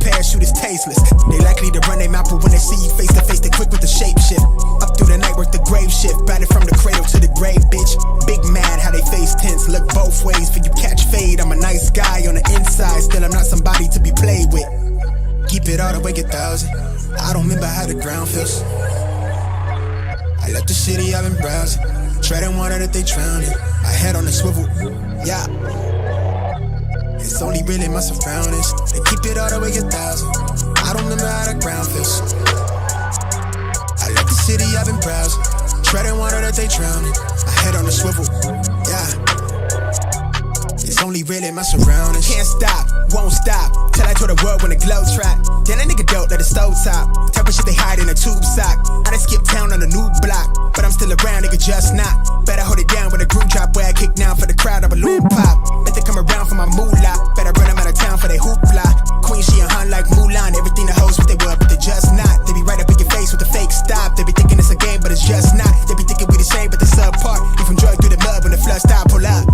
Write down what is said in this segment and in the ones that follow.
parachute is tasteless. They likely to run their mouth, but when they see you face to face, they quick with the shape shift. Up through the night, work the grave shift. Batted from the cradle to the grave, bitch. Big mad how they face tense. Look both ways for you catch fade. I'm a nice guy on the inside, still I'm not somebody to be played with. Keep it all the way 1,000. I don't remember how the ground feels. I left the city, I've been browsing. Treading water that they drowning. My head on the swivel, yeah. It's only really my surroundings. They keep it all the way 1,000. I don't remember how the ground feels. I left the city, I've been browsing. Treading water that they drowning. My head on the swivel, yeah. It's only really my surroundings. Can't stop, won't stop, till I told the world when the glow track. Then that nigga dope at the stove top. Type of shit they hide in a tube sock. I done skip town on a new block, but I'm still around, nigga, just not. Better hold it down when the group drop. Where I kick down for the crowd, I balloon pop. Bet they come around for my moolah. Better run them out of town for they hoopla. Queen, she a hun like Mulan. Everything the hoes what they were, but they just not. They be right up in your face with the fake stop. They be thinking it's a game, but it's just not. They be thinking we the same, but the subpart. You from drug through the mud when the flood stop, pull up.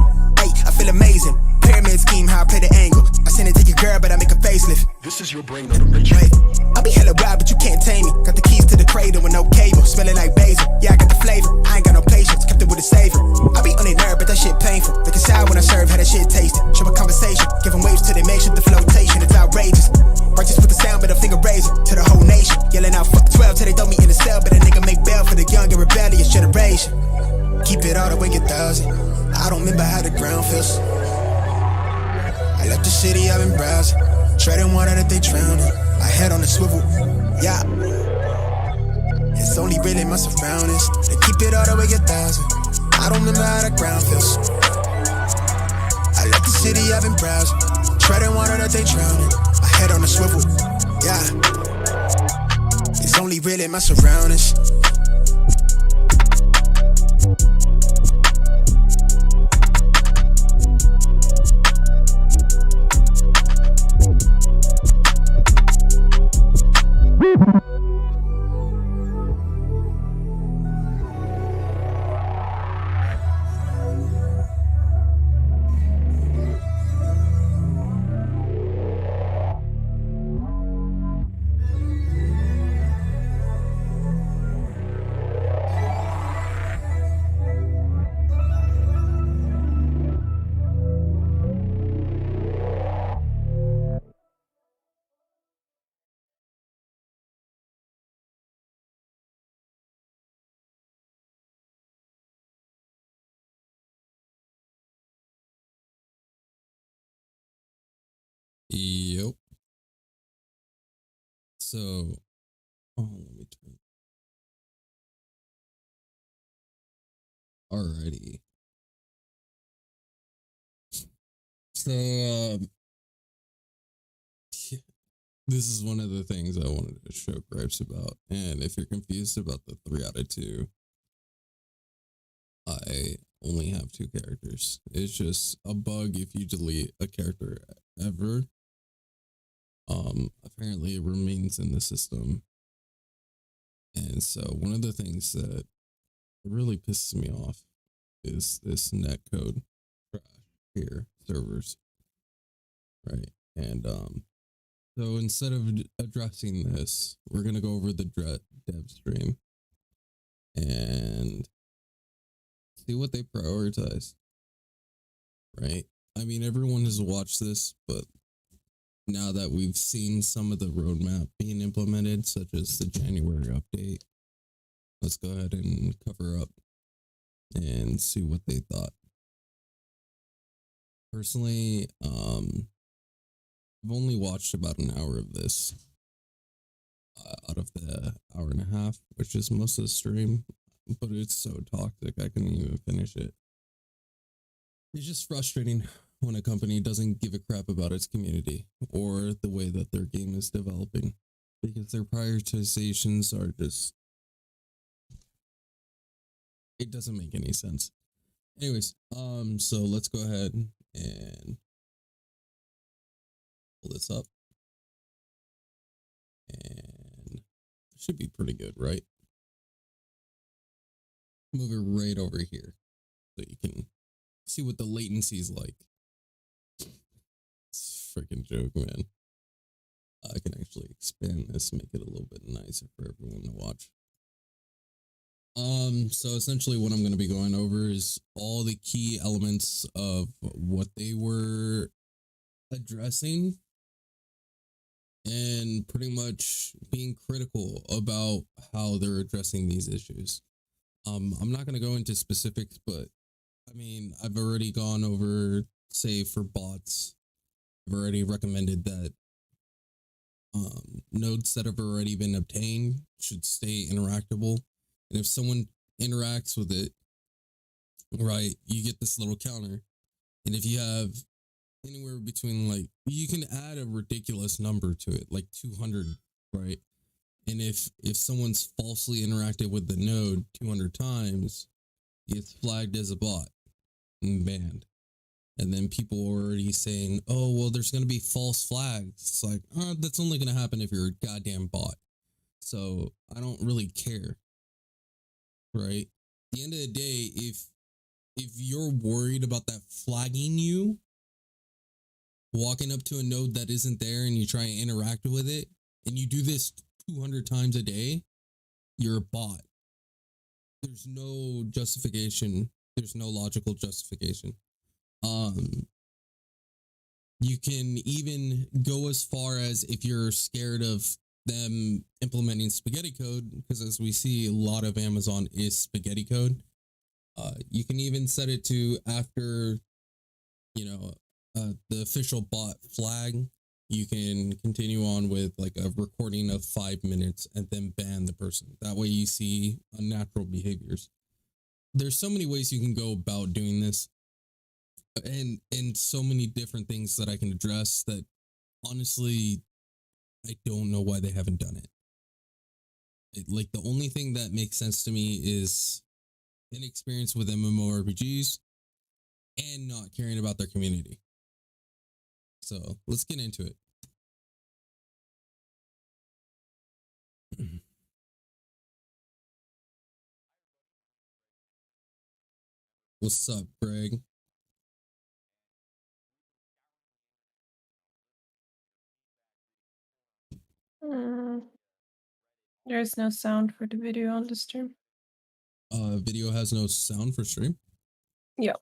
I feel amazing. Pyramid scheme, how I play the angle. I send it to your girl, but I make a facelift. This is your brain on the radio. Wait, I be hella wild, but you can't tame me. Got the keys to the cradle with no cable. Smelling like basil. Yeah, I got the flavor. I ain't got no patience. Kept it with a savior. I be on their nerve, but that shit painful. Looking sour when I serve, how that shit tasted. Show a conversation. Give them waves till they make shit the flotation. It's outrageous. Righteous with the sound, but a finger razor to the whole nation. Yelling out fuck 12 till they throw me in the cell. But a nigga make bail for the young and rebellious generation. Keep it all the way 1,000. I don't remember how the ground feels. I left the city, I've been browsing. Treading water that they drowning. My head on the swivel, yeah. It's only really my surroundings. They keep it all the way 1,000. I don't remember how the ground feels. I left the city, I've been browsing. Treading water that they drowning. My head on the swivel, yeah. It's only really my surroundings. Yep. So, let me turn. Alrighty. So, this is one of the things I wanted to show gripes about. And if you're confused about the 3 out of 2, I only have 2 characters. It's just a bug if you delete a character ever. Apparently it remains in the system. And so one of the things that really pisses me off is this netcode crash here, servers. Right. And so instead of addressing this, we're gonna go over the dev stream and see what they prioritize. Right? I mean, everyone has watched this, but now that we've seen some of the roadmap being implemented, such as the January update, let's go ahead and cover up and see what they thought. Personally, I've only watched about an hour of this out of the hour and a half, which is most of the stream, but it's so toxic I couldn't even finish it. It's just frustrating when a company doesn't give a crap about its community or the way that their game is developing, because their prioritizations are just, it doesn't make any sense. Anyways, so let's go ahead and pull this up, and it should be pretty good, right? Move it right over here so you can see what the latency is like. It's a freaking joke, man. I can expand this, make it a little bit nicer for everyone to watch. So essentially what I'm going to be going over is all the key elements of what they were addressing and pretty much being critical about how they're addressing these issues. I'm not going to go into specifics, but I mean, I've already gone over, say, for bots, I've already recommended that nodes that have already been obtained should stay interactable. And if someone interacts with it, right, you get this little counter. And if you have anywhere between, like, you can add a ridiculous number to it, like 200, right? And if someone's falsely interacted with the node 200 times, it's flagged as a bot and banned. And then people are already saying, oh, well, there's going to be false flags. It's like, that's only going to happen if you're a goddamn bot. So I don't really care, right? At the end of the day, if you're worried about that flagging you, walking up to a node that isn't there and you try and interact with it, and you do this 200 times a day, you're a bot. There's no justification. There's no logical justification. You can even go as far as, if you're scared of them implementing spaghetti code, because as we see, a lot of Amazon is spaghetti code. You can even set it to after, the official bot flag, you can continue on with like a recording of 5 minutes and then ban the person. That way you see unnatural behaviors. There's so many ways you can go about doing this, and so many different things that I can address that honestly, I don't know why they haven't done it. Like, the only thing that makes sense to me is inexperience with MMORPGs and not caring about their community. So let's get into it. What's up, Greg? There is no sound for the video on the stream. Video has no sound for stream? Yeah.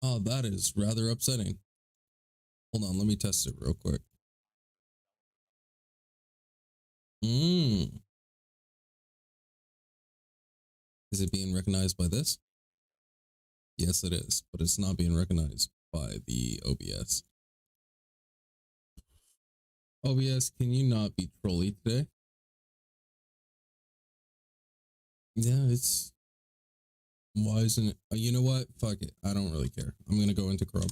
Oh, that is rather upsetting. Hold on, let me test it real quick. Is it being recognized by this? Yes, it is, but it's not being recognized by the OBS. OBS, can you not be trolly today? Yeah, it's... Why isn't it? You know what? Fuck it. I don't really care. I'm gonna go into Chrome.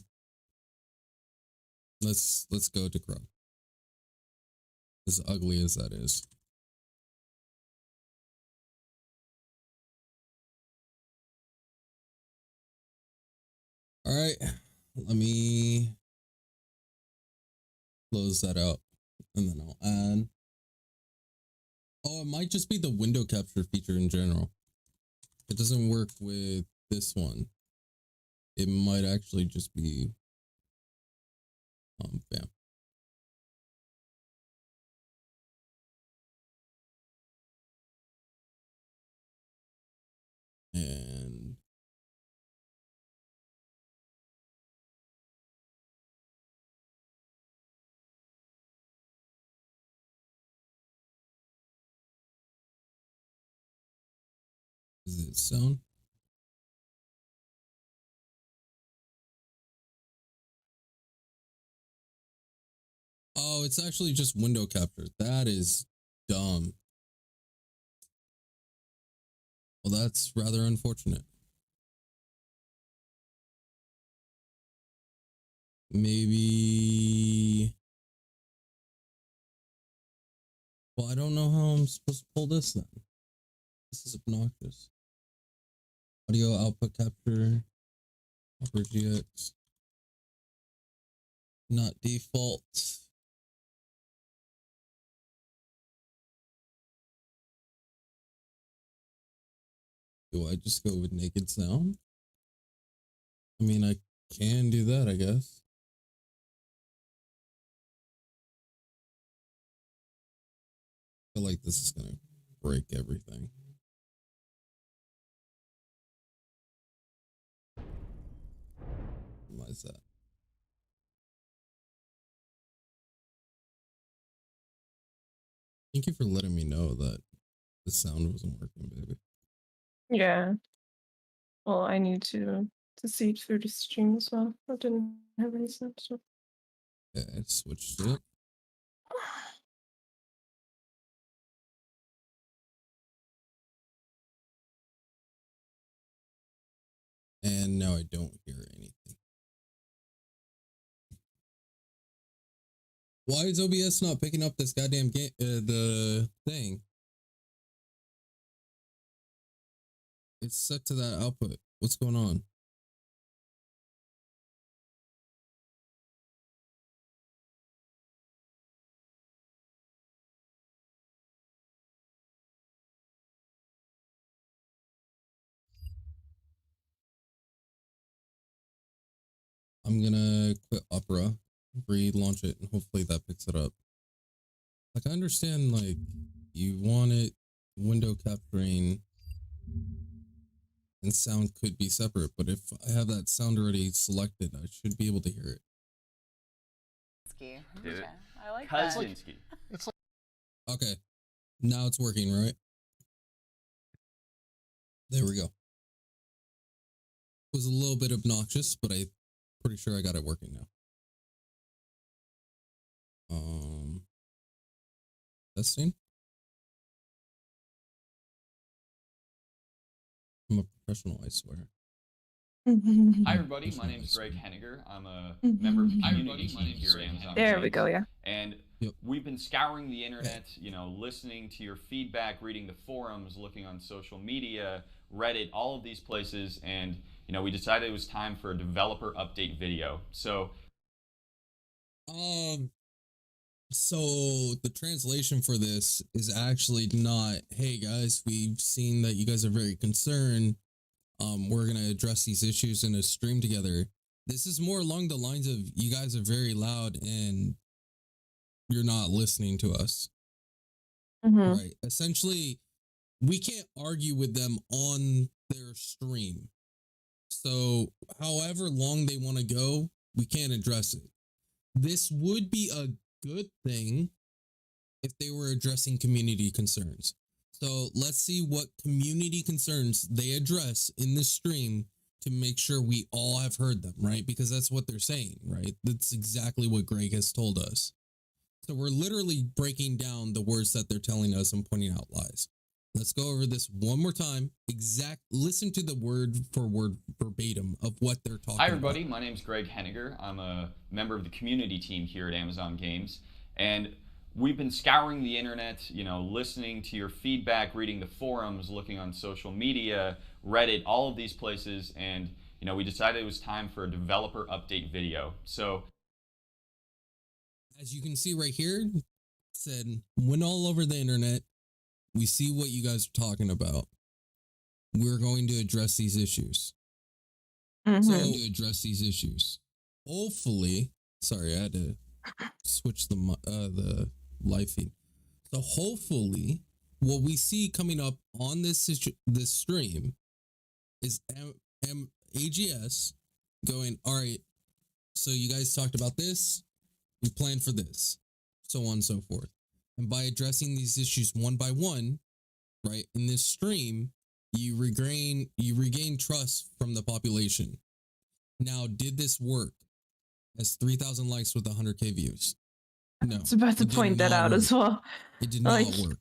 Let's go to Chrome. As ugly as that is. All right, let me close that out, and then I'll add. Oh, it might just be the window capture feature in general. It doesn't work with this one. It might actually just be bam. And is it sound? Oh, it's actually just window capture. That is dumb. Well, that's rather unfortunate. Maybe... Well, I don't know how I'm supposed to pull this then. This is obnoxious. Audio output capture. Upper GX. Not default. Do I just go with naked sound? I mean, I can do that, I guess. feel like this is gonna break everything. Why is that? Thank you for letting me know that the sound wasn't working, baby. Yeah. Well, I need to see it through the stream as well. I didn't have any sound, so. Yeah, I switched it. And now I don't hear anything. Why is OBS not picking up this goddamn game? The thing. It's set to that output. What's going on? I'm gonna quit Opera, relaunch it, and hopefully that picks it up. Like, I understand, like, you want it window capturing and sound could be separate, but if I have that sound already selected, I should be able to hear it. Dude, I like Kaczynski. Okay, now it's working, right? There we go. It was a little bit obnoxious, but I'm pretty sure I got it working now. Testing. I'm a professional, I swear. Hi everybody, my name is Greg Henniger. I'm a member of the community team here at Amazon. There we go, yeah. And we've been scouring the internet, you know, listening to your feedback, reading the forums, looking on social media, Reddit, all of these places, and you know, we decided it was time for a developer update video. So the translation for this is actually not, hey guys, we've seen that you guys are very concerned. We're gonna address these issues in a stream together. This is more along the lines of, you guys are very loud and you're not listening to us. Right. Essentially, we can't argue with them on their stream. So however long they want to go, we can't address it. This would be a good thing if they were addressing community concerns. So let's see what community concerns they address in this stream to make sure we all have heard them, right? Because that's what they're saying, right? That's exactly what Greg has told us. So we're literally breaking down the words that they're telling us and pointing out lies. Let's go over this one more time. Listen to the word for word verbatim of what they're talking about. Hi everybody, my name is Greg Henniger. I'm a member of the community team here at Amazon Games. And we've been scouring the internet, you know, listening to your feedback, reading the forums, looking on social media, Reddit, all of these places, and you know, we decided it was time for a developer update video. So as you can see right here, it said, went all over the internet. We see what you guys are talking about. We're going to address these issues. To address these issues. Hopefully, sorry, I had to switch the live feed. So hopefully, what we see coming up on this stream is AGS going, all right, so you guys talked about this, we planned for this, so on and so forth. And by addressing these issues one by one, right, in this stream, you regain trust from the population. Now, did this work? Has 3,000 likes with 100K views? No. I was about to point that out as well. It did not work.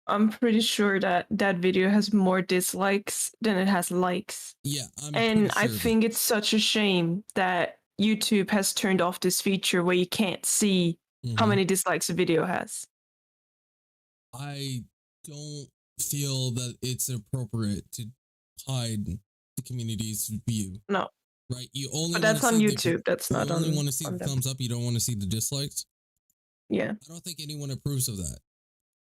I'm pretty sure that that video has more dislikes than it has likes. Yeah, I think it's such a shame that YouTube has turned off this feature where you can't see how many dislikes a video has. I don't feel that it's appropriate to hide the community's view. No. Right? You only but that's on YouTube. That's not on. You only want to see the thumbs up. You don't want to see the dislikes. Yeah. I don't think anyone approves of that.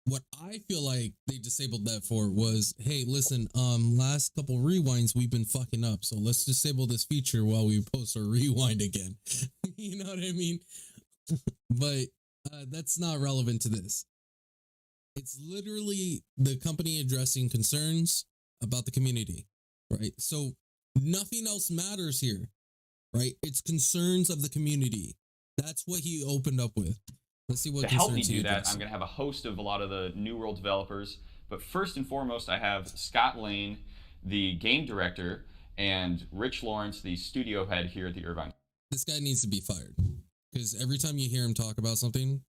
What I feel like they disabled that for was, hey, listen, last couple rewinds we've been fucking up, so let's disable this feature while we post our rewind again. You know what I mean? But that's not relevant to this. It's literally the company addressing concerns about the community, right? So nothing else matters here, right? It's concerns of the community. That's what he opened up with. Let's see what To help me concerns he do that, addressed. I'm going to have a host of a lot of the New World developers. But first and foremost, I have Scott Lane, the game director, and Rich Lawrence, the studio head here at the Irvine This guy needs to be fired because every time you hear him talk about something,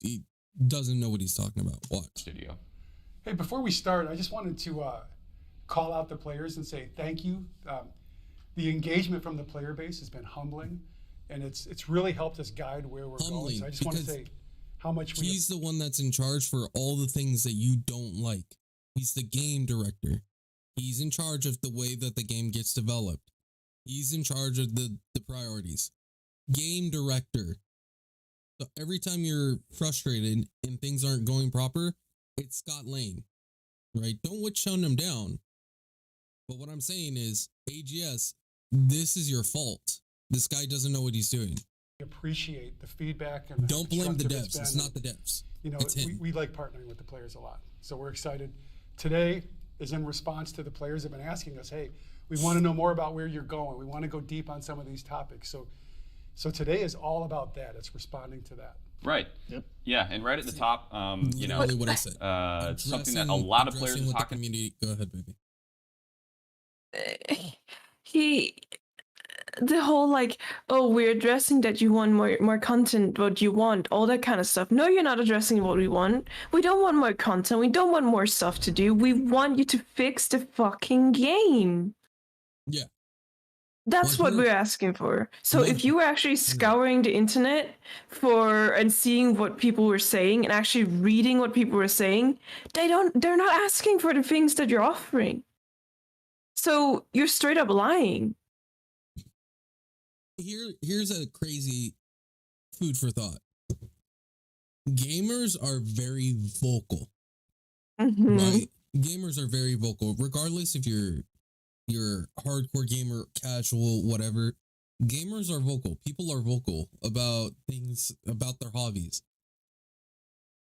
he doesn't know what he's talking about. Watch. studio. Hey, before we start, I just wanted to call out the players and say thank you. The engagement from the player base has been humbling, and it's really helped us guide where we're going. So I just want to say how much he's the one that's in charge for all the things that you don't like. He's the game director. He's in charge of the way that the game gets developed. He's in charge of the priorities. Game director. So every time you're frustrated and things aren't going proper, it's Scott Lane, right? Don't witch hunt him down. But what I'm saying is, AGS, this is your fault. This guy doesn't know what he's doing. appreciate the feedback and Don't blame the constructive devs. It's not the devs. You know, it's him. we like partnering with the players a lot. So we're excited. Today is in response to the players have been asking us, hey, we want to know more about where you're going. We want to go deep on some of these topics. So today is all about that. It's responding to that. Right. Yep. Yeah, and right at the top, you know, Literally what I said. something that a lot of players Addressing are with the talking. community. Go ahead, baby. The whole like, oh, we're addressing that you want more content, what you want, all that kind of stuff. No, you're not addressing what we want. We don't want more content. We don't want more stuff to do. We want you to fix the fucking game. Yeah. That's what 100 we're asking for. So if you were actually scouring the internet and seeing what people were saying and actually reading what people were saying, they're not asking for the things that you're offering. So you're straight up lying. Here's a crazy food for thought. Gamers are very vocal, right? Gamers are very vocal, regardless if you're hardcore gamer, casual, whatever. Gamers are vocal. People are vocal about things, about their hobbies.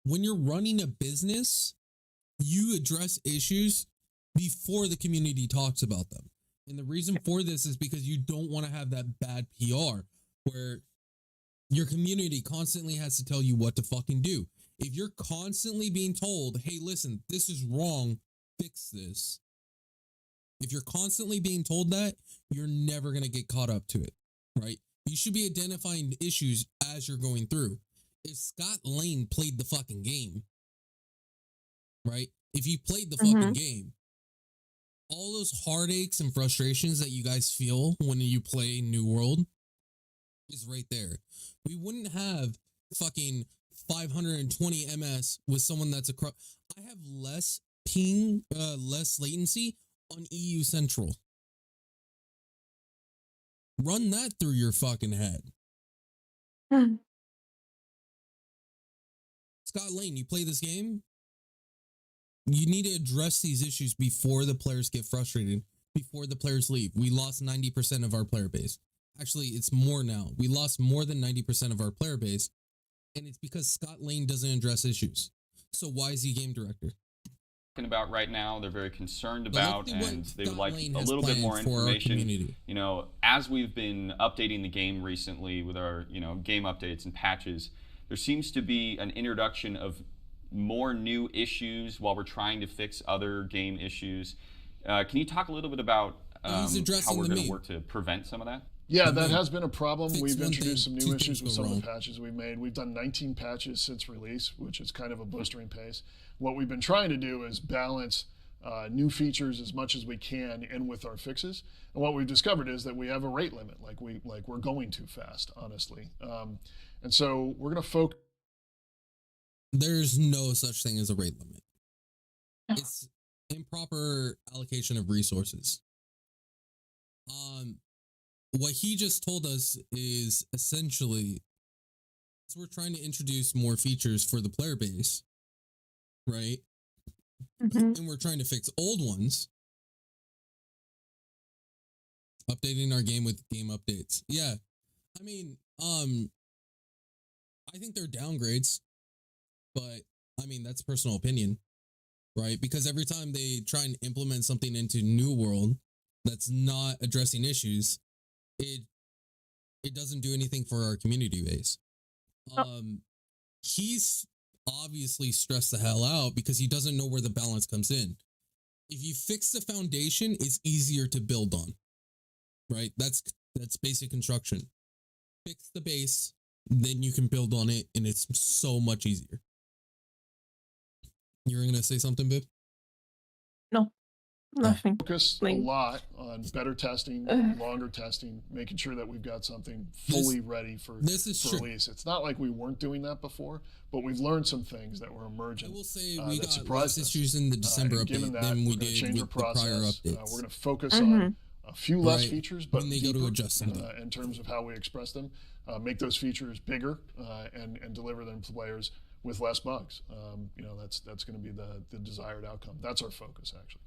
When you're running a business, you address issues before the community talks about them. And the reason for this is because you don't want to have that bad PR where your community constantly has to tell you what to fucking do. If you're constantly being told, hey, listen, this is wrong, fix this. If you're constantly being told that, you're never going to get caught up to it, right? You should be identifying issues as you're going through. If Scott Lane played the fucking game, right? If he played the fucking game, all those heartaches and frustrations that you guys feel when you play New World is right there. We wouldn't have fucking 520 MS with someone that's across. I have less ping, less latency on EU Central. Run that through your fucking head. Scott Lane, you play this game? You need to address these issues before the players get frustrated, before the players leave. We lost 90% of our player base. Actually, it's more now. We lost more than 90% of our player base, and it's because Scott Lane doesn't address issues. So why is he game director? About right now, they're very concerned about, and they would like Lane a has little bit more planned for our information. community. You know, as we've been updating the game recently with our, you know, game updates and patches, there seems to be an introduction of more new issues while we're trying to fix other game issues. Can you talk a little bit about how we're going to work to prevent some of that? Yeah, that has been a problem. Fix We've one introduced thing, some new two issues things with go some of wrong. the patches we've made. We've done 19 patches since release, which is kind of a blistering pace. What we've been trying to do is balance new features as much as we can in with our fixes. And what we've discovered is that we have a rate limit. We're going too fast, honestly. And so we're going to focus. There's no such thing as a rate limit. It's improper allocation of resources. What he just told us is essentially, we're trying to introduce more features for the player base, right? And we're trying to fix old ones. Updating our game with game updates. Yeah. I mean, I think they're downgrades, but I mean, that's personal opinion, right? Because every time they try and implement something into New World that's not addressing issues, it doesn't do anything for our community base. He's obviously stressed the hell out because he doesn't know where the balance comes in. If you fix the foundation, it's easier to build on, right? That's basic construction. Fix the base, then you can build on it, and it's so much easier. You were gonna say something, babe? No, nothing. Focus a lot on better testing, longer testing, making sure that we've got something fully ready for release. It's not like we weren't doing that before, but we've learned some things that were emergent. I will say we got less issues in the December update than we did with the prior updates. We're going to focus on a few less features, but when they go to adjust something in terms of how we express them, make those features bigger and deliver them to players with less bugs. That's going to be the desired outcome. That's our focus, actually.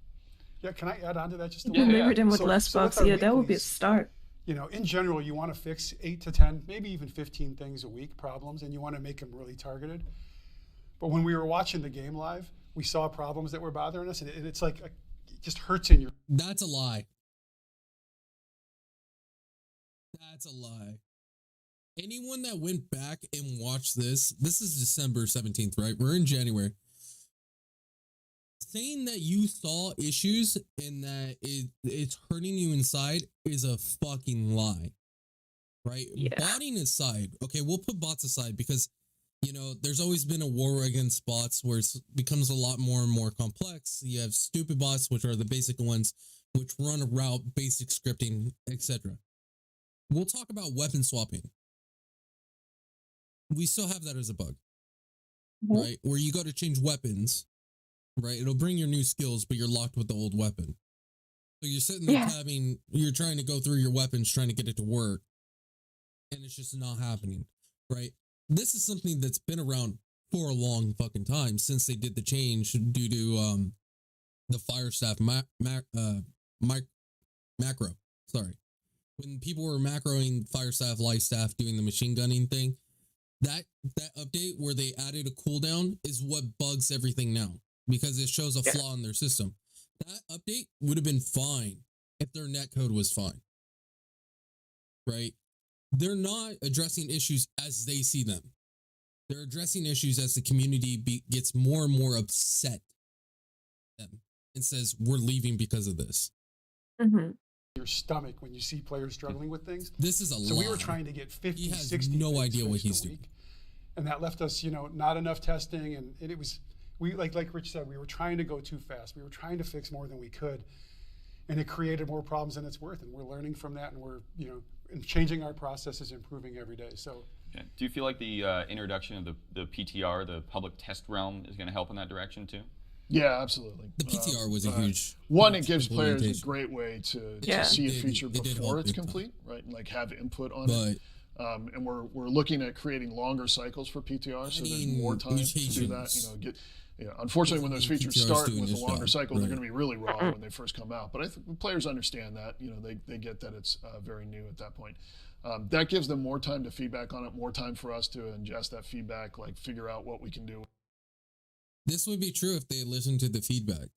Yeah, can I add on to that just a little bit? Deliver them with less bugs. Yeah, that would be a start. In general, you want to fix 8 to 10, maybe even 15 things a week, problems, and you want to make them really targeted. But when we were watching the game live, we saw problems that were bothering us, and it's like it just hurts in your. That's a lie. That's a lie. Anyone that went back and watched this is December 17th, right? We're in January. Saying that you saw issues and that it's hurting you inside is a fucking lie, right? Yeah. Botting aside, okay, we'll put bots aside because, there's always been a war against bots where it becomes a lot more and more complex. You have stupid bots, which are the basic ones, which run a route, basic scripting, etc. We'll talk about weapon swapping. We still have that as a bug, right? Where you go to change weapons, right? It'll bring your new skills, but you're locked with the old weapon. So you're sitting there you're trying to go through your weapons, trying to get it to work, and it's just not happening, right? This is something that's been around for a long fucking time since they did the change due to the fire staff macro. Sorry. When people were macroing fire staff, light staff, doing the machine gunning thing, that update where they added a cooldown is what bugs everything now because it shows a flaw in their system. That update would have been fine if their netcode was fine, right? They're not addressing issues as they see them. They're addressing issues as the community gets more and more upset at them and says, we're leaving because of this. Your stomach when you see players struggling with things. This is a lie. So we were trying to get 50, he has 60 no idea what he's doing. And that left us, not enough testing. And it was, like Rich said, we were trying to go too fast. We were trying to fix more than we could. And it created more problems than it's worth. And we're learning from that. And we're, and changing our processes, improving every day. So. Okay. Do you feel like the introduction of the PTR, the public test realm, is going to help in that direction too? Yeah, absolutely. The PTR was a huge. One, it gives players a great way to see a feature before it's complete, right? And like have input on it. And we're looking at creating longer cycles for PTR, so there's more time to do that. Unfortunately, when those features start with a longer cycle, they're going to be really raw when they first come out. But I think players understand that. They get that it's very new at that point. That gives them more time to feedback on it, more time for us to ingest that feedback, like figure out what we can do. This would be true if they listened to the feedback.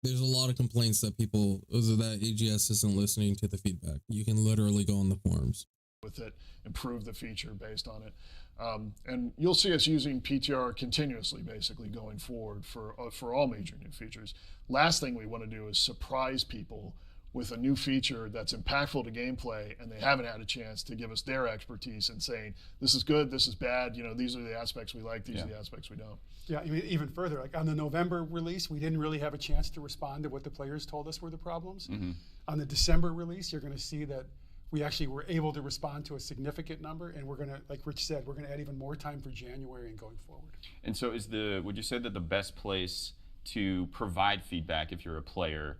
There's a lot of complaints that that AGS isn't listening to the feedback. You can literally go on the forums. With it, improve the feature based on it. And you'll see us using PTR continuously, basically, going forward for all major new features. Last thing we want to do is surprise people with a new feature that's impactful to gameplay, and they haven't had a chance to give us their expertise in saying, this is good, this is bad, these are the aspects we like, these are the aspects we don't. Yeah, even further, like on the November release, we didn't really have a chance to respond to what the players told us were the problems. On the December release, you're going to see that we actually were able to respond to a significant number, and we're going to, like Rich said, we're going to add even more time for January and going forward. And so would you say that the best place to provide feedback if you're a player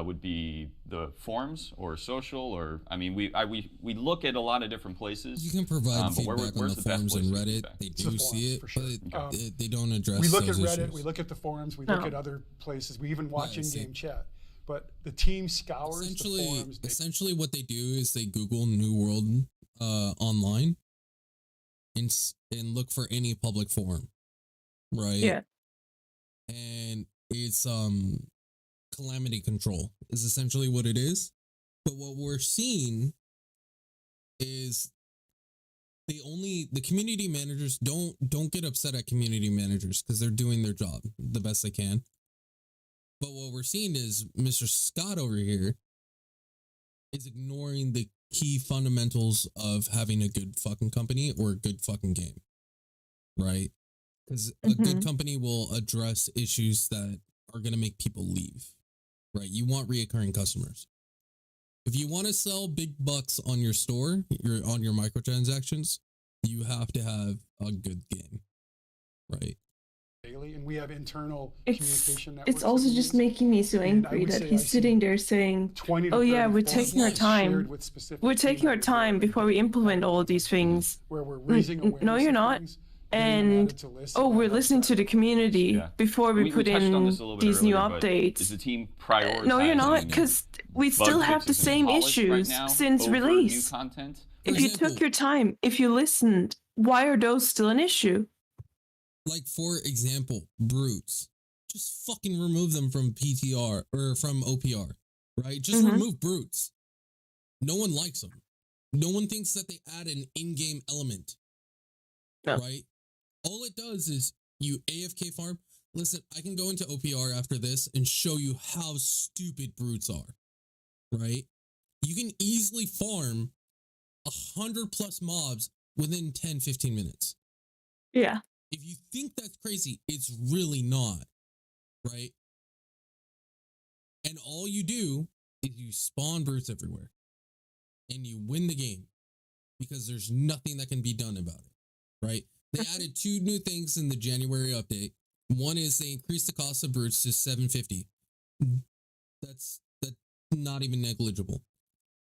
would be the forums or social, or we look at a lot of different places. You can provide feedback on the forums and Reddit. They do see it, but they don't address. We look at Reddit, issues. we look at the forums, we look at other places. We even watch in-game chat. But the team scours the forums. Essentially, what they do is they Google New World online and look for any public forum, right? Yeah. It's calamity control is essentially what it is. But what we're seeing is the community managers don't get upset at community managers because they're doing their job the best they can. But what we're seeing is Mr. Scott over here is ignoring the key fundamentals of having a good fucking company or a good fucking game, right? Because a good company will address issues that are going to make people leave, right? You want reoccurring customers. If you want to sell big bucks on your store, on your microtransactions, you have to have a good game, right? Daily, and we have internal communication networks. It's also just making me so angry that he's sitting there saying, "Oh yeah, we're taking our time. We're taking our time before we implement all of these things." Where we're raising No, you're not. And we're listening to the community before we put in these new updates. Is the team prioritizing? No, you're not, because we still have the same issues since release. If you took your time, if you listened, why are those still an issue? Like, for example, brutes. Just fucking remove them from PTR or from OPR, right? Just remove brutes. No one likes them. No one thinks that they add an in-game element, right? All it does is you AFK farm. Listen, I can go into OPR after this and show you how stupid brutes are, right? You can easily farm 100+ mobs within 10-15 minutes. Yeah. If you think that's crazy, it's really not, right? And all you do is you spawn brutes everywhere and you win the game because there's nothing that can be done about it, right? They added 2 new things in the January update. One is they increased the cost of brutes to $750. That's not even negligible.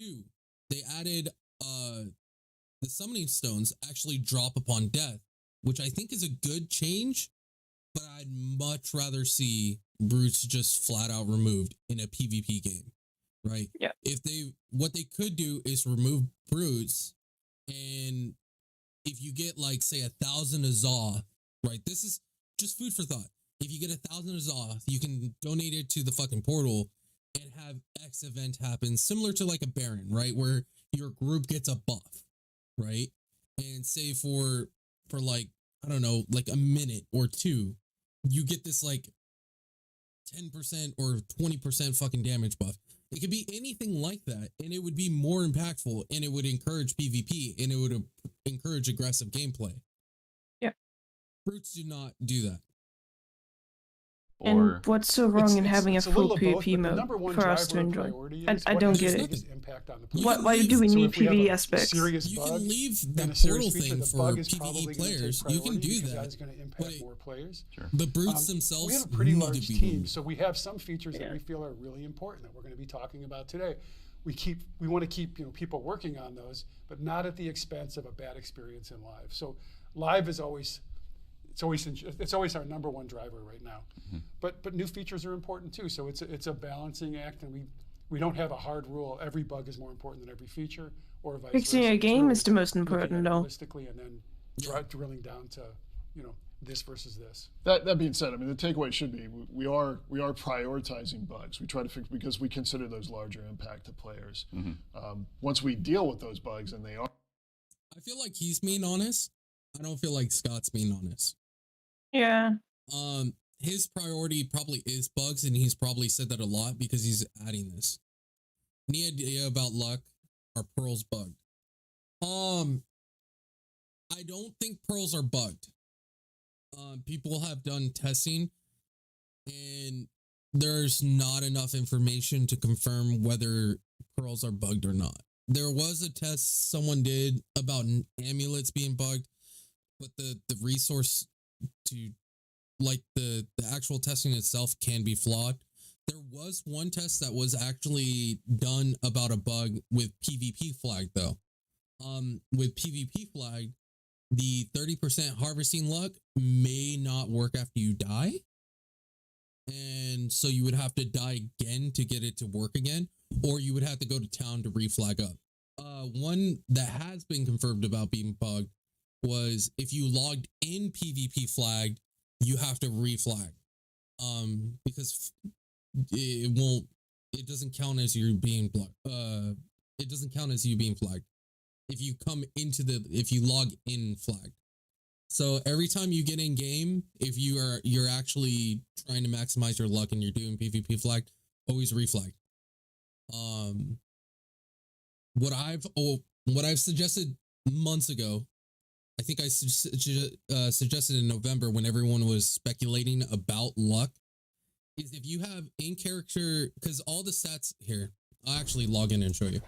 2, they added the summoning stones actually drop upon death, which I think is a good change, but I'd much rather see brutes just flat out removed in a PvP game, right? Yeah. What they could do is remove brutes, and if you get, like, say 1,000 Azoth, right? This is just food for thought. If you get 1,000 Azoth, you can donate it to the fucking portal and have X event happen, similar to like a Baron, right? Where your group gets a buff, right? And say for like, I don't know, like a minute or 2, you get this like 10% or 20% fucking damage buff. It could be anything like that, and it would be more impactful, and it would encourage PvP, and it would encourage aggressive gameplay. Yeah. Brutes do not do that. And what's so wrong in having a full PvP mode for us to enjoy? I don't get it. Why do we need PvE aspects? You can leave the portal thing for PvE players. You can do that. But the brutes themselves, we have a pretty large team, so we have some features that we feel are really important that we're going to be talking about today. We want to keep people working on those, but not at the expense of a bad experience in live. So live is always. It's always our number one driver right now, but new features are important too. So it's a balancing act, and we don't have a hard rule. Every bug is more important than every feature, or vice versa. Fixing a game is the most important, though. Realistically, and then drilling down to this versus this. That being said, I mean the takeaway should be we are prioritizing bugs. We try to fix because we consider those larger impact to players. Once we deal with those bugs, and they are, I feel like he's being honest. I don't feel like Scott's being honest. Yeah. His priority probably is bugs, and he's probably said that a lot because he's adding this. Any idea about luck? Are pearls bugged? I don't think pearls are bugged. People have done testing, and there's not enough information to confirm whether pearls are bugged or not. There was a test someone did about amulets being bugged, but the resource to, like, the actual testing itself can be flawed. There was one test that was actually done about a bug with PvP flag, though. With PvP flag, the 30% harvesting luck may not work after you die. And so you would have to die again to get it to work again, or you would have to go to town to reflag up. One that has been confirmed about being bugged was if you logged in PvP flagged, you have to reflag. Because it won't. It doesn't count as you being it doesn't count as you being flagged if you if you log in flagged. So every time you get in game, if you're actually trying to maximize your luck and you're doing PvP flagged, always reflag. What I've suggested months ago, I think I suggested in November when everyone was speculating about luck, is if you have in character, because all the stats here, I'll actually log in and show you.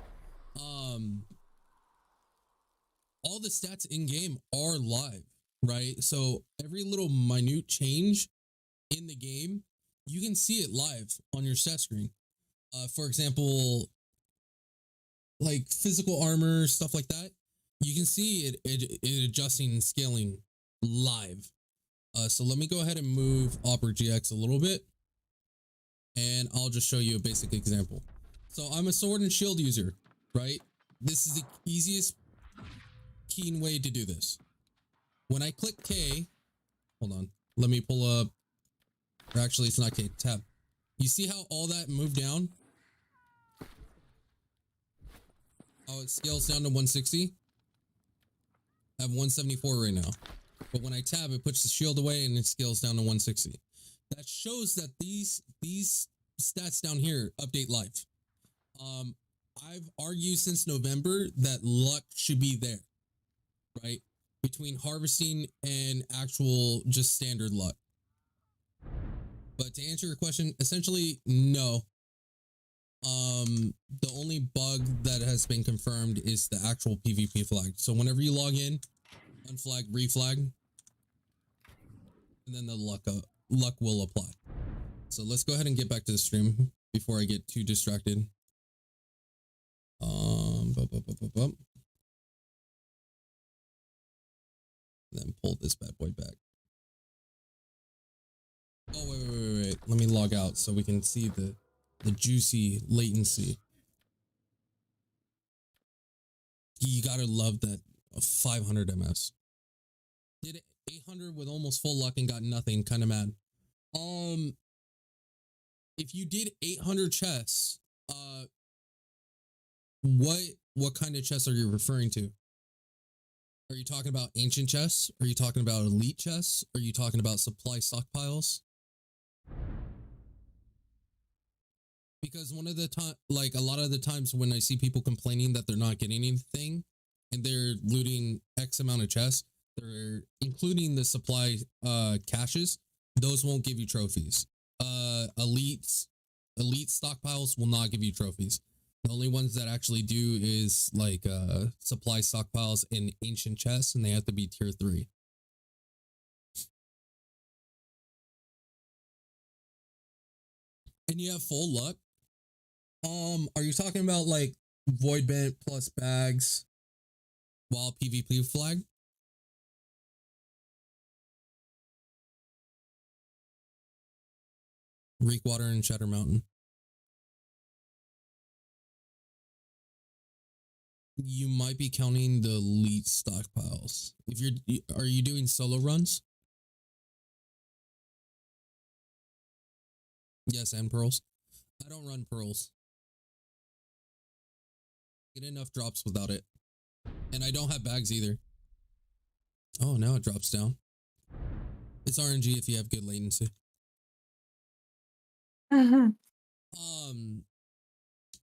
All the stats in game are live, right? So every little minute change in the game, you can see it live on your stat screen. For example, like physical armor, stuff like that, you can see it adjusting and scaling live. So let me go ahead and move Opera GX a little bit, and I'll just show you a basic example. So I'm a sword and shield user, right? This is the easiest keen way to do this. When I click K, hold on, let me pull up, or actually it's not K, tab. You see how all that moved down? How it scales down to 160? I have 174 right now. But when I tab, it puts the shield away and it scales down to 160. That shows that these stats down here update live. I've argued since November that luck should be there, right? Between harvesting and actual just standard luck. But to answer your question, essentially, no. The only bug that has been confirmed is the actual PvP flag. So whenever you log in, unflag, reflag, and then the luck will apply. So let's go ahead and get back to the stream before I get too distracted. Then pull this bad boy back. Oh, wait. Let me log out so we can see the juicy latency. You gotta love that 500 MS. Did 800 with almost full luck and got nothing. Kind of mad. If you did 800 chests, what kind of chests are you referring to? Are you talking about ancient chests? Are you talking about elite chests? Are you talking about supply stockpiles? Because one of the time, like a lot of the times when I see people complaining that they're not getting anything and they're looting X amount of chests, they're including the supply caches, those won't give you trophies. Elite stockpiles will not give you trophies. The only ones that actually do is like supply stockpiles and ancient chests, and they have to be tier 3. And you have full luck. Are you talking about like void bent plus bags while PvP flag? Reekwater and Shatter Mountain. You might be counting the elite stockpiles. Are you doing solo runs? Yes, and pearls. I don't run pearls. Get enough drops without it. And I don't have bags either. Oh, now it drops down. It's RNG if you have good latency. Mm-hmm.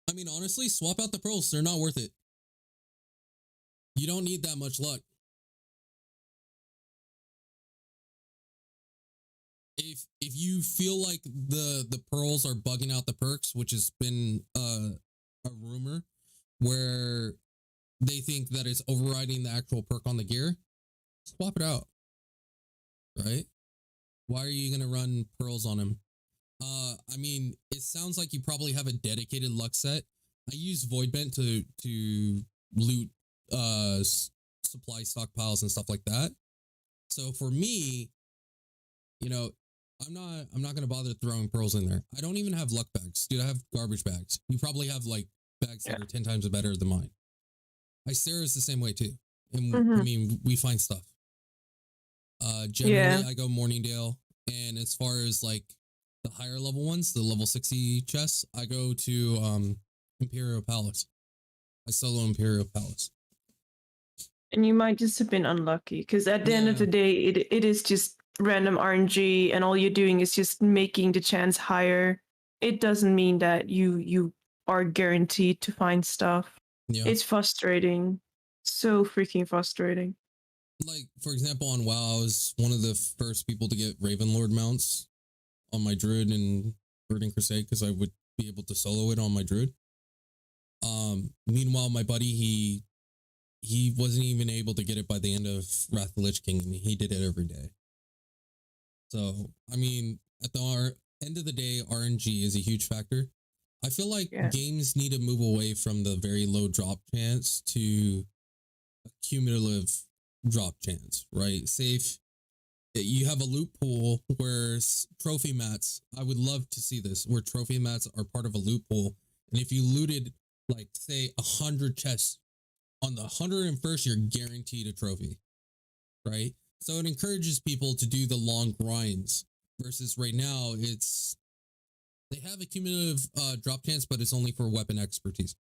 I mean, honestly, swap out the pearls. They're not worth it. You don't need that much luck. If you feel like the pearls are bugging out the perks, which has been a rumor where they think that it's overriding the actual perk on the gear, swap it out. Right? Why are you gonna run pearls on him? I mean, it sounds like you probably have a dedicated luck set. I use Void Bent to loot supply stockpiles and stuff like that. So for me, you know, I'm not gonna bother throwing pearls in there. I don't even have luck bags, dude. I have garbage bags. You probably have like bags that are 10 times better than mine. Icera's the same way too, and I mean we find stuff. Generally, I go Morningdale, and as far as like the higher level ones, the level 60 chests, I go to Imperial Palace. I solo Imperial Palace. And you might just have been unlucky, because at the end of Yeah. the day, it is just random RNG, and all you're doing is just making the chance higher. It doesn't mean that you are guaranteed to find stuff. Yeah. It's frustrating. So freaking frustrating. Like, for example, on WoW, I was one of the first people to get Ravenlord mounts on my Druid in Burning Crusade because I would be able to solo it on my Druid. Meanwhile, my buddy, he wasn't even able to get it by the end of Wrath of the Lich King, and he did it every day. So, I mean, at the end of the day, RNG is a huge factor. I feel like games need to move away from the very low drop chance to a cumulative drop chance, right? Say if you have a loot pool where trophy mats, I would love to see this, where trophy mats are part of a loot pool. And if you looted, like, say, 100 chests, on the 101st, you're guaranteed a trophy, right? So it encourages people to do the long grinds versus right now, they have a cumulative drop chance, but it's only for weapon expertise.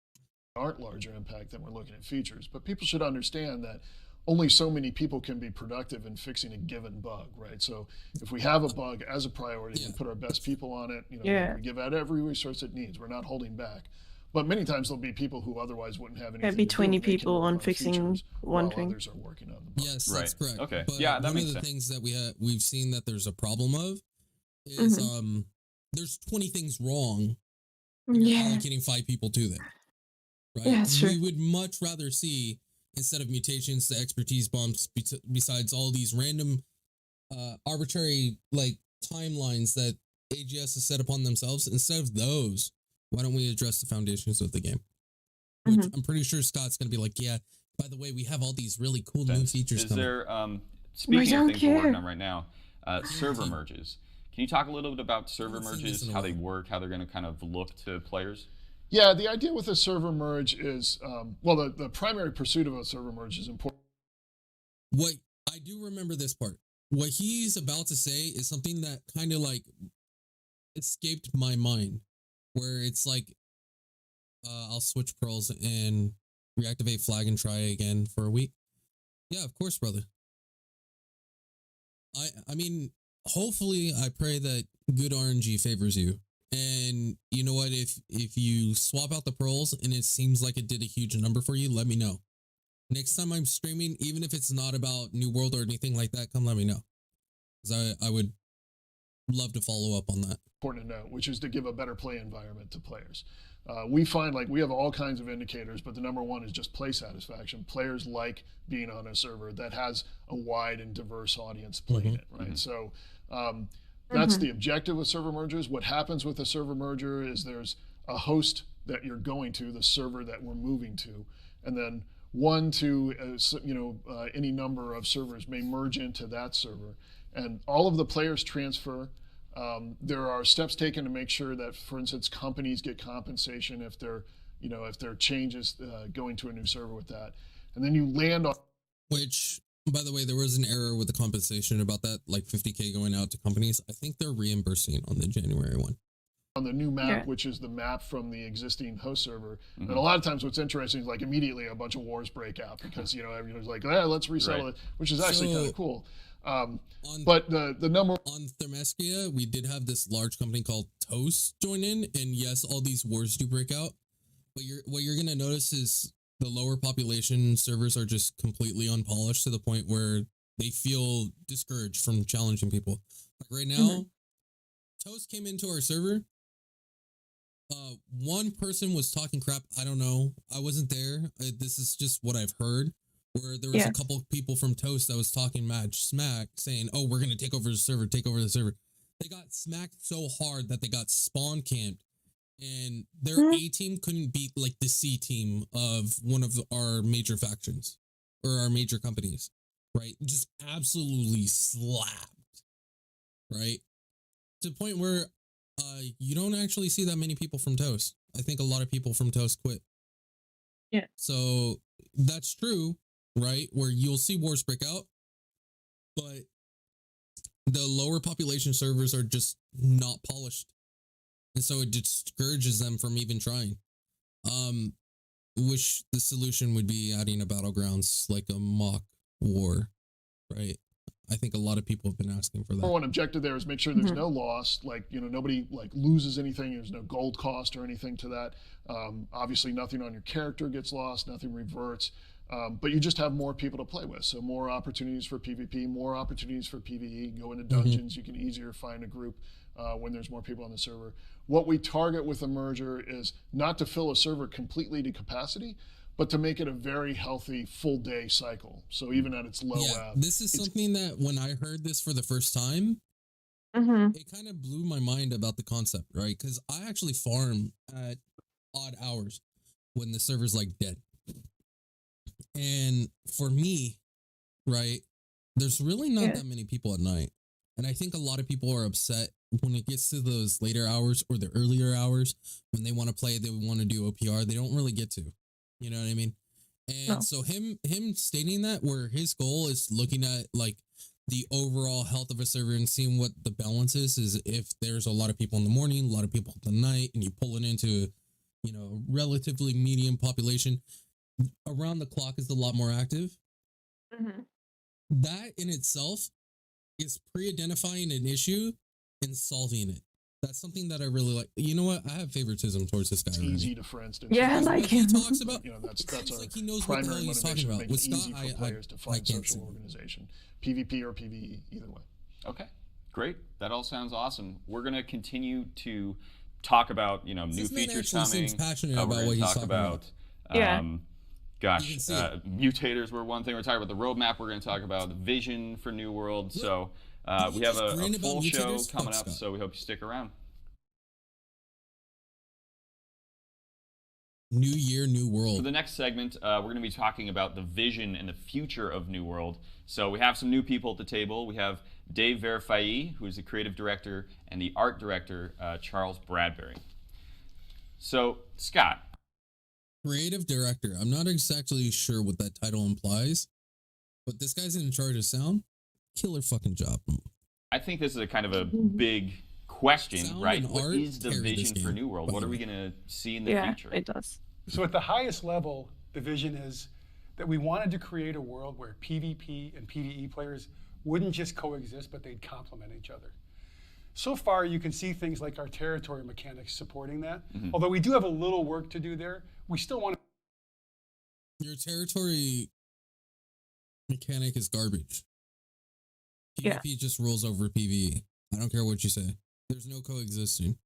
Aren't larger impact than we're looking at features, but people should understand that only so many people can be productive in fixing a given bug, right? So if we have a bug as a priority, we put our best people on it, we give out every resource it needs. We're not holding back. But many times there'll be people who otherwise wouldn't have anything There'd be to do. 20 They can people work on fixing features one while thing. others are working on the bug. Yes, Right. that's correct. Okay. But Yeah, that one makes of the sense. things that we've seen that there's a problem of is there's 20 things wrong. You're allocating 5 people to them. Right? Yeah, that's true. We would much rather see, instead of mutations to expertise bumps, besides all these random arbitrary like timelines that AGS has set upon themselves, instead of those, why don't we address the foundations of the game? Which I'm pretty sure Scott's going to be like, yeah, by the way, we have all these really cool new features Is coming. there, speaking of things we're working on right now, server merges. Can you talk a little bit about server merges, how they work, how they're going to kind of look to players? Yeah, the idea with a server merge is, the primary pursuit of a server merge is important. What I do remember this part. What he's about to say is something that kind of like escaped my mind, where it's like, I'll switch pearls and reactivate flag and try again for a week. Yeah, of course, brother. I mean, hopefully, I pray that good RNG favors you. And you know what? If you swap out the pearls and it seems like it did a huge number for you, let me know. Next time I'm streaming, even if it's not about New World or anything like that, come let me know. Because I would love to follow up on that. Important to note, which is to give a better play environment to players. We find like we have all kinds of indicators, but the number one is just play satisfaction. Players like being on a server that has a wide and diverse audience playing it, right? So that's the objective of server mergers. What happens with a server merger is there's a host that you're going to, the server that we're moving to, and then one to any number of servers may merge into that server, and all of the players transfer. There are steps taken to make sure that, for instance, companies get compensation if there changes going to a new server with that, and then you land on. Which, by the way, there was an error with the compensation about that, like 50K going out to companies. I think they're reimbursing on the January one. On the new map, which is the map from the existing host server. And a lot of times what's interesting is like immediately a bunch of wars break out because, everyone's like, let's resettle it, which is actually kind of cool. But the number on Thermeskia, we did have this large company called Toast join in, and yes, all these wars do break out. But what you're gonna notice is the lower population servers are just completely unpolished to the point where they feel discouraged from challenging people. Like right now, Toast came into our server. One person was talking crap. I don't know. I wasn't there. This is just what I've heard. Where there was a couple of people from Toast that was talking mad smack, saying, "Oh, we're gonna take over the server. Take over the server." They got smacked so hard that they got spawn camped, and their A team couldn't beat like the C team of one of our major factions or our major companies, right? Just absolutely slapped, right? To the point where you don't actually see that many people from Toast. I think a lot of people from Toast quit. Yeah. So that's true, right? Where you'll see wars break out, but the lower population servers are just not polished, and so it discourages them from even trying. Wish the solution would be adding a battlegrounds like a mock war, right? I think a lot of people have been asking for that. One objective there is make sure there's no loss, like, nobody like loses anything. There's no gold cost or anything to that. Obviously nothing on your character gets lost, nothing reverts, but you just have more people to play with. So more opportunities for PvP, more opportunities for PvE. Go into dungeons, you can easier find a group when there's more people on the server. What we target with a merger is not to fill a server completely to capacity, but to make it a very healthy full day cycle. So even at its low ebb. This is something that when I heard this for the first time, it kind of blew my mind about the concept, right? Because I actually farm at odd hours when the server's like dead. And for me, right, there's really not that many people at night. And I think a lot of people are upset when it gets to those later hours or the earlier hours when they want to play, they want to do OPR, they don't really get to. You know what I mean? And so him stating that, where his goal is looking at like the overall health of a server and seeing what the balance is if there's a lot of people in the morning, a lot of people at the night, and you pull it into, relatively medium population, around the clock is a lot more active. That in itself is pre-identifying an issue and solving it. That's something that I really like. You know what? I have favoritism towards this guy. It's easy to, for instance. Yeah, like like he talks about. That's our like he knows what the hell primary he's talking motivation, about. make With it easy Scott, for players to find can't social organization, PvP or PvE, either way. Okay, great. That all sounds awesome. We're gonna continue to talk about new This man features actually coming. seems passionate We're about gonna what he's talk talking about. Gosh, You can see it. mutators were one thing. We're talking about the roadmap. We're going to talk about the vision for New World. So we have a full show coming up, so we hope you stick around. New year, new world. For the next segment, we're going to be talking about the vision and the future of New World. So we have some new people at the table. We have Dave Verifai, who is the creative director, and the art director, Charles Bradbury. So, Scott. Creative director. I'm not exactly sure what that title implies, but this guy's in charge of sound. Killer fucking job. I think this is a kind of a big question, Sound right? and What art is the carry this vision for game, New World? by What the are we way. going to see in the Yeah, future? it does. So at the highest level, the vision is that we wanted to create a world where PvP and PvE players wouldn't just coexist, but they'd complement each other. So far, you can see things like our territory mechanics supporting that. Although we do have a little work to do there, we still want to. Your territory mechanic is garbage. Yeah. PvP just rolls over PvE. I don't care what you say. There's no coexisting.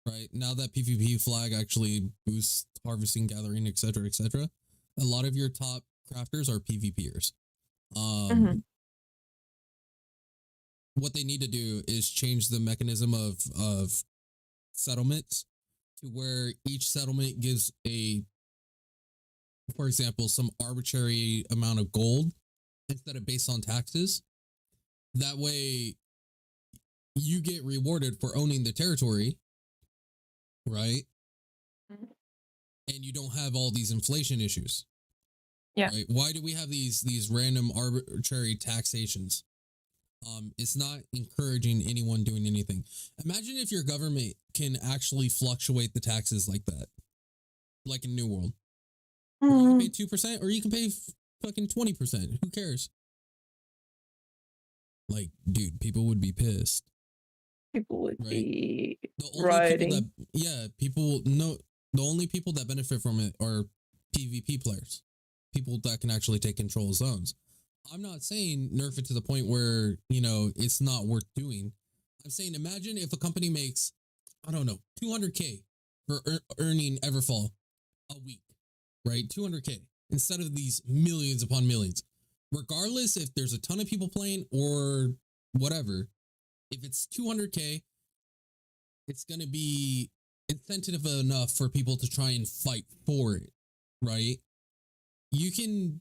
Right? Now that PvP flag actually boosts harvesting, gathering, etc., etc., a lot of your top crafters are PvPers. What they need to do is change the mechanism of settlements to where each settlement gives for example, some arbitrary amount of gold instead of based on taxes. That way you get rewarded for owning the territory, right? And you don't have all these inflation issues. Yeah. Right? Why do we have these random arbitrary taxations? It's not encouraging anyone doing anything. Imagine if your government can actually fluctuate the taxes like that, like in New World. You can pay 2% or you can pay fucking 20%. Who cares? Like, dude, people would be pissed. People would be The only rioting. the only people that benefit from it are PvP players. People that can actually take control of zones. I'm not saying nerf it to the point where, it's not worth doing. I'm saying imagine if a company makes, I don't know, 200K for earning Everfall a week, right? 200K instead of these millions upon millions. Regardless if there's a ton of people playing or whatever, if it's 200K, it's going to be incentive enough for people to try and fight for it, right? You can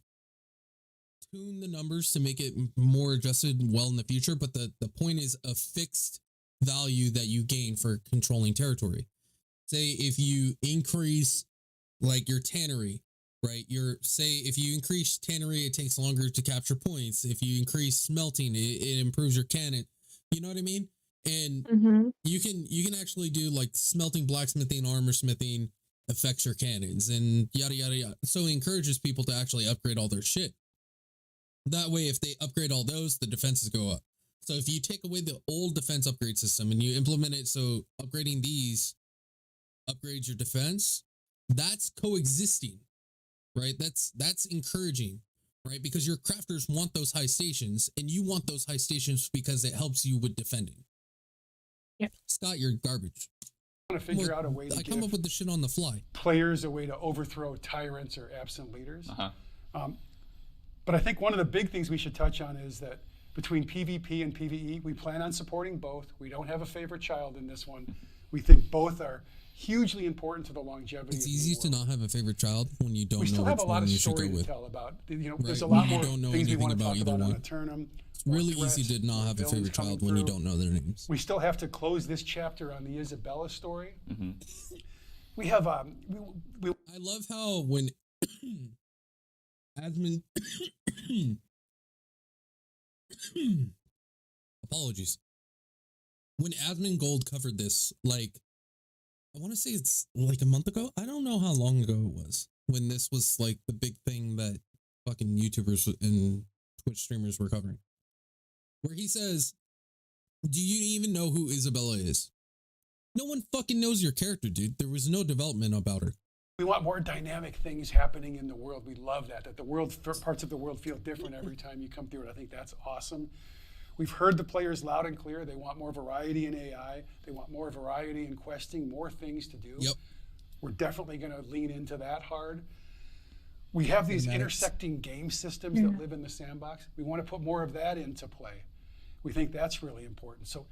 tune the numbers to make it more adjusted well in the future, but the point is a fixed value that you gain for controlling territory. Say if you increase like your tannery, right? If you increase tannery, it takes longer to capture points. If you increase smelting, it improves your cannon. You know what I mean? And Mm-hmm. you can actually do like smelting, blacksmithing, armor smithing affects your cannons and yada yada yada. So it encourages people to actually upgrade all their shit. That way, if they upgrade all those, the defenses go up. So if you take away the old defense upgrade system and you implement it so upgrading these upgrades your defense, that's coexisting, right? That's encouraging, right? Because your crafters want those high stations and you want those high stations because it helps you with defending. Yeah. Scott, you're garbage. I want to figure out a way to I come up with the shit on the fly. Players a way to overthrow tyrants or absent leaders. Uh-huh. But I think one of the big things we should touch on is that between PvP and PvE, we plan on supporting both. We don't have a favorite child in this one. We think both are hugely important to the longevity. It's easy to not have a favorite child when you don't we know still which have a lot one of you should go story to with. tell about. You know, Right. there's a lot You more don't know things we anything want to about talk either about on one. Eternum. It's really easy to not have a villains favorite coming child when you through. don't know their names. We still have to close this chapter on the Isabella story. Mm-hmm. We have we I love how when admin apologies. When Admin Gold covered this, like I want to say it's like a month ago. I don't know how long ago it was when this was like the big thing that fucking YouTubers and Twitch streamers were covering. Where he says, "Do you even know who Isabella is? No one fucking knows your character, dude. There was no development about her." We want more dynamic things happening in the world. We love that the world, parts of the world feel different every time you come through it. I think that's awesome. We've heard the players loud and clear. They want more variety in AI. They want more variety in questing, more things to do. Yep. We're definitely going to lean into that hard. We have these intersecting game systems that live in the sandbox. We want to put more of that into play. We think that's really important. So,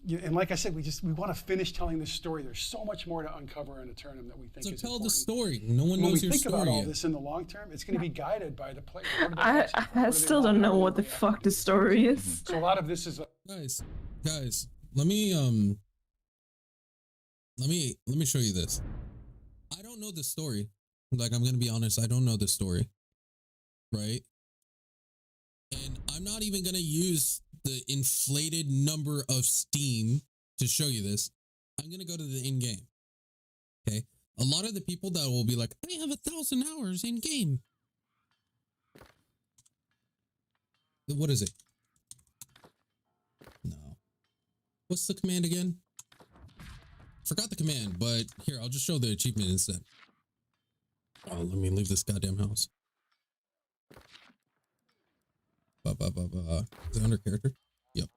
and like I said, we want to finish telling this story. There's so much more to uncover in Eternum that we think So is tell important. the story. No one When knows we your think story about all yet. this in the long term, it's going to be guided by the player. What do the I players want? What do they still want? don't How know do what the they react? fuck the story is. So a lot of this is Guys, let me show you this. I don't know the story. Like, I'm gonna be honest, I don't know the story. Right? And I'm not even gonna use the inflated number of Steam to show you this. I'm gonna go to the in-game. Okay? A lot of the people that will be like, I have 1,000 hours in game. What is it? No. What's the command again? Forgot the command, but here, I'll just show the achievement instead. Oh, let me leave this goddamn house. Is it under character? Yep.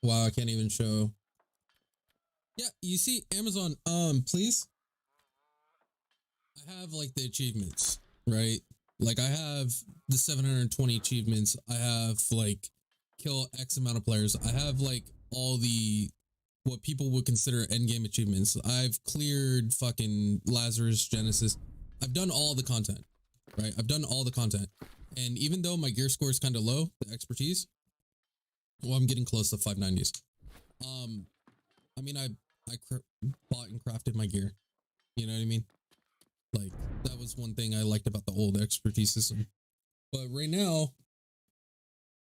Wow, I can't even show. Yeah, you see, Amazon, please. I have like the achievements, right? Like I have the 720 achievements. I have like kill X amount of players. I have like all the what people would consider endgame achievements. I've cleared fucking Lazarus, Genesis. I've done all the content, right? I've done all the content. And even though my gear score is kind of low, the expertise, well, I'm getting close to 590s. I mean, I bought and crafted my gear. You know what I mean? Like, that was one thing I liked about the old expertise system. But right now,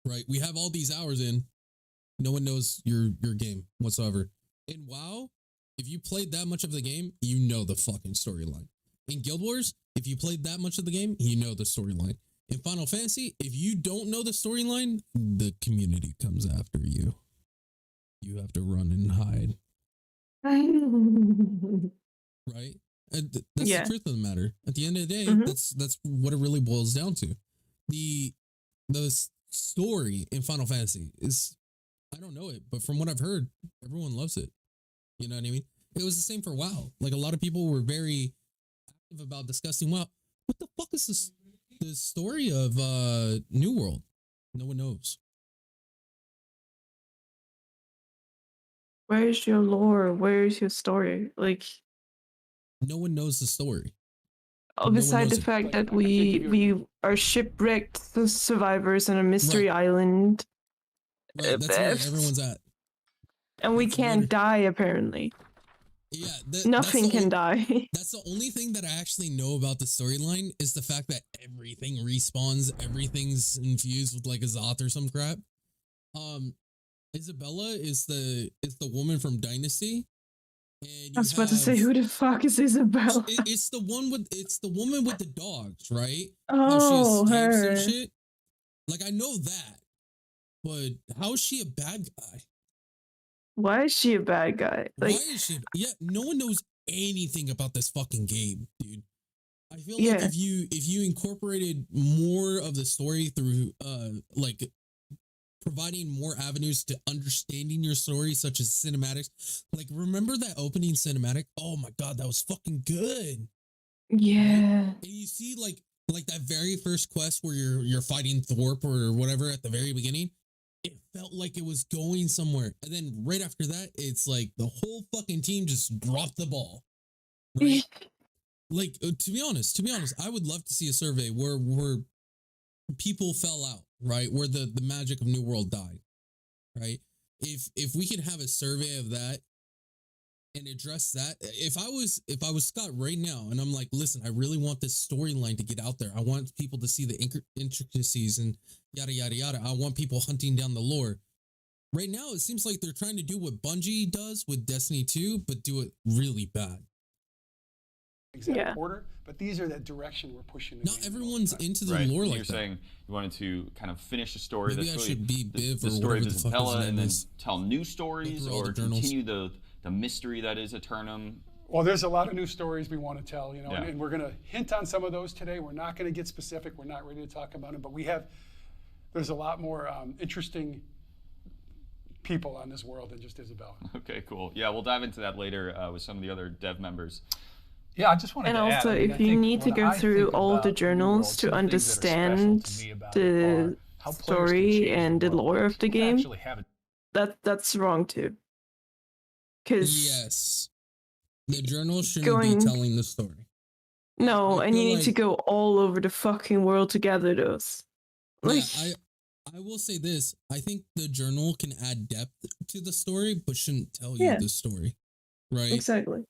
right, we have all these hours in. No one knows your game whatsoever. In WoW, if you played that much of the game, you know the fucking storyline. In Guild Wars, if you played that much of the game, you know the storyline. In Final Fantasy, if you don't know the storyline, the community comes after you. You have to run and hide. Right? And that's Yeah. the truth of the matter. At the end of the day, Mhm. that's what it really boils down to. The story in Final Fantasy is, I don't know it, but from what I've heard, everyone loves it. You know what I mean? It was the same for WoW. Like a lot of people were very active about discussing WoW. What the fuck is this? The story of New World? No one knows. Where's your lore? Where's your story? Like, No one knows the story. beside the knows it. fact Like, that I can't give you- we are shipwrecked survivors on a mystery island, Right, that's where Best. everyone's at. and we It's can't weird. die apparently. Yeah, Nothing can die. That's the only thing that I actually know about the storyline is the fact that everything respawns, everything's infused with like a Zoth or some crap. Isabella is the woman from Dynasty, and I was about to say, who the fuck is Isabella? it's the woman with the dogs, right? Oh, how she escapes her. and shit. Like I know that, but how is she a bad guy? Why is she a bad guy? Like, Why is she? Yeah, no one knows anything about this fucking game, dude. I feel like Yeah. if you incorporated more of the story through like providing more avenues to understanding your story, such as cinematics. Like, remember that opening cinematic? Oh my god, that was fucking good. yeah. Right? And you see like that very first quest where you're fighting Thorpe or whatever at the very beginning. It felt like it was going somewhere. And then right after that, it's like the whole fucking team just dropped the ball. Right? Like to be honest, I would love to see a survey where people fell out, right? Where the magic of New World died, right? If we can have a survey of that and address that, if I was Scott right now and I'm like, listen, I really want this storyline to get out there. I want people to see the intricacies and yada yada yada. I want people hunting down the lore. Right now, it seems like they're trying to do what Bungie does with Destiny 2, but do it really bad. Exact order, but these are that direction we're pushing. Not everyone's into the right. lore and like you're that. saying you wanted to kind of finish the story. Maybe that's I really should be Biv the or story of whatever the fuck his Isabella, name and then is. tell new stories Go through all or the journals. continue the mystery that is Eternum. Well, there's a lot of new stories we want to tell, you know, Yeah. and we're going to hint on some of those today. We're not going to get specific. We're not ready to talk about them, but there's a lot more interesting people on this world than just Isabella. Okay, cool. Yeah, we'll dive into that later with some of the other dev members. Yeah, I just wanted And to add, also, I mean, I if you think need to when go I through think all the about New journals World, to some things that are special understand to me about it the are how players can story change and the world. lore of the You can game, actually have it. that's wrong too. Because Yes. The journal shouldn't Going- be telling the story. no, I and you feel need to like- go all over the fucking world to gather those. Like, Yeah, I will say this. I think the journal can add depth to the story, but shouldn't tell you Yeah. the story. Right? exactly.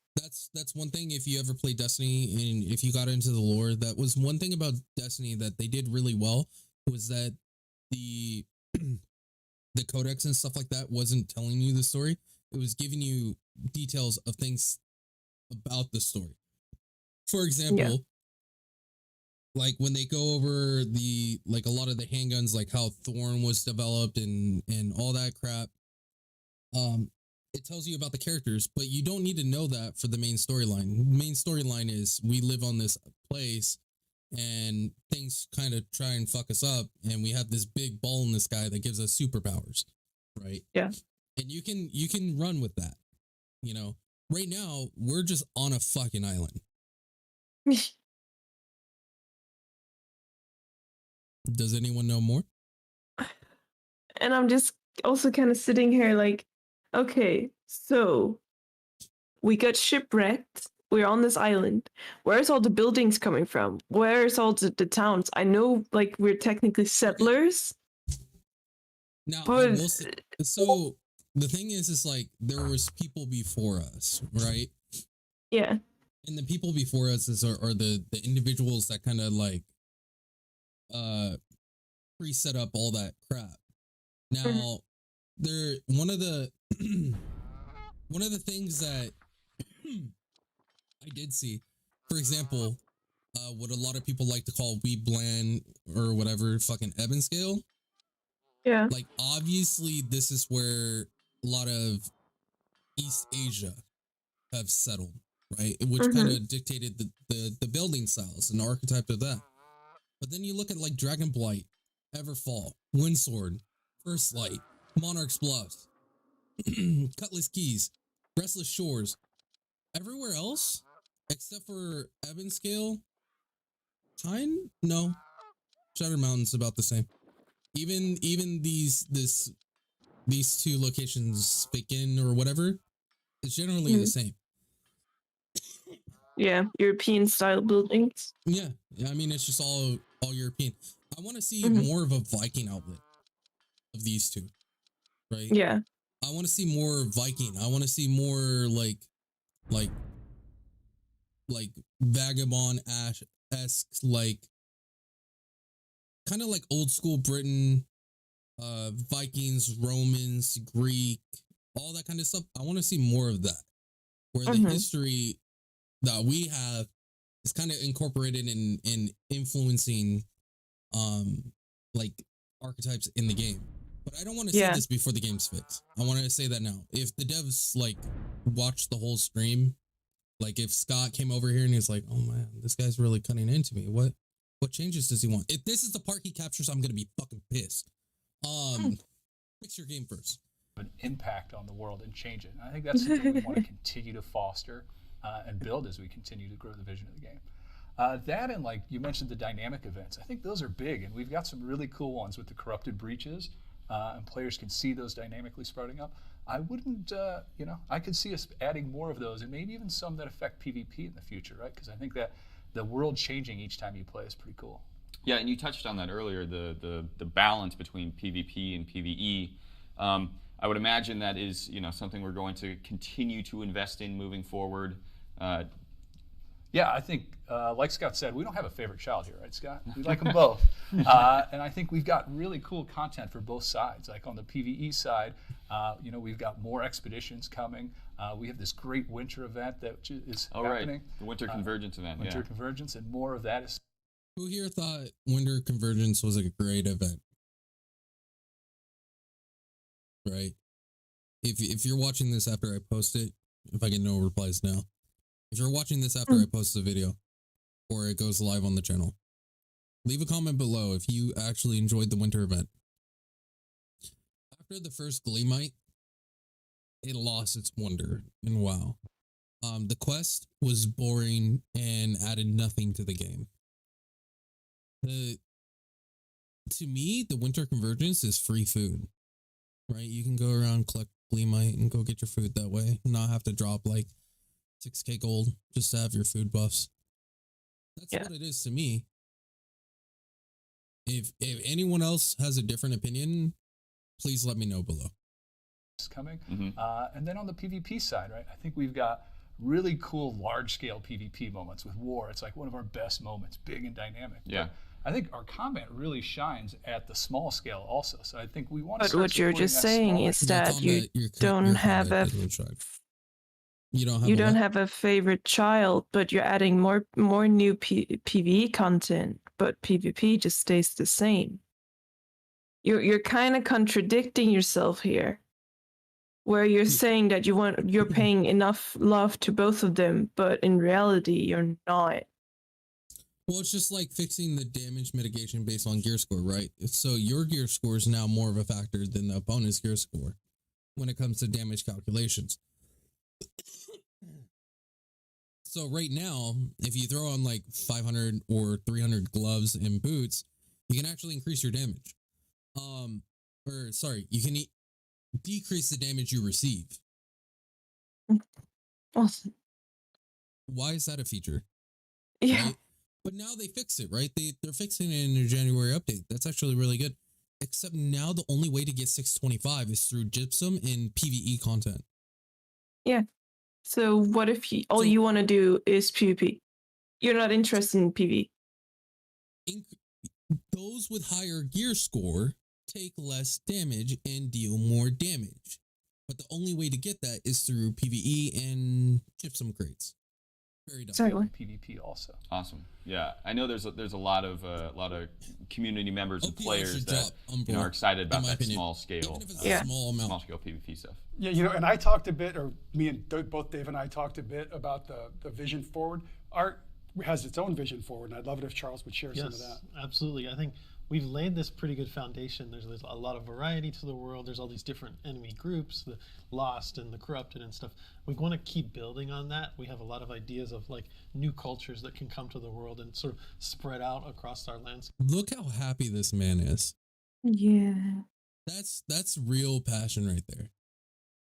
That's one thing. If you ever played Destiny and if you got into the lore, that was one thing about Destiny that they did really well, was that the the codex and stuff like that wasn't telling you the story. It was giving you details of things about the story. For example, like when they go over like a lot of the handguns, like how Thorn was developed and all that crap, it tells you about the characters, but you don't need to know that for the main storyline. The main storyline is we live on this place and things kind of try and fuck us up, and we have this big ball in the sky that gives us superpowers, right? Yeah. And you can run with that. You know, right now we're just on a fucking island. Does anyone know more? And I'm just also kind of sitting here like, okay, so we got shipwrecked. We're on this island. Where's all the buildings coming from? Where's all the towns? I know, like, we're technically settlers. Now, I But- will say, so the thing is like there was people before us, right? Yeah. And the people before us are the individuals that kind of like pre-set up all that crap. Now, they're one of the things that I did see, for example, what a lot of people like to call Wee Bland or whatever, fucking Eben scale. Yeah. Like, obviously, this is where a lot of East Asia have settled, right? Which kind of dictated the building styles and the archetype of that. But then you look at like Dragonblight, Everfall, Windsword, First Light, Monarch's Bluffs, Cutlass Keys, Restless Shores. Everywhere else, except for Ebonscale, no. Shattered Mountain's about the same. Even these two locations, Fakin or whatever, it's generally the same. Yeah. European style buildings. Yeah, I mean it's just all European. I want to see Mhm. more of a Viking outlet of these two, right? Yeah. I want to see more Viking. I want to see more like like vagabond esque, like kind of like old school Britain, Vikings, Romans, Greek, all that kind of stuff. I want to see more of that, where the history that we have is kind of incorporated in influencing like archetypes in the game. But I don't want to say this before the game's fixed. I want to say that now. If the devs like watched the whole stream, like if Scott came over here and he's like, "Oh man, this guy's really cutting into me. What changes does he want?" If this is the part he captures, I'm gonna be fucking pissed. Fix your game first. An impact on the world and change it. And I think that's something we want to continue to foster and build as we continue to grow the vision of the game. That and like you mentioned the dynamic events. I think those are big, and we've got some really cool ones with the corrupted breaches, and players can see those dynamically sprouting up. I wouldn't, I could see us adding more of those, and maybe even some that affect PvP in the future, right? Because I think that the world changing each time you play is pretty cool. Yeah, and you touched on that earlier, the balance between PvP and PvE. I would imagine that is something we're going to continue to invest in moving forward. Yeah, I think, like Scott said, we don't have a favorite child here, right, Scott? We like them both. And I think we've got really cool content for both sides. Like on the PvE side, we've got more expeditions coming. We have this great winter event that is happening. Right. The Winter Convergence event. Winter Convergence, and more of that is. Who here thought Winter Convergence was a great event? Right. If you're watching this after I post it, if I get no replies now, if you're watching this after I post the video or it goes live on the channel, leave a comment below if you actually enjoyed the winter event. After the first Gleamite, it lost its wonder and wow. The quest was boring and added nothing to the game. To me, the Winter Convergence is free food, right? You can go around, collect Gleamite, and go get your food that way. Not have to drop like 6k gold just to have your food buffs. That's what it is to me. If anyone else has a different opinion, please let me know below. Coming. And then on the PvP side, right, I think we've got really cool large-scale PvP moments with War. It's like one of our best moments, big and dynamic. Yeah. But I think our combat really shines at the small scale also. So I think we want to. But what you're just saying is that you don't have a favorite child, but you're adding more new PvE content, but PvP just stays the same. You're kind of contradicting yourself here, where you're saying that you're paying enough love to both of them, but in reality you're not. Well, it's just like fixing the damage mitigation based on gear score, right? So your gear score is now more of a factor than the opponent's gear score when it comes to damage calculations. So right now, if you throw on like 500 or 300 gloves and boots, you can actually increase your damage. You can decrease the damage you receive. Awesome. Why is that a feature? Yeah. Right? But now they fix it, right? They're fixing it in their January update. That's actually really good. Except now the only way to get 625 is through Gypsum and PvE content. Yeah. So what if all you want to do is PvP? You're not interested in PvE. Those with higher gear score take less damage and deal more damage. But the only way to get that is through PvE and Gypsum crates. Very dumb. Sorry, what? PvP also. Awesome. Yeah, I know there's a lot of community members and players that are excited about that small scale, small scale PvP stuff. Yeah, and I talked a bit, or me and both Dave and I talked a bit about the vision forward. Art has its own vision forward, and I'd love it if Charles would share some of that. Absolutely. I think we've laid this pretty good foundation. There's a lot of variety to the world. There's all these different enemy groups, the lost and the corrupted and stuff. We want to keep building on that. We have a lot of ideas of like new cultures that can come to the world and sort of spread out across our landscape. Look how happy this man is. Yeah. That's real passion right there.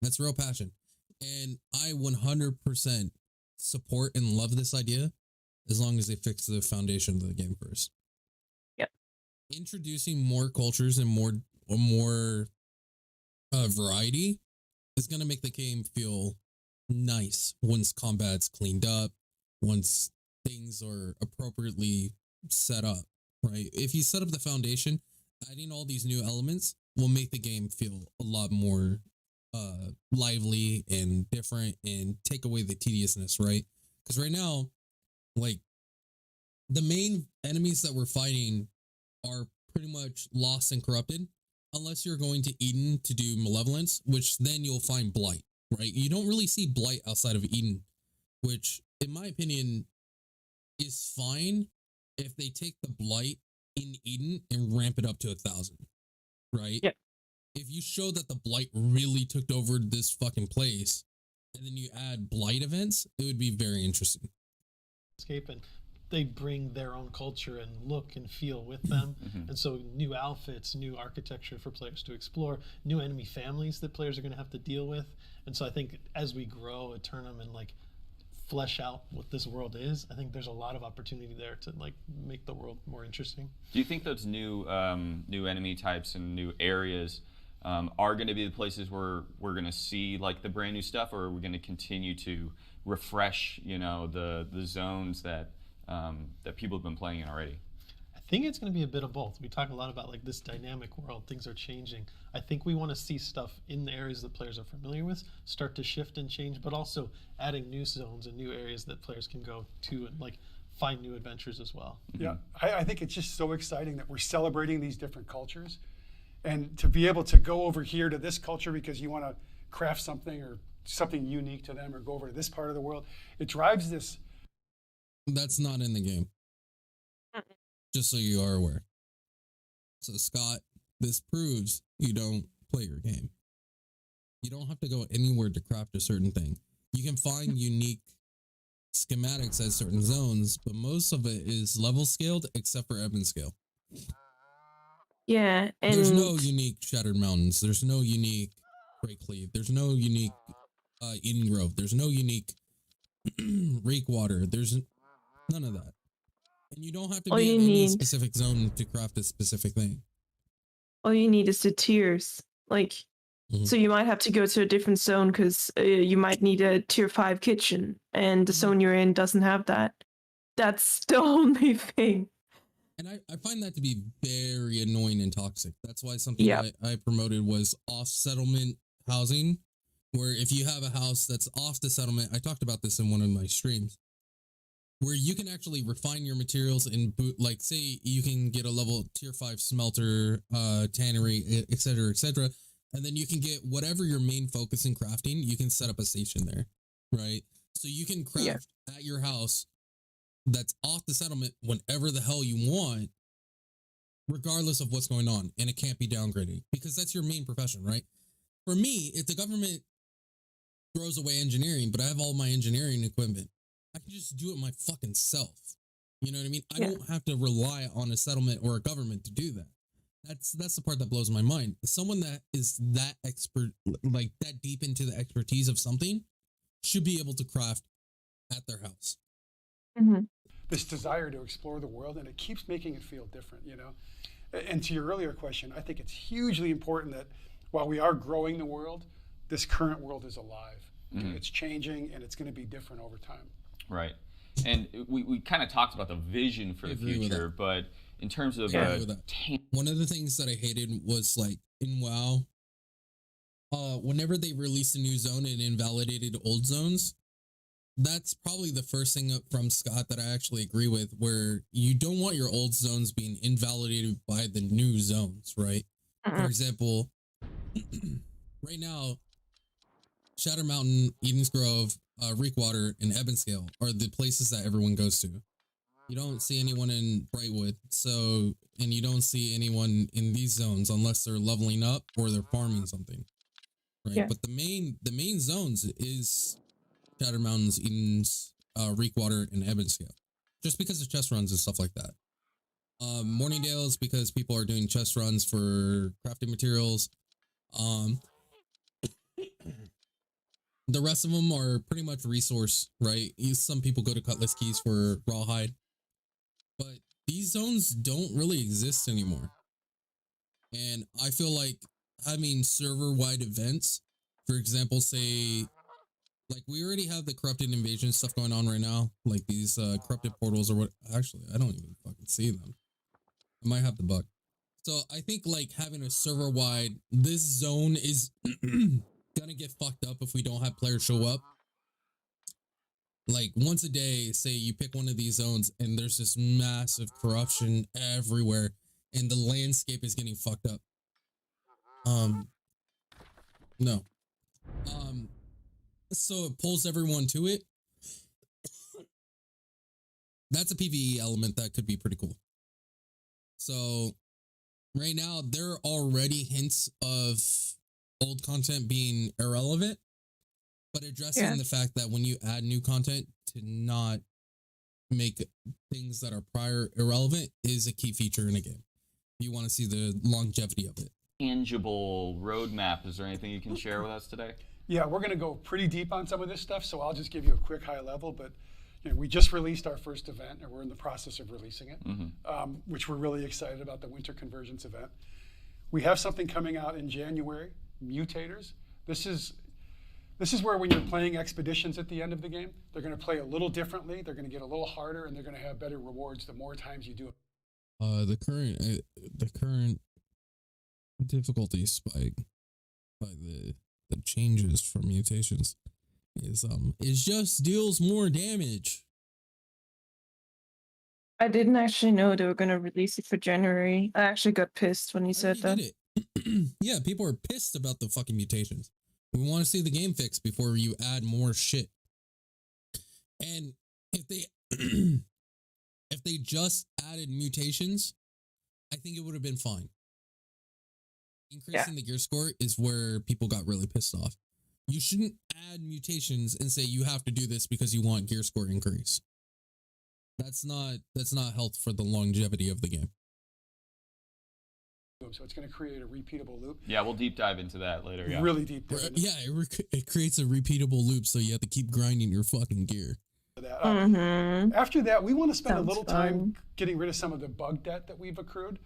That's real passion. And I 100% support and love this idea as long as they fix the foundation of the game first. Introducing more cultures and more variety is going to make the game feel nice once combat's cleaned up, once things are appropriately set up, right? If you set up the foundation, adding all these new elements will make the game feel a lot more lively and different and take away the tediousness, right? Because right now, like, the main enemies that we're fighting are pretty much lost and corrupted, unless you're going to Eden to do malevolence, which then you'll find blight, right? You don't really see blight outside of Eden, which, in my opinion, is fine if they take the blight in Eden and ramp it up to 1,000, right? Yeah. If you show that the blight really took over this fucking place, and then you add blight events, it would be very interesting. Escape, and they bring their own culture and look and feel with them. And so new outfits, new architecture for players to explore, new enemy families that players are going to have to deal with. And so I think as we grow Eternum and like flesh out what this world is, I think there's a lot of opportunity there to like make the world more interesting. Do you think those new enemy types and new areas are going to be the places where we're going to see like the brand new stuff, or are we going to continue to refresh, the zones that people have been playing in already? I think it's going to be a bit of both. We talk a lot about like this dynamic world, things are changing. I think we want to see stuff in the areas that players are familiar with start to shift and change, but also adding new zones and new areas that players can go to and like find new adventures as well. Yeah, I think it's just so exciting that we're celebrating these different cultures, and to be able to go over here to this culture because you want to craft something or something unique to them, or go over to this part of the world, it drives this. That's not in the game. Just so you are aware. So, Scott, this proves you don't play your game. You don't have to go anywhere to craft a certain thing. You can find unique schematics at certain zones, but most of it is level scaled except for Ebon scale. Yeah, and There's no unique Shattered Mountains. There's no unique Breakcleave. There's no unique Eden Grove. There's no unique Reekwater. There's none of that. And you don't have to All be you in any need- specific zone to craft a specific thing. all you need is the tiers. Like, Mhm. so you might have to go to a different zone because you might need a tier 5 kitchen, and the zone you're in doesn't have that. That's the only thing. And I find that to be very annoying and toxic. That's why something Yeah. I promoted was off settlement housing, where if you have a house that's off the settlement, I talked about this in one of my streams, where you can actually refine your materials and boot, like say you can get a level tier 5 smelter, tannery, etc., and then you can get whatever your main focus in crafting, you can set up a station there, right? So you can craft at your house that's off the settlement whenever the hell you want, regardless of what's going on, and it can't be downgraded because that's your main profession, right? For me, if the government throws away engineering, but I have all my engineering equipment, I can just do it my fucking self. You know what I mean? I don't have to rely on a settlement or a government to do that. That's the part that blows my mind. Someone that is that expert, like that deep into the expertise of something, should be able to craft at their house. This desire to explore the world, and it keeps making it feel different, And to your earlier question, I think it's hugely important that while we are growing the world, this current world is alive. It's changing, and it's going to be different over time. Right. And we kind of talked about the vision for the agree with future, but in terms of I agree with that. One of the things that I hated was like in WoW, whenever they released a new zone and invalidated old zones, that's probably the first thing from Scott that I actually agree with, where you don't want your old zones being invalidated by the new zones, right? For example, right now, Shatter Mountain, Eden's Grove, Reekwater, and Ebonscale are the places that everyone goes to. You don't see anyone in Brightwood, and you don't see anyone in these zones unless they're leveling up or they're farming something, right? Yeah. But the main zones is Shatter Mountains, Eden's, Reekwater, and Ebonscale, just because of chest runs and stuff like that. Morningdale is because people are doing chest runs for crafting materials. The rest of them are pretty much resource, right? Some people go to Cutlass Keys for Rawhide, but these zones don't really exist anymore. And I feel like having server-wide events, for example, say Like, we already have the corrupted invasion stuff going on right now. Like, these corrupted portals or what. Actually, I don't even fucking see them. I might have the bug. So I think, like, having a server-wide, this zone is gonna get fucked up if we don't have players show up. Like, once a day, say you pick one of these zones and there's this massive corruption everywhere and the landscape is getting fucked up. No. So it pulls everyone to it. That's a PvE element that could be pretty cool. So right now, there are already hints of old content being irrelevant, but addressing the fact that when you add new content, to not make things that are prior irrelevant is a key feature in a game. You want to see the longevity of it. Tangible roadmap. Is there anything you can share with us today? Yeah, we're going to go pretty deep on some of this stuff, so I'll just give you a quick high level. But we just released our first event, and we're in the process of releasing it, which we're really excited about, the Winter Convergence event. We have something coming out in January, Mutators. This is where when you're playing expeditions at the end of the game, they're going to play a little differently, they're going to get a little harder, and they're going to have better rewards the more times you do it. The current difficulty spike by the changes from mutations is just deals more damage. I didn't actually know they were going to release it for January. I actually got pissed when you said that. Yeah, people are pissed about the fucking mutations. We want to see the game fixed before you add more shit. And if they if they just added mutations, I think it would have been fine. Increasing the gear score is where people got really pissed off. You shouldn't add mutations and say you have to do this because you want gear score increase. That's not health for the longevity of the game. So it's going to create a repeatable loop. Yeah, we'll deep dive into that later. Yeah. Really deep. Yeah, it creates a repeatable loop, so you have to keep grinding your fucking gear. After that, we want to spend a little time getting rid of some of the bug debt that we've accrued.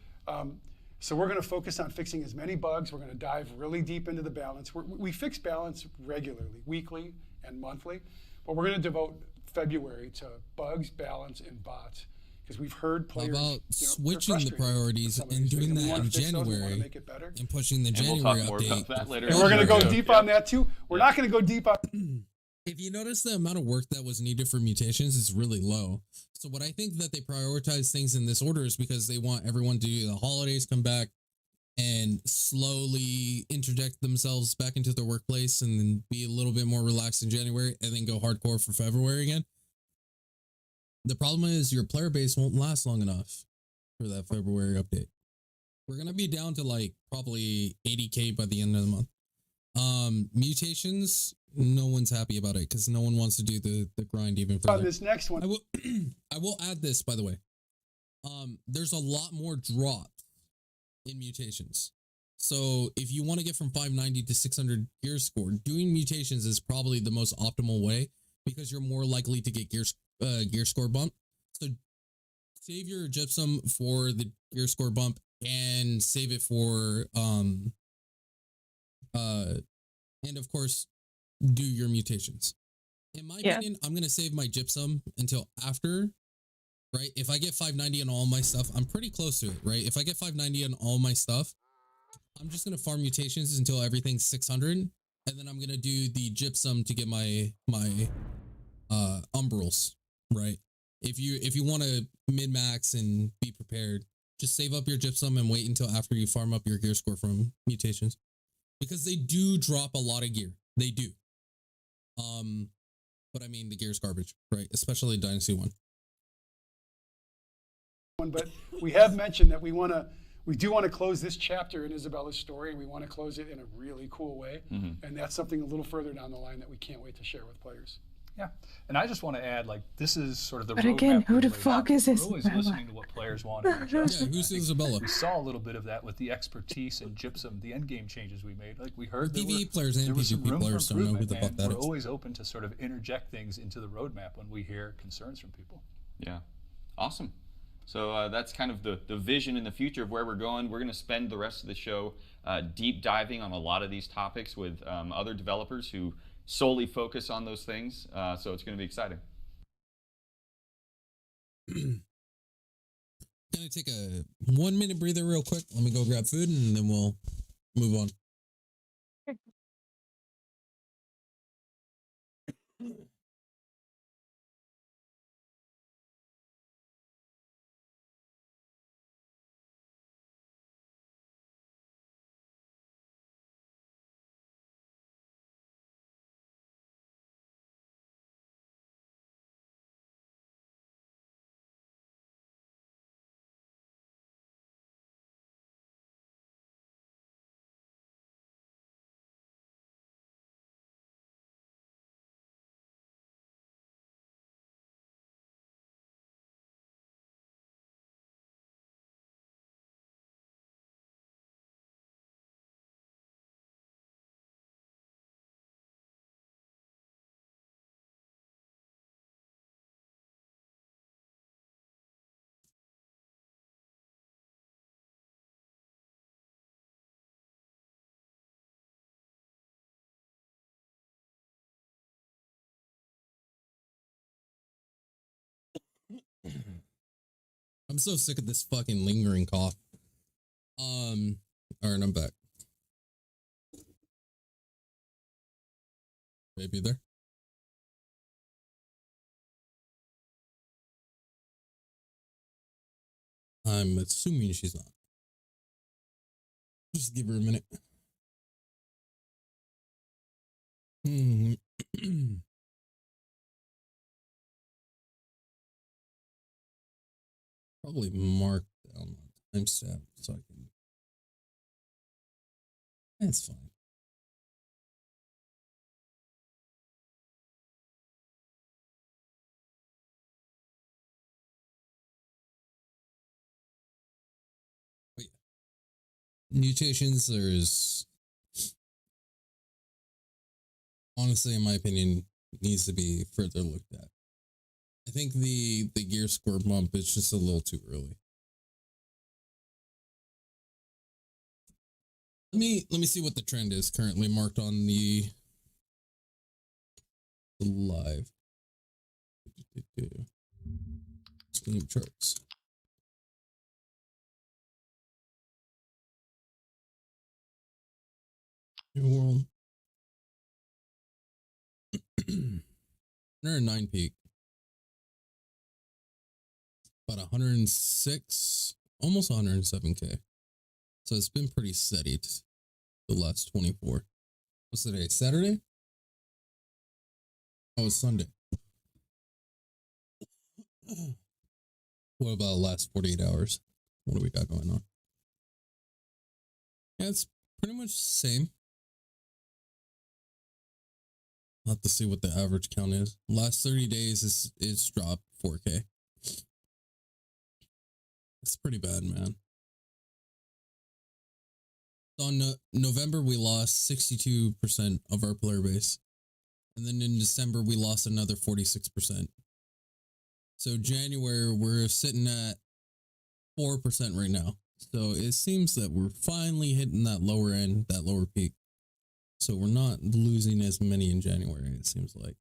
So we're going to focus on fixing as many bugs. We're going to dive really deep into the balance. We fix balance regularly, weekly and monthly, but we're going to devote February to bugs, balance, and bots. Because we've heard players. How about switching the priorities and doing that in January and pushing the January update? More about that later. And we're going to go deep on that too. We're not going to go deep on. If you notice, the amount of work that was needed for mutations is really low. So what I think that they prioritize things in this order is because they want everyone to do the holidays, come back and slowly interject themselves back into their workplace and then be a little bit more relaxed in January and then go hardcore for February again. The problem is your player base won't last long enough for that February update. We're going to be down to like probably 80K by the end of the month. Mutations, no one's happy about it because no one wants to do the grind even further. On this next one. I will add this, by the way. There's a lot more drops in mutations. So if you want to get from 590 to 600 gear score, doing mutations is probably the most optimal way because you're more likely to get gear score bump. So save your gypsum for the gear score bump and save it for and of course do your mutations. In my opinion, I'm gonna save my gypsum until after, right? If I get 590 on all my stuff, I'm pretty close to it, right? If I get 590 on all my stuff, I'm just gonna farm mutations until everything's 600, and then I'm gonna do the gypsum to get my umbrals, right? If you want to min-max and be prepared, just save up your gypsum and wait until after you farm up your gear score from mutations. Because they do drop a lot of gear. They do. But I mean the gear's garbage, right? Especially Dynasty 1. But we have mentioned that we do want to close this chapter in Isabella's story, and we want to close it in a really cool way. And that's something a little further down the line that we can't wait to share with players. Yeah, and I just want to add, like, this is sort of the roadmap. But again, who the fuck is We're always listening to what players want. Yeah, who's Isabella? We saw a little bit of that with the expertise and gypsum, the endgame changes we made. Like we heard, PvE players and PvP players don't know who the fuck that is. We're always open to sort of interject things into the roadmap when we hear concerns from people. Yeah, awesome. So that's kind of the vision in the future of where we're going. We're going to spend the rest of the show deep diving on a lot of these topics with other developers who solely focus on those things. So it's going to be exciting. Gonna take a 1 minute breather real quick. Let me go grab food and then we'll move on. I'm so sick of this fucking lingering cough. All right, I'm back. Baby there? I'm assuming she's not. Just give her a minute. Probably mark down my timestamp so I can. That's fine. But yeah. Mutations, there's honestly, in my opinion, needs to be further looked at. I think the gear score bump is just a little too early. Let me see what the trend is currently marked on the live Steam charts. New world. 109 peak. About 106, almost 107K. So it's been pretty steady the last 24. What's today? Saturday? Oh, it's Sunday. What about the last 48 hours? What do we got going on? Yeah, it's pretty much the same. I'll have to see what the average count is. Last 30 days it's dropped 4K. It's pretty bad, man. On November, we lost 62% of our player base. And then in December, we lost another 46%. So January, we're sitting at 4% right now. So it seems that we're finally hitting that lower end, that lower peak. So we're not losing as many in January, it seems like.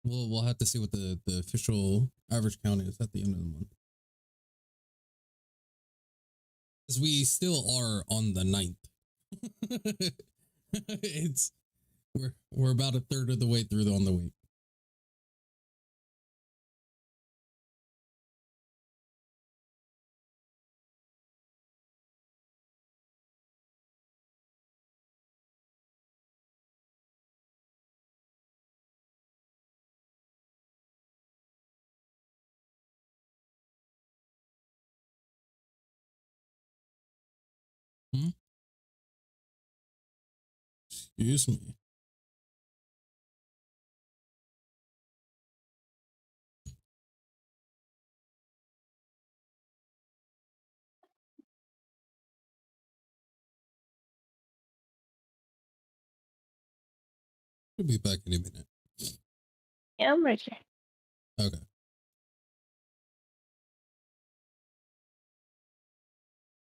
We'll have to see what the official average count is at the end of the month. Because we still are on the 9th. We're about a third of the way through on the week. Excuse me. We'll be back in a minute. Yeah, I'm right here. Okay.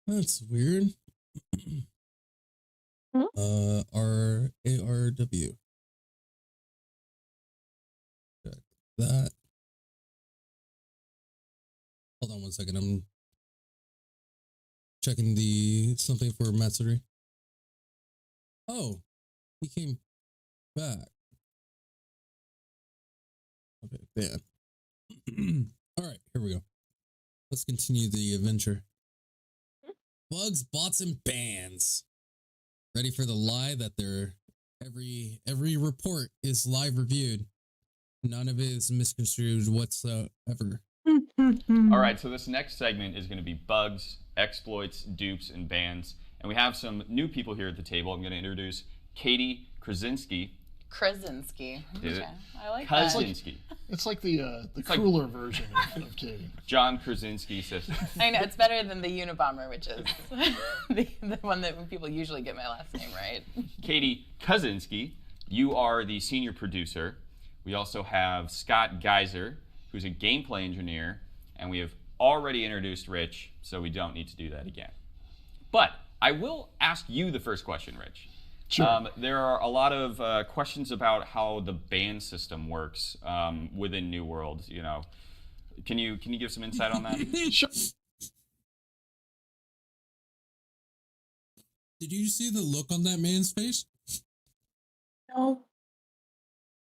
That's weird. RARW. Check that. Hold on one second. I'm checking the something for Matsuri. Oh, he came back. Okay, ban. All right, here we go. Let's continue the adventure. Bugs, bots, and bans. Ready for the lie that they're every report is live reviewed. None of it is misconstrued whatsoever. All right, so this next segment is going to be bugs, exploits, dupes, and bans. And we have some new people here at the table. I'm going to introduce Katie Krasinski. Krasinski. Is it? Okay. I like Krasinski. It's like the cooler version of Katie. John Krasinski says. that. I know, it's better than the Unabomber, which is the one that people usually get my last name right. Katie Krasinski, you are the senior producer. We also have Scott Geiser, who's a gameplay engineer, and we have already introduced Rich, so we don't need to do that again. But I will ask you the first question, Rich. Sure. There are a lot of questions about how the ban system works within New World. You know, can you give some insight on that? Sure. Did you see the look on that man's face? No.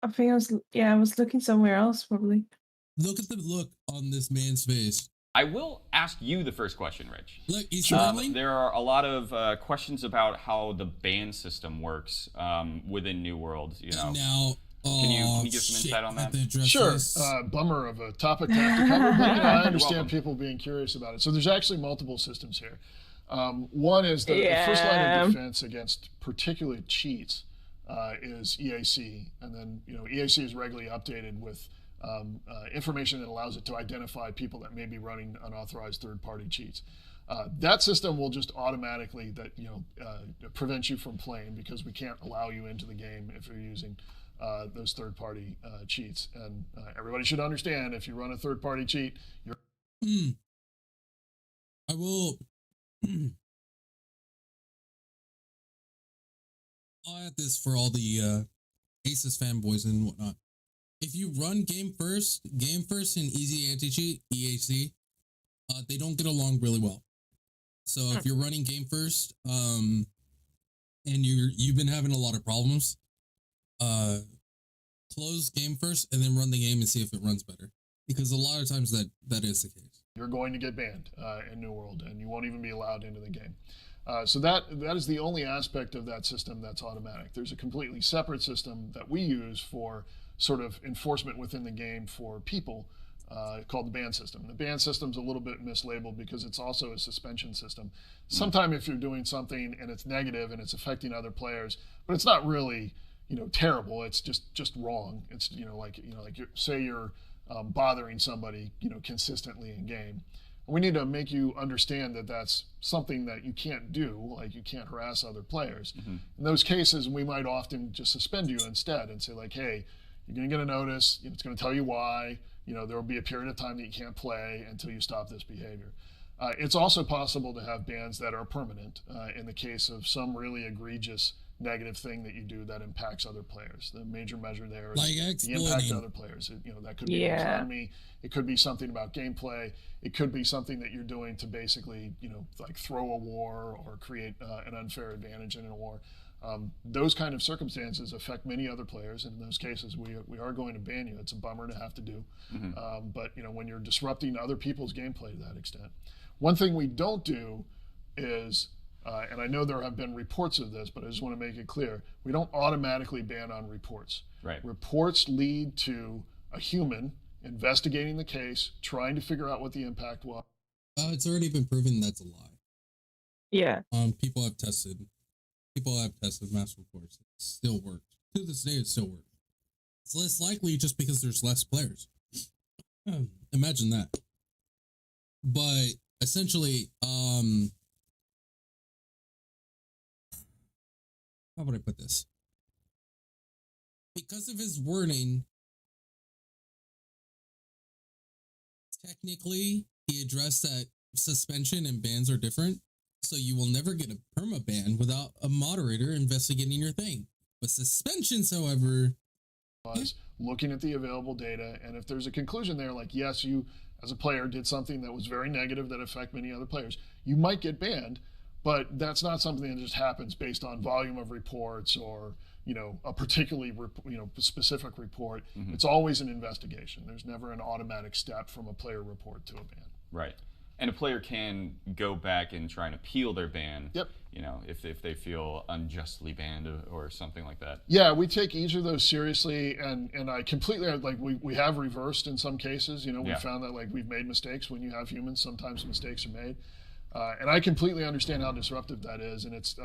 I think I was looking somewhere else probably. Look at the look on this man's face. I will ask you the first question, Rich. Look, he's smiling. There are a lot of questions about how the ban system works within New World. You know, And now, can you give some insight on I have that? to address Sure. this. Bummer of a topic to have to cover, but I welcome. understand people being curious about it. So there's actually multiple systems here. One is the first line Yeah. of defense against particularly cheats is EAC, and then EAC is regularly updated with information that allows it to identify people that may be running unauthorized third-party cheats. That system will just automatically prevent you from playing because we can't allow you into the game if you're using those third-party cheats. And everybody should understand, if you run a third-party cheat, you're I will. I'll add this for all the Aces fanboys and whatnot. If you run game first and easy anti-cheat, EAC, they don't get along really well. So if you're running game first, and you've been having a lot of problems, close game first and then run the game and see if it runs better. Because a lot of times that is the case. You're going to get banned in New World, and you won't even be allowed into the game. So that is the only aspect of that system that's automatic. There's a completely separate system that we use for sort of enforcement within the game for people called the ban system. The ban system's a little bit mislabeled because it's also a suspension system. Sometimes if you're doing something and it's negative and it's affecting other players, but it's not really terrible. It's just wrong. It's say you're bothering somebody consistently in game. We need to make you understand that that's something that you can't do, like you can't harass other players. Mm-hmm. In those cases, we might often just suspend you instead and say like, hey, you're going to get a notice. It's going to tell you why. There will be a period of time that you can't play until you stop this behavior. It's also possible to have bans that are permanent in the case of some really egregious negative thing that you do that impacts other players. The major measure there is like the impact to other players. That could be an economy. It could be something about gameplay. It could be something that you're doing to basically, like throw a war or create an unfair advantage in a war. Those kind of circumstances affect many other players, and in those cases, we are going to ban you. It's a bummer to have to do, but when you're disrupting other people's gameplay to that extent. One thing we don't do is, and I know there have been reports of this, but I just want to make it clear, we don't automatically ban on reports. Right. Reports lead to a human investigating the case, trying to figure out what the impact was. It's already been proven that's a lie. Yeah. People have tested mass reports. It still works. To this day, it still works. It's less likely just because there's less players. Imagine that. But essentially, how would I put this? Because of his wording, technically, he addressed that suspension and bans are different. So you will never get a permaban without a moderator investigating your thing. But suspensions, however, was looking at the available data, and if there's a conclusion there, like yes, you as a player did something that was very negative that affect many other players, you might get banned, but that's not something that just happens based on volume of reports or a particularly specific report. It's always an investigation. There's never an automatic step from a player report to a ban. Right. And a player can go back and try and appeal their ban. Yep. If they feel unjustly banned or something like that. Yeah, we take each of those seriously, and I completely we have reversed in some cases. We found that we've made mistakes. When you have humans, sometimes mistakes are made. And I completely understand how disruptive that is, and it's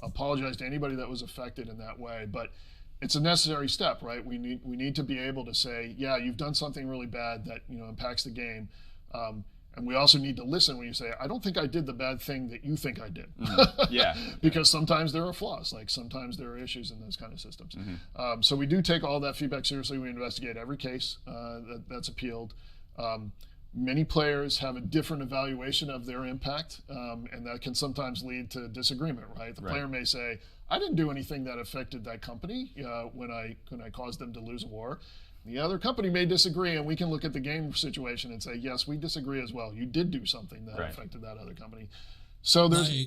apologize to anybody that was affected in that way, but it's a necessary step, right? We need to be able to say, yeah, you've done something really bad that impacts the game, and we also need to listen when you say, I don't think I did the bad thing that you think I did. Yeah. Because sometimes there are flaws, sometimes there are issues in those kind of systems. So we do take all that feedback seriously. We investigate every case that's appealed. Many players have a different evaluation of their impact, and that can sometimes lead to disagreement, right? The player may say, I didn't do anything that affected that company when I caused them to lose a war. The other company may disagree, and we can look at the game situation and say, yes, we disagree as well. You did do something that affected that other company. So there's...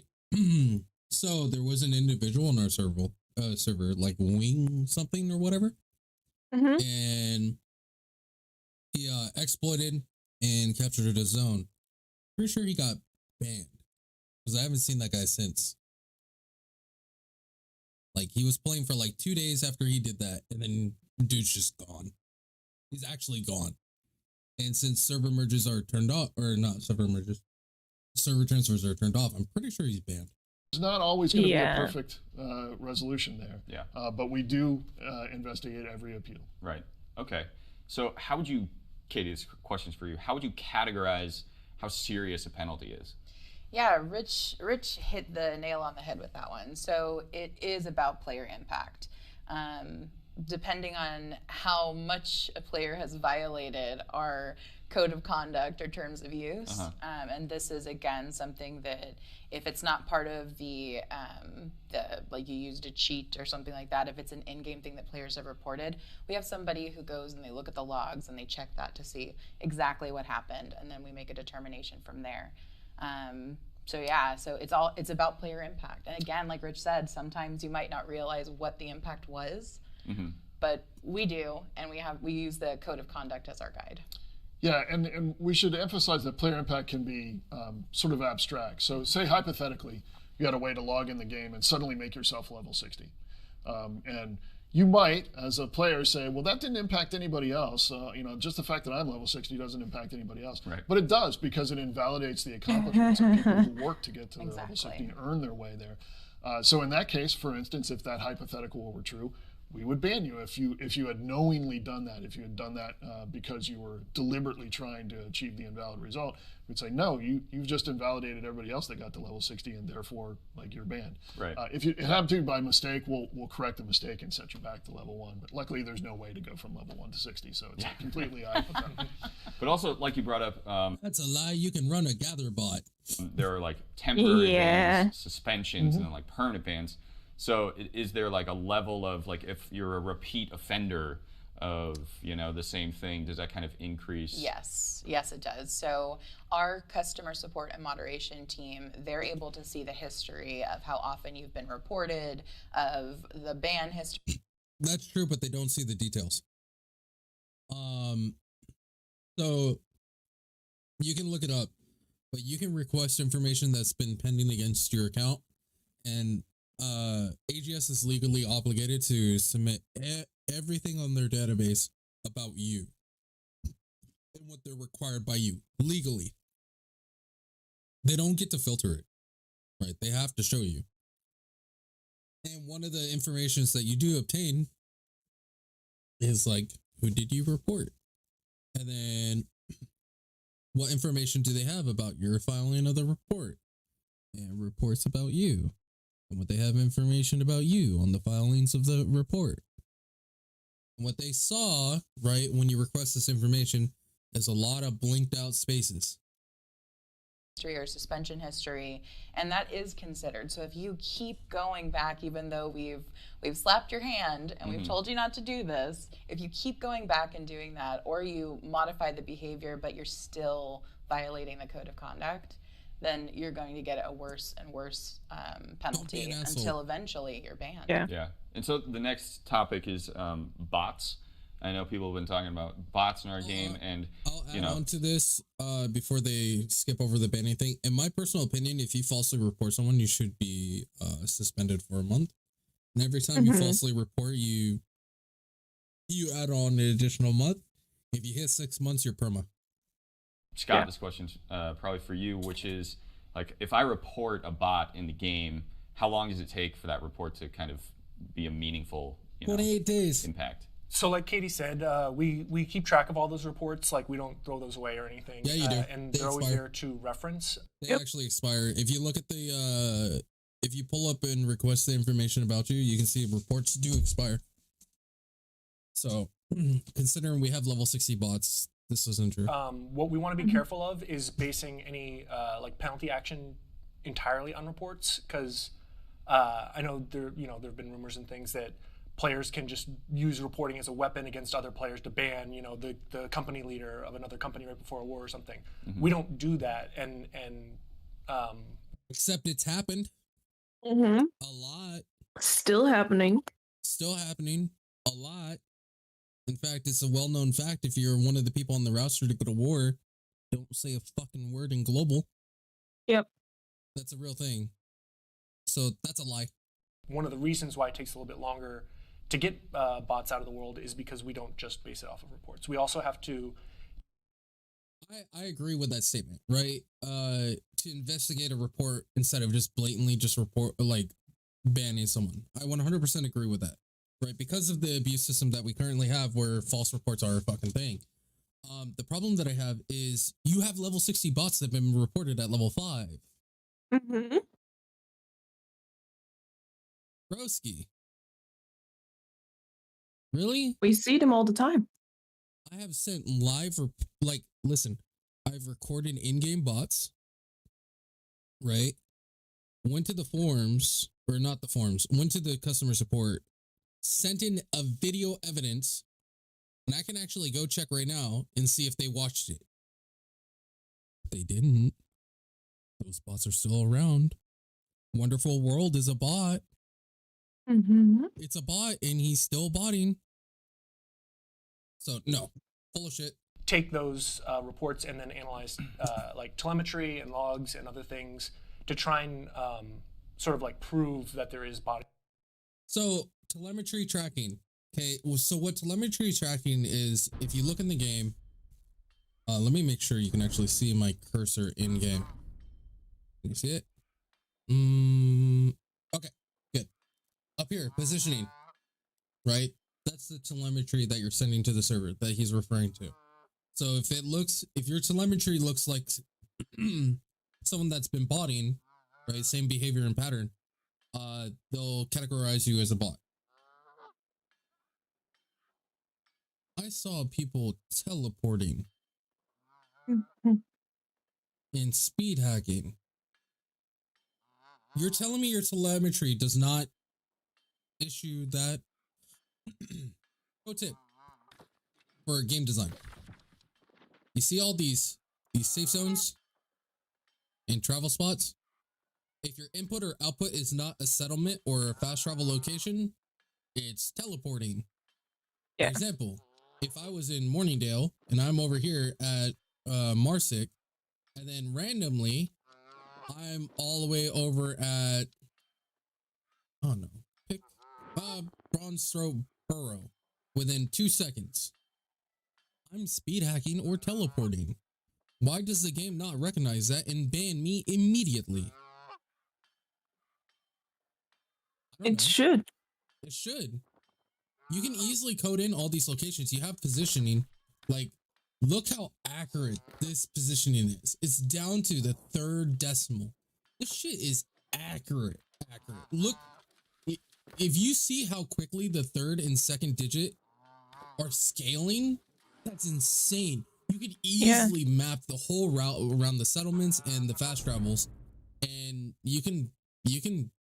So there was an individual in our server like Wing something or whatever, and he exploited and captured a zone. Pretty sure he got banned because I haven't seen that guy since. He was playing for 2 days after he did that, and then dude's just gone. He's actually gone. And since server merges are turned off, or not server merges, server transfers are turned off, I'm pretty sure he's banned. There's not always going to be a perfect resolution there. Yeah. But we do investigate every appeal. Right. Okay. So how would you, Katie, this question's for you. How would you categorize how serious a penalty is? Yeah, Rich hit the nail on the head with that one. So it is about player impact. Depending on how much a player has violated our code of conduct or terms of use. And this is, again, something that if it's not part of the you used a cheat or something like that, if it's an in-game thing that players have reported, we have somebody who goes and they look at the logs and they check that to see exactly what happened, and then we make a determination from there. So it's about player impact. And again, like Rich said, sometimes you might not realize what the impact was, but we do, and we use the code of conduct as our guide. Yeah, and we should emphasize that player impact can be sort of abstract. So say hypothetically, you had a way to log in the game and suddenly make yourself level 60. And you might, as a player, say, well, that didn't impact anybody else. Just the fact that I'm level 60 doesn't impact anybody else. Right. But it does, because it invalidates the accomplishments of people who work to get to their level 60 and earn their way there. So in that case, for instance, if that hypothetical were true, we would ban you if you had knowingly done that. If you had done that because you were deliberately trying to achieve the invalid result, we'd say, no, you've just invalidated everybody else that got to level 60, and therefore you're banned. Right. If it happened to by mistake, we'll correct the mistake and set you back to level 1. But luckily, there's no way to go from level 1 to 60, so it's completely hypothetical. But also, like you brought up, that's a lie. You can run a gather bot. There are temporary bans, suspensions, and then permanent bans. So is there a level of if you're a repeat offender of the same thing, does that kind of increase? Yes, it does. So our customer support and moderation team, they're able to see the history of how often you've been reported, of the ban history. That's true, but they don't see the details. So you can look it up, but you can request information that's been pending against your account, and AGS is legally obligated to submit everything on their database about you and what they're required by you legally. They don't get to filter it, right? They have to show you. And one of the informations that you do obtain is who did you report? And then what information do they have about your filing of the report? And reports about you. And what they have information about you on the filings of the report. And what they saw, right, when you request this information is a lot of blinked out spaces. history or suspension history, and that is considered. So if you keep going back, even though we've slapped your hand and we've told you not to do this, if you keep going back and doing that, or you modify the behavior but you're still violating the code of conduct, then you're going to get a worse and worse penalty until eventually you're banned. Yeah. And so the next topic is bots. I know people have been talking about bots in our game, and I'll add on to this before they skip over the banning thing. In my personal opinion, if you falsely report someone, you should be suspended for a month. And every time you falsely report, you add on an additional month. If you hit 6 months, you're perma. Scott, this question's probably for you, which is, like, if I report a bot in the game, how long does it take for that report to kind of be a meaningful 28 days impact? So like Katie said, we keep track of all those reports. Like, we don't throw those away or anything. Yeah, you do. And They they're always expire. there to reference. They actually expire. If you look at the, if you pull up and request the information about you, you can see reports do expire. So, considering we have level 60 bots, this isn't true. What we want to be careful of is basing any like penalty action entirely on reports, because I know there have been rumors and things that players can just use reporting as a weapon against other players to ban, the company leader of another company right before a war or something. We don't do that, and Except it's happened A lot. Still happening. Still happening a lot. In fact, it's a well-known fact. If you're one of the people on the roster to go to war, don't say a fucking word in global. Yep. That's a real thing. So that's a lie. one of the reasons why it takes a little bit longer to get bots out of the world is because we don't just base it off of reports. We also have to. I agree with that statement, right? To investigate a report instead of just blatantly just report, like, banning someone. I 100% agree with that, right? Because of the abuse system that we currently have where false reports are a fucking thing. The problem that I have is you have level 60 bots that have been reported at level 5. Mm-hmm. Broski. Really? We see them all the time. I have sent live, listen, I've recorded in-game bots, right? Went to the forums, or not the forums, went to the customer support, sent in a video evidence, and I can actually go check right now and see if they watched it. They didn't. Those bots are still around. Wonderful World is a bot. Mm-hmm. It's a bot, and he's still botting. So, no. Full of shit. Take those reports and then analyze like telemetry and logs and other things to try and sort of like prove that there is bot. So telemetry tracking. Okay, well, so what telemetry tracking is, if you look in the game, let me make sure you can actually see my cursor in game. Can you see it? Okay, good. Up here, positioning, right? That's the telemetry that you're sending to the server that he's referring to. So if your telemetry looks like someone that's been botting, right, same behavior and pattern, they'll categorize you as a bot. I saw people teleporting and speed hacking. You're telling me your telemetry does not issue that? Pro tip for game design. You see all these safe zones and travel spots? If your input or output is not a settlement or a fast travel location, it's teleporting. Yeah. For example, if I was in Morningdale and I'm over here at Marsic, and then randomly I'm all the way over at, oh no, pick Bronze Throat Burrow within 2 seconds, I'm speed hacking or teleporting. Why does the game not recognize that and ban me immediately? I don't It know. should. It should. You can easily code in all these locations. You have positioning. Like, look how accurate this positioning is. It's down to the third decimal. This shit is accurate. Look, if you see how quickly the third and second digit are scaling, that's insane. You could easily map the whole route around the settlements and the fast travels, and you can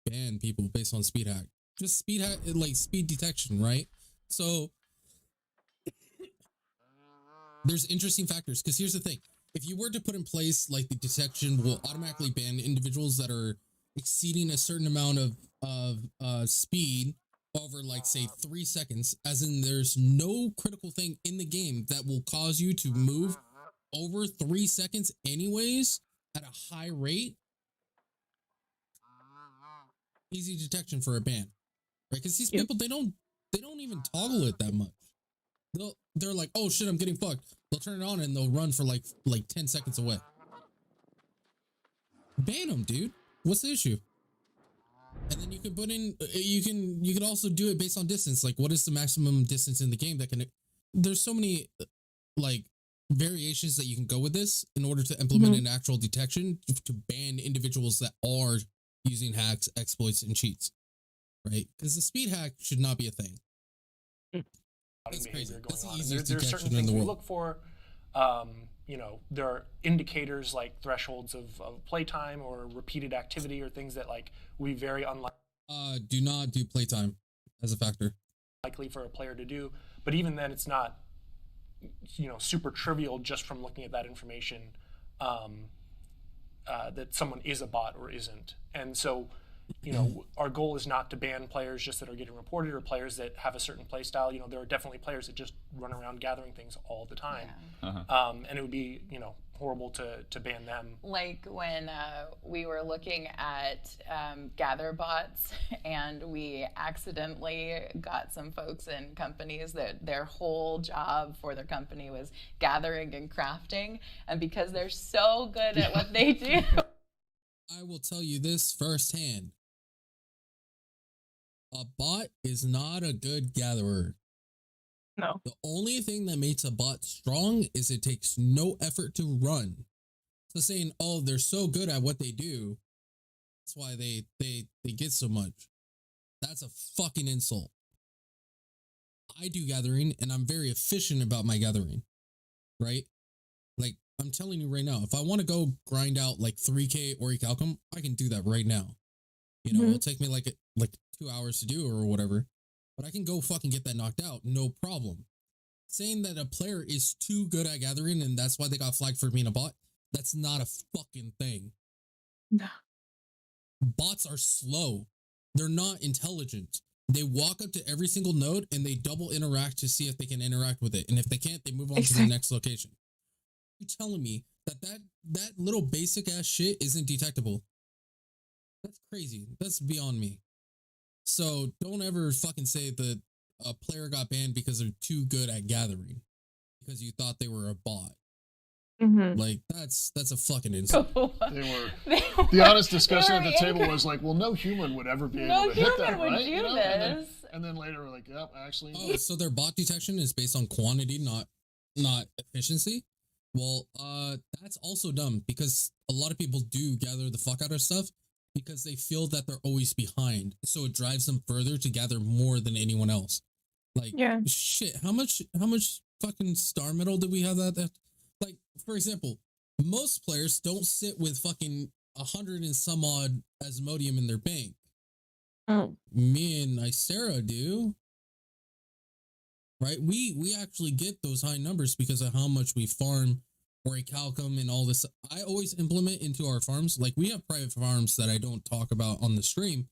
ban people based on speed hack. Just speed hack, like speed detection, right? So there's interesting factors, because here's the thing: if you were to put in place like the detection will automatically ban individuals that are exceeding a certain amount of speed over, like, say 3 seconds, as in there's no critical thing in the game that will cause you to move over 3 seconds anyways at a high rate, easy detection for a ban, right? Because these people, they don't even toggle it that much. They're like, oh shit, I'm getting fucked. They'll turn it on and they'll run for like 10 seconds away. Ban them, dude. What's the issue? And then you can put in, you can also do it based on distance. Like, what is the maximum distance in the game that can, there's so many like variations that you can go with this in order to implement an actual detection to ban individuals that are using hacks, exploits, and cheats, right? Because the speed hack should not be a thing. That's crazy. That's the easiest There are certain detection in things the we world. look for. You know, there are indicators like thresholds of playtime or repeated activity or things that like we very Do not do playtime as a factor. unlikely for a player to do. But even then, it's not, you know, super trivial just from looking at that information that someone is a bot or isn't. And so, you know, our goal is not to ban players just that are getting reported or players that have a certain play style. You know, there are definitely players that just run around gathering things all the time. And it would be, you know, horrible to ban them. Like when we were looking at gather bots and we accidentally got some folks in companies that their whole job for their company was gathering and crafting. And because they're so good at what they do. I will tell you this firsthand. A bot is not a good gatherer. No. The only thing that makes a bot strong is it takes no effort to run. So saying, oh, they're so good at what they do, that's why they get so much. That's a fucking insult. I do gathering and I'm very efficient about my gathering, right? Like, I'm telling you right now, if I want to go grind out like 3K Orichalcum, I can do that right now. You know, it'll take me like 2 hours to do or whatever, but I can go fucking get that knocked out, no problem. Saying that a player is too good at gathering and that's why they got flagged for being a bot, that's not a fucking thing. No. Bots are slow. They're not intelligent. They walk up to every single node and they double interact to see if they can interact with it. And if they can't, they move on to the next location. You telling me that little basic ass shit isn't detectable? That's crazy. That's beyond me. So don't ever fucking say that a player got banned because they're too good at gathering because you thought they were a bot. Like, that's a fucking insult. The honest discussion at the table was like, well, no human would ever be able to hit that, right? You know? And then later we're like, yep, actually. Oh, so their bot detection is based on quantity, not efficiency? Well, that's also dumb because a lot of people do gather the fuck out of stuff because they feel that they're always behind. So it drives them further to gather more than anyone else. Like, shit, how much fucking star metal did we have that? Like, for example, most players don't sit with fucking 100 and some odd Asmodium in their bank. Oh. Me and Icera do. Right? We actually get those high numbers because of how much we farm Orichalcum and all this. I always implement into our farms. Like, we have private farms that I don't talk about on the stream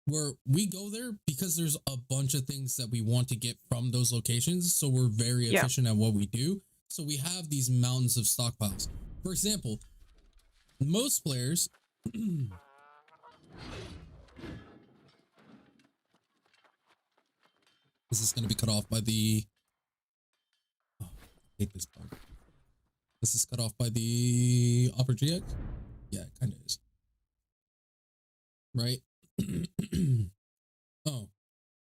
where we go there because there's a bunch of things that we want to get from those locations. So we're very efficient at what we do. So we have these mountains of stockpiles. For example, most players Is this going to be cut off by the... Oh, I hate this part. This is cut off by the Opera GX? Yeah, it kind of is. Right? Oh.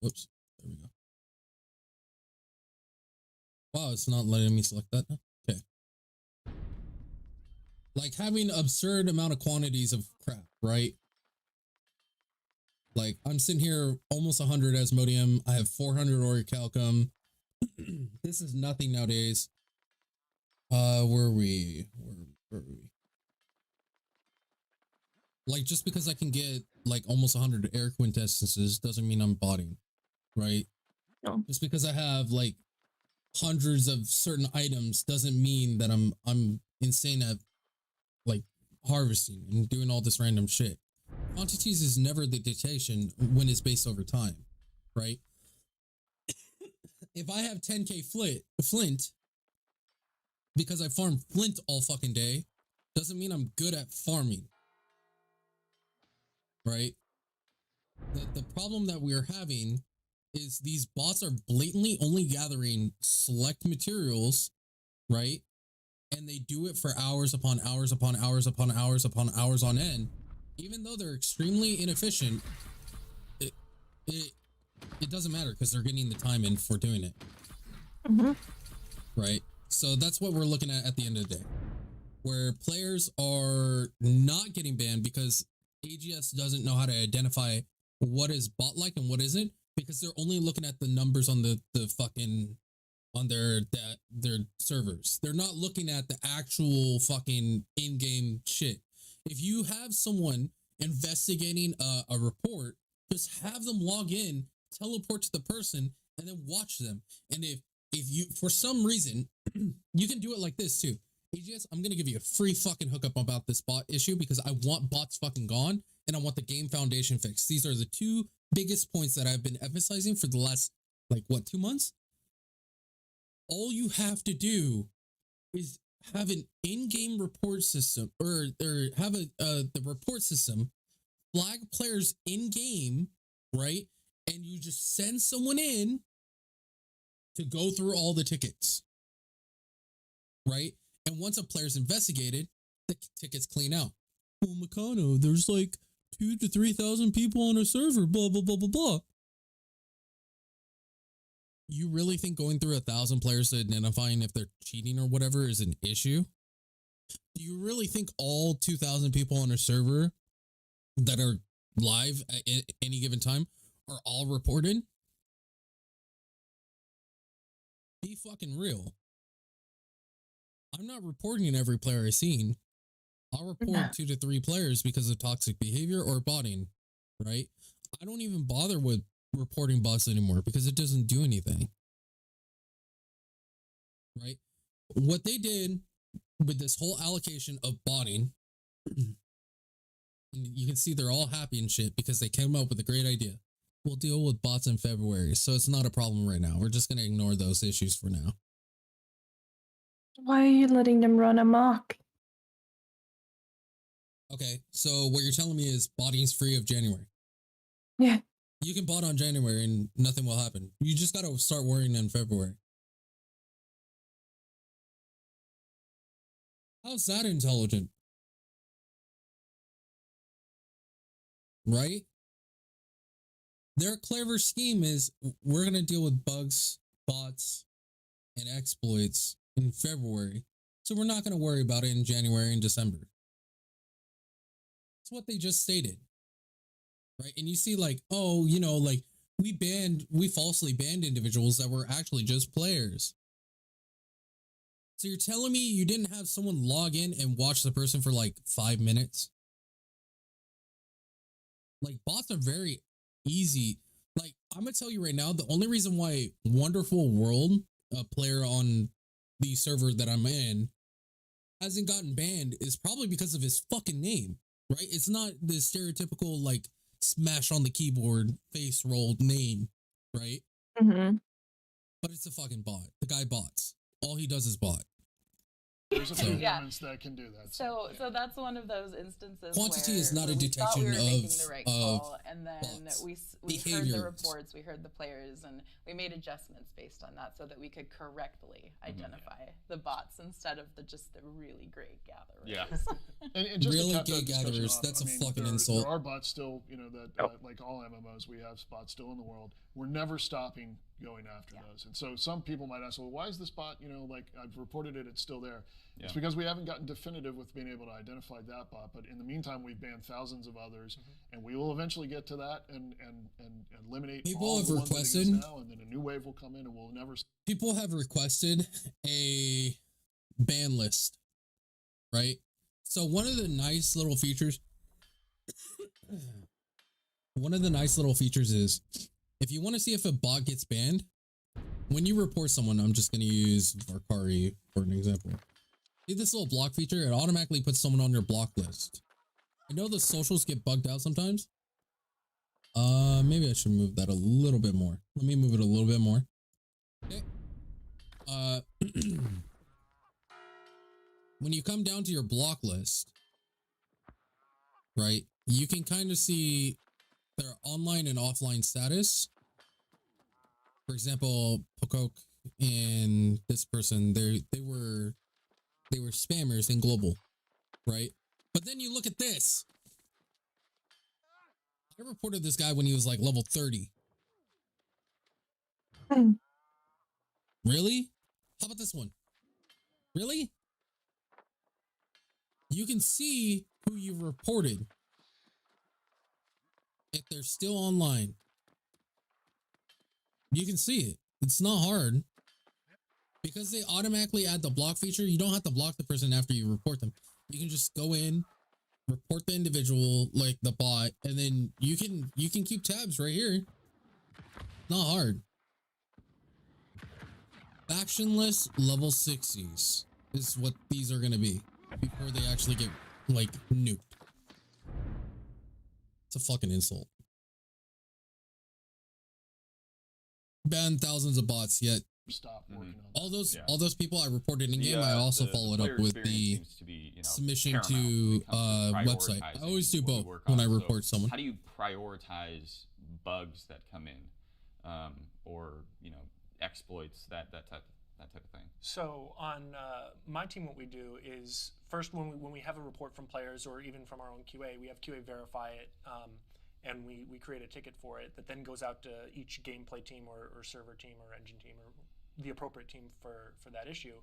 Whoops. There we go. Wow, it's not letting me select that. Okay. Like, having absurd amount of quantities of crap, right? Like, I'm sitting here almost 100 Asmodium. I have 400 Orichalcum. This is nothing nowadays. Where are we? Where are we? Like, just because I can get like almost 100 air quintessences doesn't mean I'm botting, right? No. Just because I have like hundreds of certain items doesn't mean that I'm insane at like harvesting and doing all this random shit. Quantities is never the dictation when it's based over time, right? If I have 10k flint because I farm flint all fucking day, doesn't mean I'm good at farming, right? The problem that we're having is these bots are blatantly only gathering select materials, right? And they do it for hours upon hours upon hours upon hours upon hours on end. Even though they're extremely inefficient, it doesn't matter because they're getting the time in for doing it. Mm-hmm. Right? So that's what we're looking at the end of the day. Where players are not getting banned because AGS doesn't know how to identify what is bot-like and what isn't, because they're only looking at the numbers on the fucking on their servers. They're not looking at the actual fucking in-game shit. If you have someone investigating a report, just have them log in, teleport to the person, and then watch them. And if you, for some reason, you can do it like this too. AGS, I'm gonna give you a free fucking hookup about this bot issue because I want bots fucking gone and I want the game foundation fixed. These are the two biggest points that I've been emphasizing for the last, like, what, 2 months? All you have to do is have an in-game report system, or have the report system flag players in-game, right? And you just send someone in to go through all the tickets, right? And once a player's investigated, the tickets clean out. Well, Meccano, there's like 2,000 to 3,000 people on a server, blah, blah, blah, blah, blah. You really think going through 1,000 players to identifying if they're cheating or whatever is an issue? Do you really think all 2,000 people on a server that are live at any given time are all reported? Be fucking real. I'm not reporting every player I've seen. I'll report 2 to 3 players because of toxic behavior or botting, right? I don't even bother with reporting bots anymore because it doesn't do anything, right? What they did with this whole allocation of botting, you can see they're all happy and shit because they came up with a great idea. We'll deal with bots in February, so it's not a problem right now. We're just going to ignore those issues for now. Why are you letting them run amok? Okay, so what you're telling me is botting's free of January. Yeah. You can bot on January and nothing will happen. You just got to start worrying in February. How's that intelligent? Right? Their clever scheme is we're going to deal with bugs, bots, and exploits in February. So we're not going to worry about it in January and December. That's what they just stated. Right? And you see, like, oh, you know, like we falsely banned individuals that were actually just players. So you're telling me you didn't have someone log in and watch the person for like 5 minutes? Like, bots are very easy. Like, I'm gonna tell you right now, the only reason why Wonderful World, a player on the server that I'm in, hasn't gotten banned is probably because of his fucking name, right? It's not the stereotypical, like, smash on the keyboard, face rolled name, right? Mm-hmm. But it's a fucking bot. The guy bots. All he does is bot. There's a few Yeah. humans that can do that. So that's one of those instances. Quantity where, is not a where we thought we were detection making of- the right of call, and then bots. we heard the Behaviors. reports, we heard the players, and we made adjustments based on that so that we could correctly identify the bots instead of just the really great gatherers. Yeah. And just Really to cap gay that discussion gatherers, off, that's I a mean, fucking there, insult. There are bots still, you know, that like all MMOs, we have bots still in the world. We're never stopping going after those. And so some people might ask, well, why is this bot, you know, like I've reported it, it's still there. Yeah. It's because we haven't gotten definitive with being able to identify that bot. But in the meantime, we've banned thousands of others, and we will eventually get to that and eliminate People all have the ones that exist requested- now, and then a new wave will come in, and we'll never. People have requested a ban list, right? So one of the nice little features is if you want to see if a bot gets banned, when you report someone, I'm just going to use Varkari for an example. See this little block feature? It automatically puts someone on your block list. I know the socials get bugged out sometimes. Maybe I should move that a little bit more. Let me move it a little bit more. Okay. When you come down to your block list, right, you can kind of see their online and offline status. For example, Pokok and this person, they were spammers in global, right? But then you look at this. I reported this guy when he was like level 30. Really? How about this one? Really? You can see who you reported if they're still online. You can see it. It's not hard. Because they automatically add the block feature, you don't have to block the person after you report them. You can just go in, report the individual, like the bot, and then you can keep tabs right here. Not hard. Factionless level 60s is what these are going to be before they actually get, like, nuked. It's a fucking insult. Ban thousands of bots, yet Stop working on all those people I reported in game. I also followed up with the submission to website. I always do both when I report someone. How do you prioritize bugs that come in, or exploits that type of thing? So on my team, what we do is first when we have a report from players or even from our own QA, we have QA verify it. And we create a ticket for it that then goes out to each gameplay team or server team or engine team or the appropriate team for that issue.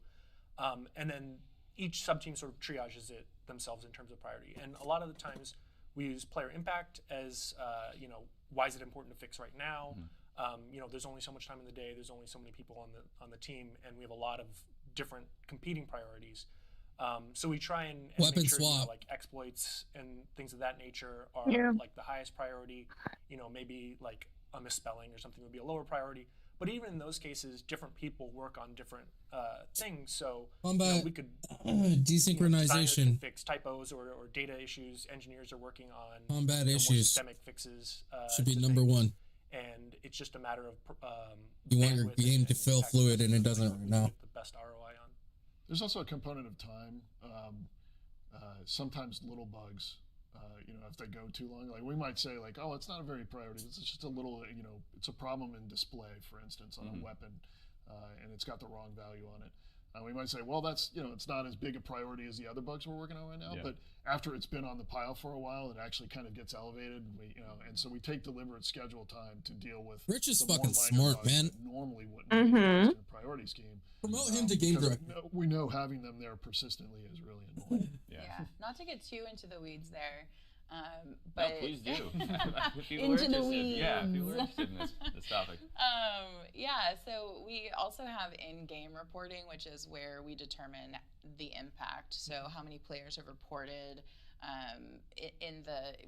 And then each sub-team sort of triages it themselves in terms of priority. And a lot of the times we use player impact as, why is it important to fix right now? There's only so much time in the day, there's only so many people on the team, and we have a lot of different competing priorities. So we try and Weapon make sure swap. like exploits and things of that nature are like the highest priority. Maybe like a misspelling or something would be a lower priority. But even in those cases, different people work on different things. So we could desynchronization, fix typos or data issues. Engineers are working on combat more issues. systemic fixes. Should be to number things. one. And it's just a matter of You want your bandwidth game to feel impact fluid, and it doesn't what right we now. get the best ROI on. There's also a component of time. Sometimes little bugs, if they go too long, like we might say like, oh, it's not a very priority. It's just a little, it's a problem in display, for instance, on a weapon, and it's got the wrong value on it. We might say, well, that's, it's not as big a priority as the other bugs we're working on right now, but after it's been on the pile for a while, it actually kind of gets elevated, and and so we take deliberate schedule time to deal with. Rich is the more fucking minor smart, bugs man. that normally wouldn't be in a priority scheme. Promote him to game because director. we know having them there persistently is really annoying. Yeah, not to get too into the weeds there, but No, please do. If people Into are the interested, weeds. yeah, if people are interested in this topic. So we also have in-game reporting, which is where we determine the impact. So how many players have reported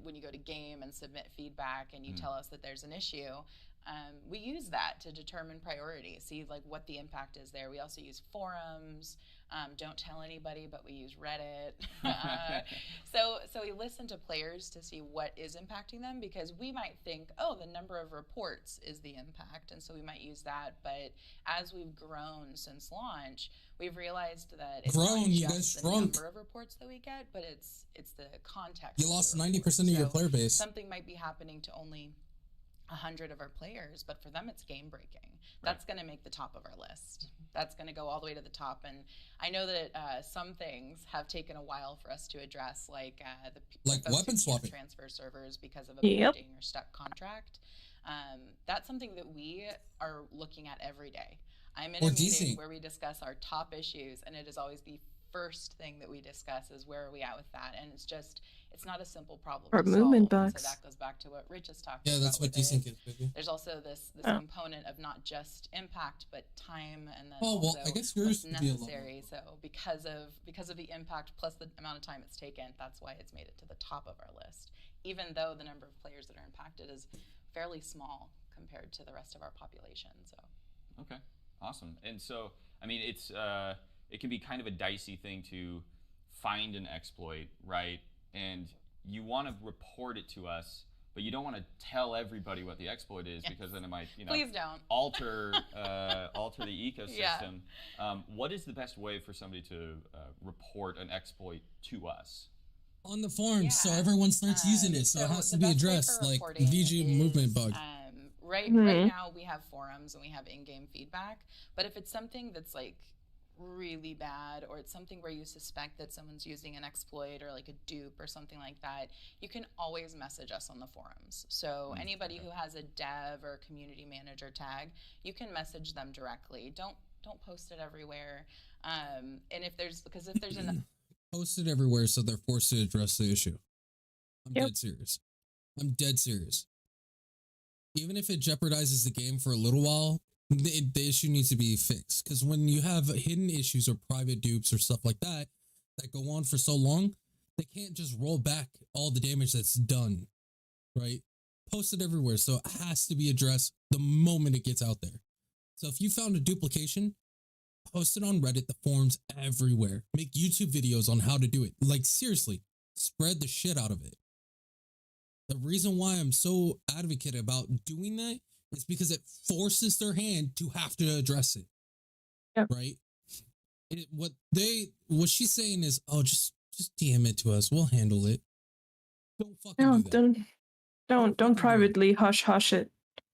when you go to game and submit feedback and you tell us that there's an issue. We use that to determine priority, see like what the impact is there. We also use forums. Don't tell anybody, but we use Reddit. So we listen to players to see what is impacting them, because we might think, oh, the number of reports is the impact, and so we might use that. But as we've grown since launch, we've realized that it's not just the number of reports that we get, but it's the context. You lost 90% of your player base. Something might be happening to only 100 of our players, but for them it's game breaking. That's going to make the top of our list. That's going to go all the way to the top. And I know that some things have taken a while for us to address, like the weapon swapping, transfer servers because of a pending or stuck contract. That's something that we are looking at every day. I'm in a meeting where we discuss our top issues, and it is always the first thing that we discuss is where are we at with that, and it's not a simple problem Or to movement solve. And bugs. so that goes back to what Rich is talking Yeah, about. that's what with decent it. kids baby. There's also this Oh. component of not just impact but time, and then Oh, well, also I guess yours what's would be a lot more. necessary. So because of the impact plus the amount of time it's taken, that's why it's made it to the top of our list, even though the number of players that are impacted is fairly small compared to the rest of our population. So Okay, awesome. And so, I mean, it can be kind of a dicey thing to find an exploit, right? And you want to report it to us, but you don't want to tell everybody what the exploit is because then it might, please don't. alter alter the ecosystem. Yeah. What is the best way for somebody to report an exploit to us? On the forums, so Yeah. everyone starts using it, so it has to be addressed, like VG movement bug. Right Mhm. now we have forums and we have in-game feedback, but if it's something that's like really bad, or it's something where you suspect that someone's using an exploit or like a dupe or something like that, you can always message us on the forums. So anybody who has a dev or community manager tag, you can message them directly. Don't post it everywhere. And if there's an Post it everywhere so they're forced to address the issue. I'm Yep. dead serious. I'm dead serious. Even if it jeopardizes the game for a little while, the issue needs to be fixed. Because when you have hidden issues or private dupes or stuff like that go on for so long, they can't just roll back all the damage that's done, right? Post it everywhere, so it has to be addressed the moment it gets out there. So if you found a duplication, post it on Reddit, the forums, everywhere. Make YouTube videos on how to do it. Like, seriously, spread the shit out of it. The reason why I'm so advocate about doing that is because it forces their hand to have to address it. Yep. Right? What she's saying is, oh, just DM it to us. We'll handle it. Don't fucking No, do that. don't fucking do it. privately hush it.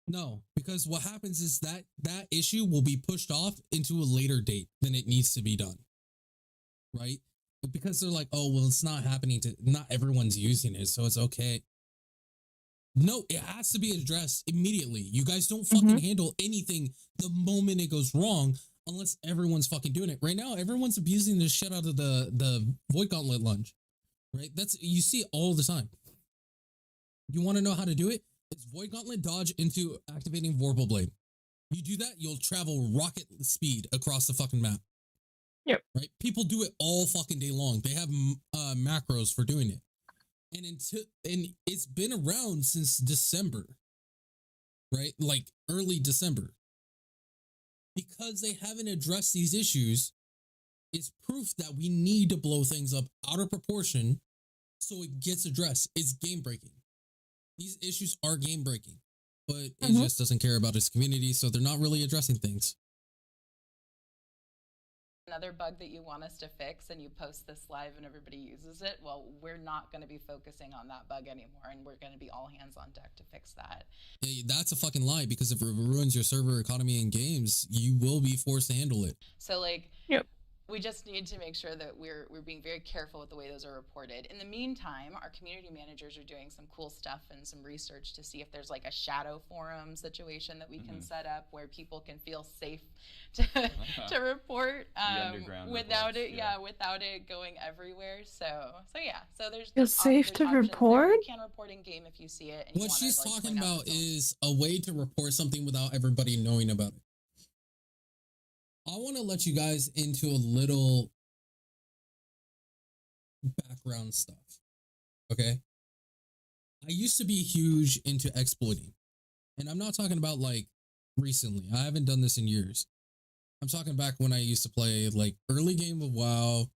No, because what happens is that issue will be pushed off into a later date than it needs to be done. Right? Because they're like, oh, well, it's not happening not everyone's using it, so it's okay. No, it has to be addressed immediately. You guys don't fucking handle anything the moment it goes wrong unless everyone's fucking doing it. Right now, everyone's abusing the shit out of the Void Gauntlet lunge. Right? You see it all the time. You want to know how to do it? It's Void Gauntlet dodge into activating Vorpal Blade. You do that, you'll travel rocket speed across the fucking map. Yep. Right? People do it all fucking day long. They have macros for doing it. And it's been around since December. Right? Like early December. Because they haven't addressed these issues, it's proof that we need to blow things up out of proportion so it gets addressed. It's game breaking. These issues are game breaking, but it just doesn't care about its community, so they're not really addressing things. another bug that you want us to fix and you post this live and everybody uses it, well, we're not going to be focusing on that bug anymore, and we're going to be all hands on deck to fix that. Hey, that's a fucking lie, because if it ruins your server economy in games, you will be forced to handle it. So like, Yep. we just need to make sure that we're being very careful with the way those are reported. In the meantime, our community managers are doing some cool stuff and some research to see if there's like a shadow forum situation that we can set up where people can feel safe to report without reports, without it going everywhere. So there's Feel safe to report? You can report in game if you see it. And you What wanna, she's like, talking point out about the source. is a way to report something without everybody knowing about it. I want to let you guys into a little background stuff. Okay? I used to be huge into exploiting. And I'm not talking about like recently. I haven't done this in years. I'm talking back when I used to play like early game of WoW,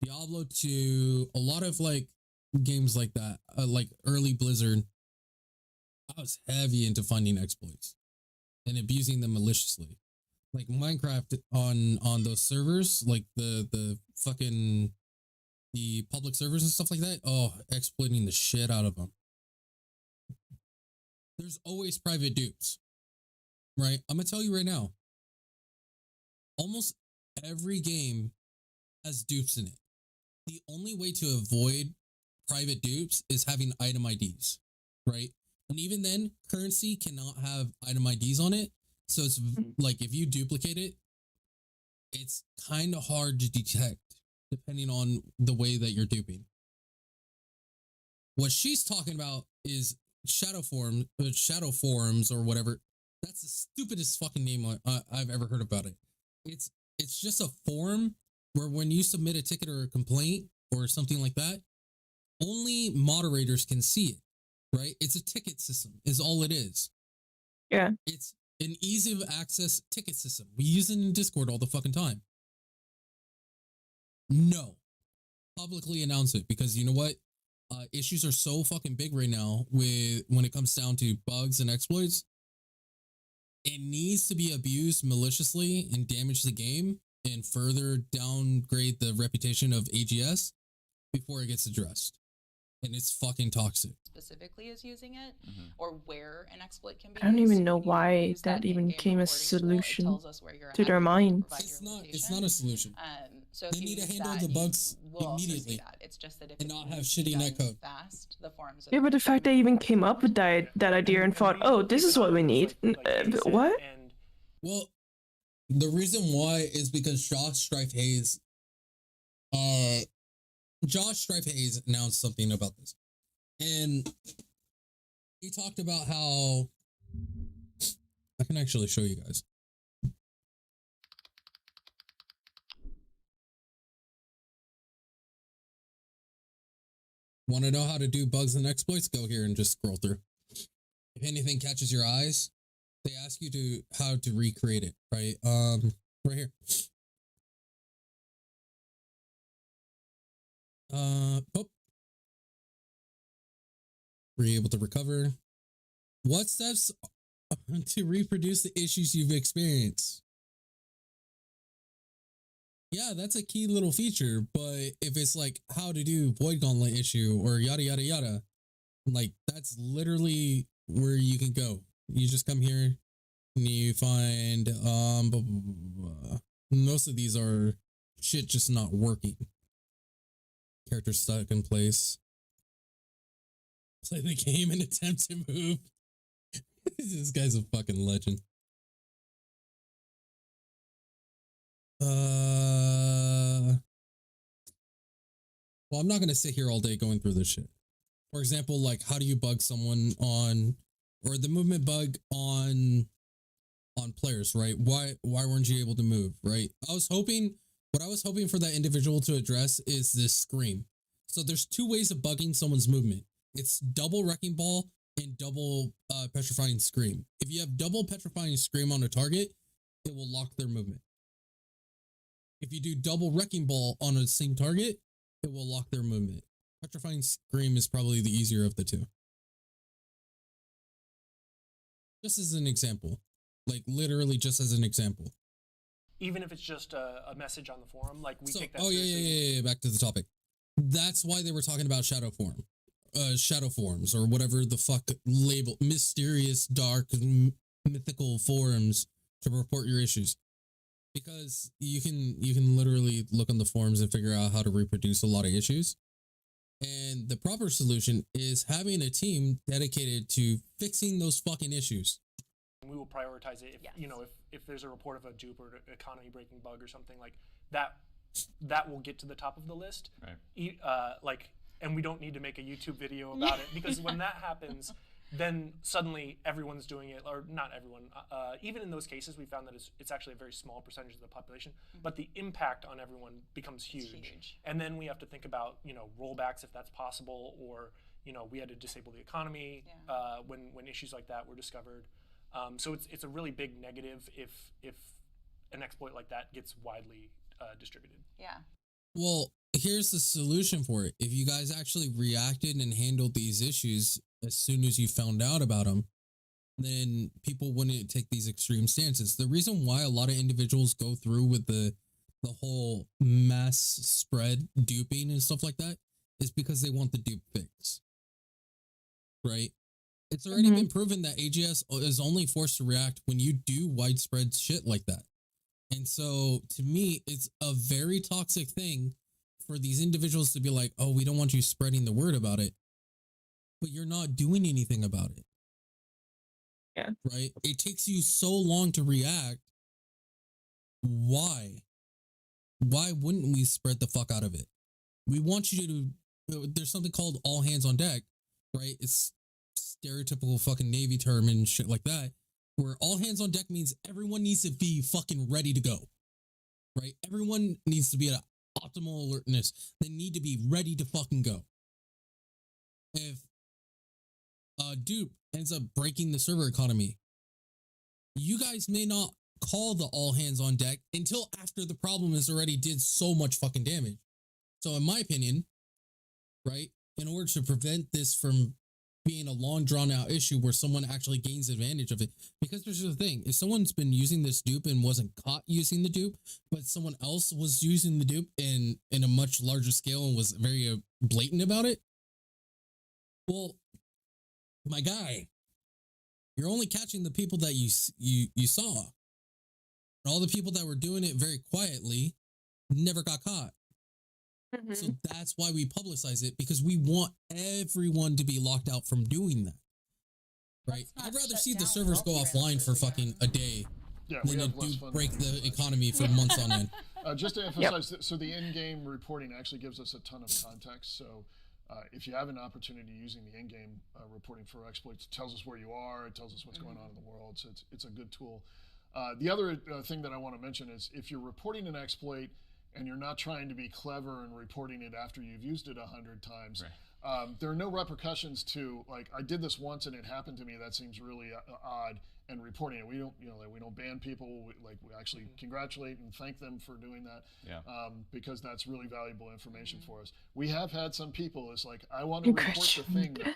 Diablo 2, a lot of like games like that, like early Blizzard. I was heavy into finding exploits and abusing them maliciously. Like Minecraft on those servers, like the fucking the public servers and stuff like that. Oh, exploiting the shit out of them. There's always private dupes, right? I'm gonna tell you right now. Almost every game has dupes in it. The only way to avoid private dupes is having item IDs, right? And even then, currency cannot have item IDs on it. So it's like if you duplicate it, it's kind of hard to detect depending on the way that you're duping. What she's talking about is shadow forums or whatever. That's the stupidest fucking name I've ever heard about it. It's just a forum where when you submit a ticket or a complaint or something like that, only moderators can see it, right? It's a ticket system is all it is. Yeah. It's an easy of access ticket system. We use it in Discord all the fucking time. No. Publicly announce it, because you know what? Issues are so fucking big right now when it comes down to bugs and exploits. It needs to be abused maliciously and damage the game and further downgrade the reputation of AGS before it gets addressed. And it's fucking toxic. Specifically is using it, or where an exploit can be I don't used. even know You can why use that even in-game came as reporting tool. It solution tells us where you're to at, their and you mind. provide It's your not location. a solution. So if They you need to use handle that, the you bugs will also see immediately that. It's just that if and it not have needs shitty done netcode. fast, the forums Yeah, but the fact they even came up with that idea and thought, oh, this is what we need. What? And Well, the reason why is because Josh Strife Hayes announced something about this. And he talked about how I can actually show you guys. Want to know how to do bugs and exploits? Go here and just scroll through. If anything catches your eyes, they ask you how to recreate it, right? Right here. Oh. Were you able to recover? What steps to reproduce the issues you've experienced? Yeah, that's a key little feature, but if it's like how to do void gauntlet issue or yada yada yada, like that's literally where you can go. You just come here and you find blah, blah, blah, blah. Most of these are shit just not working. Character stuck in place. Play the game and attempt to move. This guy's a fucking legend. Well, I'm not gonna sit here all day going through this shit. For example, like how do you bug someone on, or the movement bug on players, right? Why weren't you able to move, right? What I was hoping for that individual to address is this scream. So there's two ways of bugging someone's movement. It's double wrecking ball and double petrifying scream. If you have double petrifying scream on a target, it will lock their movement. If you do double wrecking ball on a same target, it will lock their movement. Petrifying scream is probably the easier of the two. Just as an example, like literally just as an example. even if it's just a message on the forum, like we take that oh seriously. yeah, back to the topic. That's why they were talking about shadow forums or whatever the fuck label, mysterious, dark, mythical forums to report your issues. Because you can literally look on the forums and figure out how to reproduce a lot of issues. And the proper solution is having a team dedicated to fixing those fucking issues. We will prioritize it if Yes. if there's a report of a dupe or economy breaking bug or something like that, that will get to the top of the list. Right. And we don't need to make a YouTube video about it, because when that happens, then suddenly everyone's doing it, or not everyone. Even in those cases, we found that it's actually a very small percentage of the population, but the impact on everyone becomes huge. And then we have to think about rollbacks if that's possible, or we had to disable the economy when issues like that were discovered. So it's a really big negative if an exploit like that gets widely distributed. Yeah. Well, here's the solution for it. If you guys actually reacted and handled these issues as soon as you found out about them, then people wouldn't take these extreme stances. The reason why a lot of individuals go through with the whole mass spread duping and stuff like that is because they want the dupe fix. Right? It's already been proven that AGS is only forced to react when you do widespread shit like that. And so, to me, it's a very toxic thing for these individuals to be like, oh, we don't want you spreading the word about it, but you're not doing anything about it. Yeah. Right? It takes you so long to react. Why? why wouldn't we spread the fuck out of it? We want you to, there's something called all hands on deck, right? It's stereotypical fucking Navy term and shit like that, where all hands on deck means everyone needs to be fucking ready to go, right? Everyone needs to be at optimal alertness. They need to be ready to fucking go. If a dupe ends up breaking the server economy, you guys may not call the all hands on deck until after the problem has already did so much fucking damage. So in my opinion, right, in order to prevent this from being a long drawn out issue where someone actually gains advantage of it, because there's the thing, if someone's been using this dupe and wasn't caught using the dupe, but someone else was using the dupe in a much larger scale and was very blatant about it, well, my guy, you're only catching the people that you saw. All the people that were doing it very quietly never got caught. Mhm. So that's why we publicize it, because we want everyone to be locked out from doing that. Right? Let's not I'd rather shut see the down servers go health offline for transfers fucking a day Yeah, we than to have less fun. break the economy for months on end. Just to emphasize, so the in-game reporting actually gives us a ton of context. So if you have an opportunity using the in-game reporting for exploits, it tells us where you are, it tells us what's going on in the world. So it's a good tool. The other thing that I want to mention is if you're reporting an exploit and you're not trying to be clever and reporting it after you've used it 100 times, there are no repercussions to, like, I did this once and it happened to me, that seems really odd, and reporting it. We don't, like, we don't ban people. We actually congratulate and thank them for doing that, because that's really valuable information for us. We have had some people, it's like, I want to report the thing that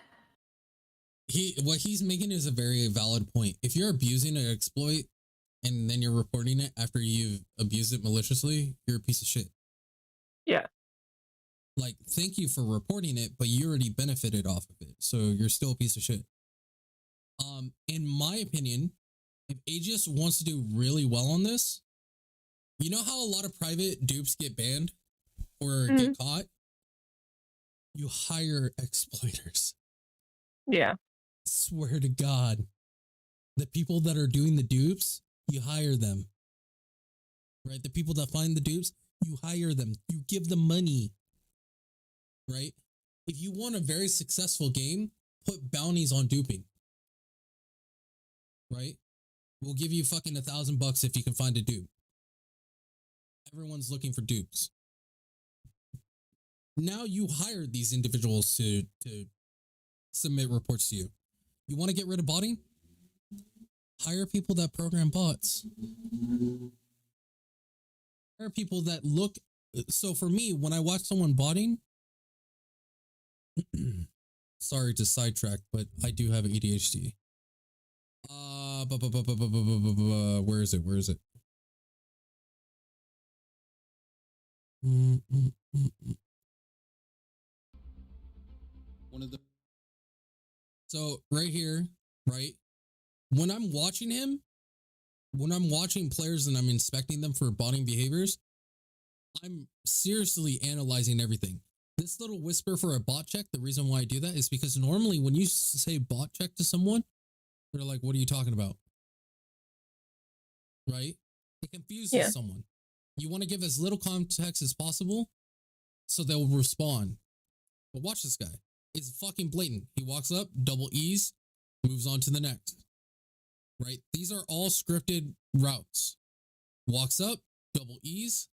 What he's making is a very valid point. If you're abusing an exploit and then you're reporting it after you've abused it maliciously, you're a piece of shit. Yeah. Like, thank you for reporting it, but you already benefited off of it, so you're still a piece of shit. In my opinion, if Aegis wants to do really well on this, you know how a lot of private dupes get banned or get caught? You hire exploiters. Yeah. Swear to God, the people that are doing the dupes, you hire them. Right? The people that find the dupes, you hire them. You give them money. Right? If you want a very successful game, put bounties on duping. Right? We'll give you fucking $1,000 if you can find a dupe. Everyone's looking for dupes. Now you hired these individuals to submit reports to you. You want to get rid of botting? Hire people that program bots. Hire people that look. So for me, when I watch someone botting, sorry to sidetrack, but I do have ADHD. Where is it? Where is it? One of the. So right here, right? When I'm watching him, when I'm watching players and I'm inspecting them for botting behaviors, I'm seriously analyzing everything. This little whisper for a bot check, the reason why I do that is because normally when you say bot check to someone, they're like, what are you talking about? Right? It confuses someone. You want to give as little context as possible so they'll respond. But watch this guy. It's fucking blatant. He walks up, double E's, moves on to the next. Right? These are all scripted routes. Walks up, double E's,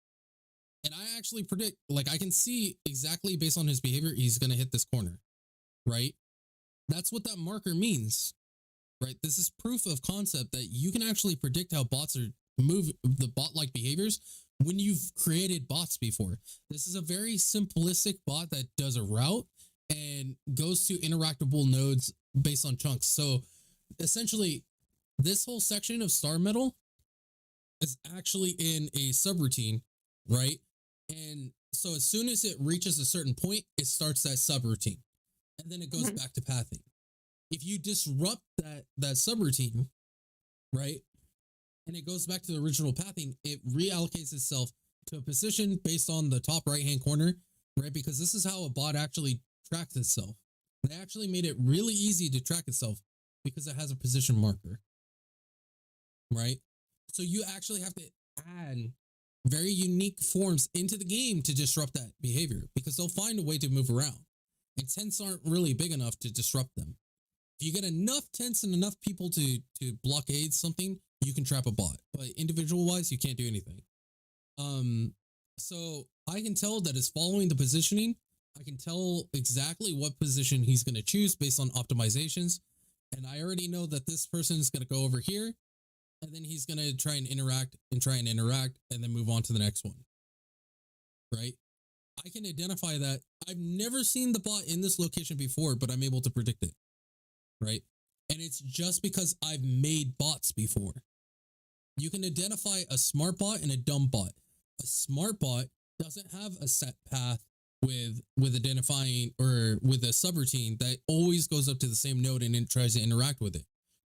and I actually predict, like I can see exactly based on his behavior, he's going to hit this corner. Right? That's what that marker means. Right? This is proof of concept that you can actually predict how bots are move the bot-like behaviors when you've created bots before. This is a very simplistic bot that does a route and goes to interactable nodes based on chunks. So essentially, this whole section of Star Metal is actually in a subroutine, right? And so as soon as it reaches a certain point, it starts that subroutine. And then it goes back to pathing. If you disrupt that subroutine, right, and it goes back to the original pathing, it reallocates itself to a position based on the top right-hand corner, right? Because this is how a bot actually tracks itself. They actually made it really easy to track itself because it has a position marker, right? So you actually have to add very unique forms into the game to disrupt that behavior, because they'll find a way to move around. And tents aren't really big enough to disrupt them. If you get enough tents and enough people to blockade something, you can trap a bot. But individual wise, you can't do anything. So I can tell that it's following the positioning. I can tell exactly what position he's going to choose based on optimizations. And I already know that this person is going to go over here, and then he's going to try and interact, and then move on to the next one. Right? I can identify that. I've never seen the bot in this location before, but I'm able to predict it. Right? And it's just because I've made bots before. You can identify a smart bot and a dumb bot. A smart bot doesn't have a set path with identifying or with a subroutine that always goes up to the same node and then tries to interact with it,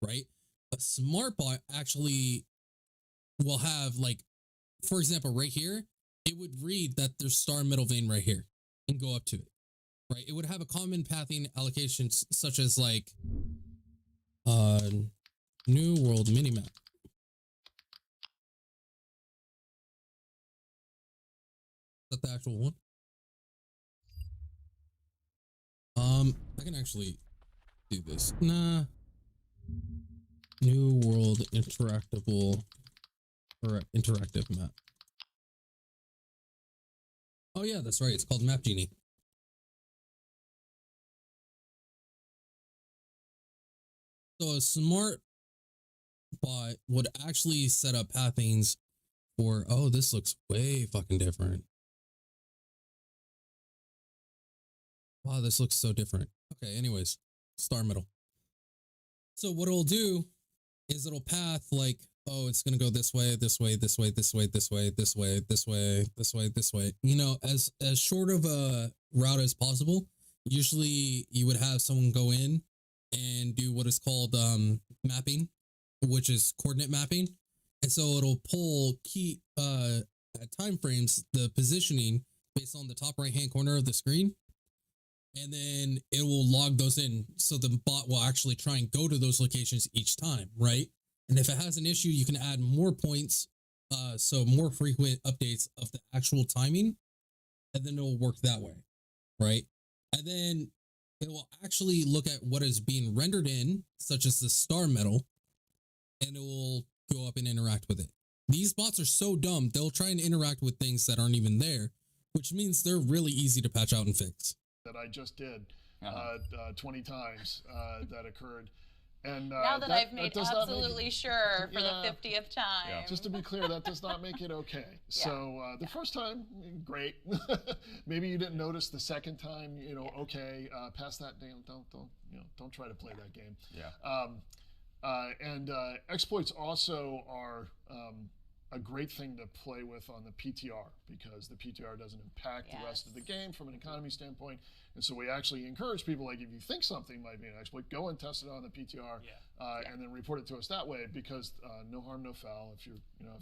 right? A smart bot actually will have, like, for example, right here, it would read that there's star middle vein right here and go up to it, right? It would have a common pathing allocation such as like new world minimap. Is that the actual one? I can actually do this. Nah. New world interactable or interactive map. Oh yeah, that's right. It's called Map Genie. So a smart bot would actually set up pathings for, oh, this looks way fucking different. Wow, this looks so different. Okay, anyways, star middle. So what it'll do is it'll path like, oh, it's gonna go this way, this way, this way, this way, this way, this way, this way, this way, this way. You know, as short of a route as possible. Usually you would have someone go in and do what is called mapping, which is coordinate mapping. And so it'll pull key at time frames, the positioning based on the top right hand corner of the screen. And then it will log those in, so the bot will actually try and go to those locations each time, right? And if it has an issue, you can add more points, so more frequent updates of the actual timing, and then it will work that way, right? And then it will actually look at what is being rendered in, such as the star metal, and it will go up and interact with it. These bots are so dumb, they'll try and interact with things that aren't even there, which means they're really easy to patch out and fix. That I just did 20 times that occurred. And now that I've made absolutely sure for the 50th time. Yeah. Just to be clear, that does not make it okay. So the first time, great. Maybe you didn't notice the second time. You know, okay, pass that down. Don't try to play that game. Yeah. And exploits also are a great thing to play with on the PTR, because the PTR doesn't impact the rest of the game from an economy standpoint. And so we actually encourage people, like, if you think something might be an exploit, go and test it on the PTR, and then report it to us that way, because no harm, no foul. If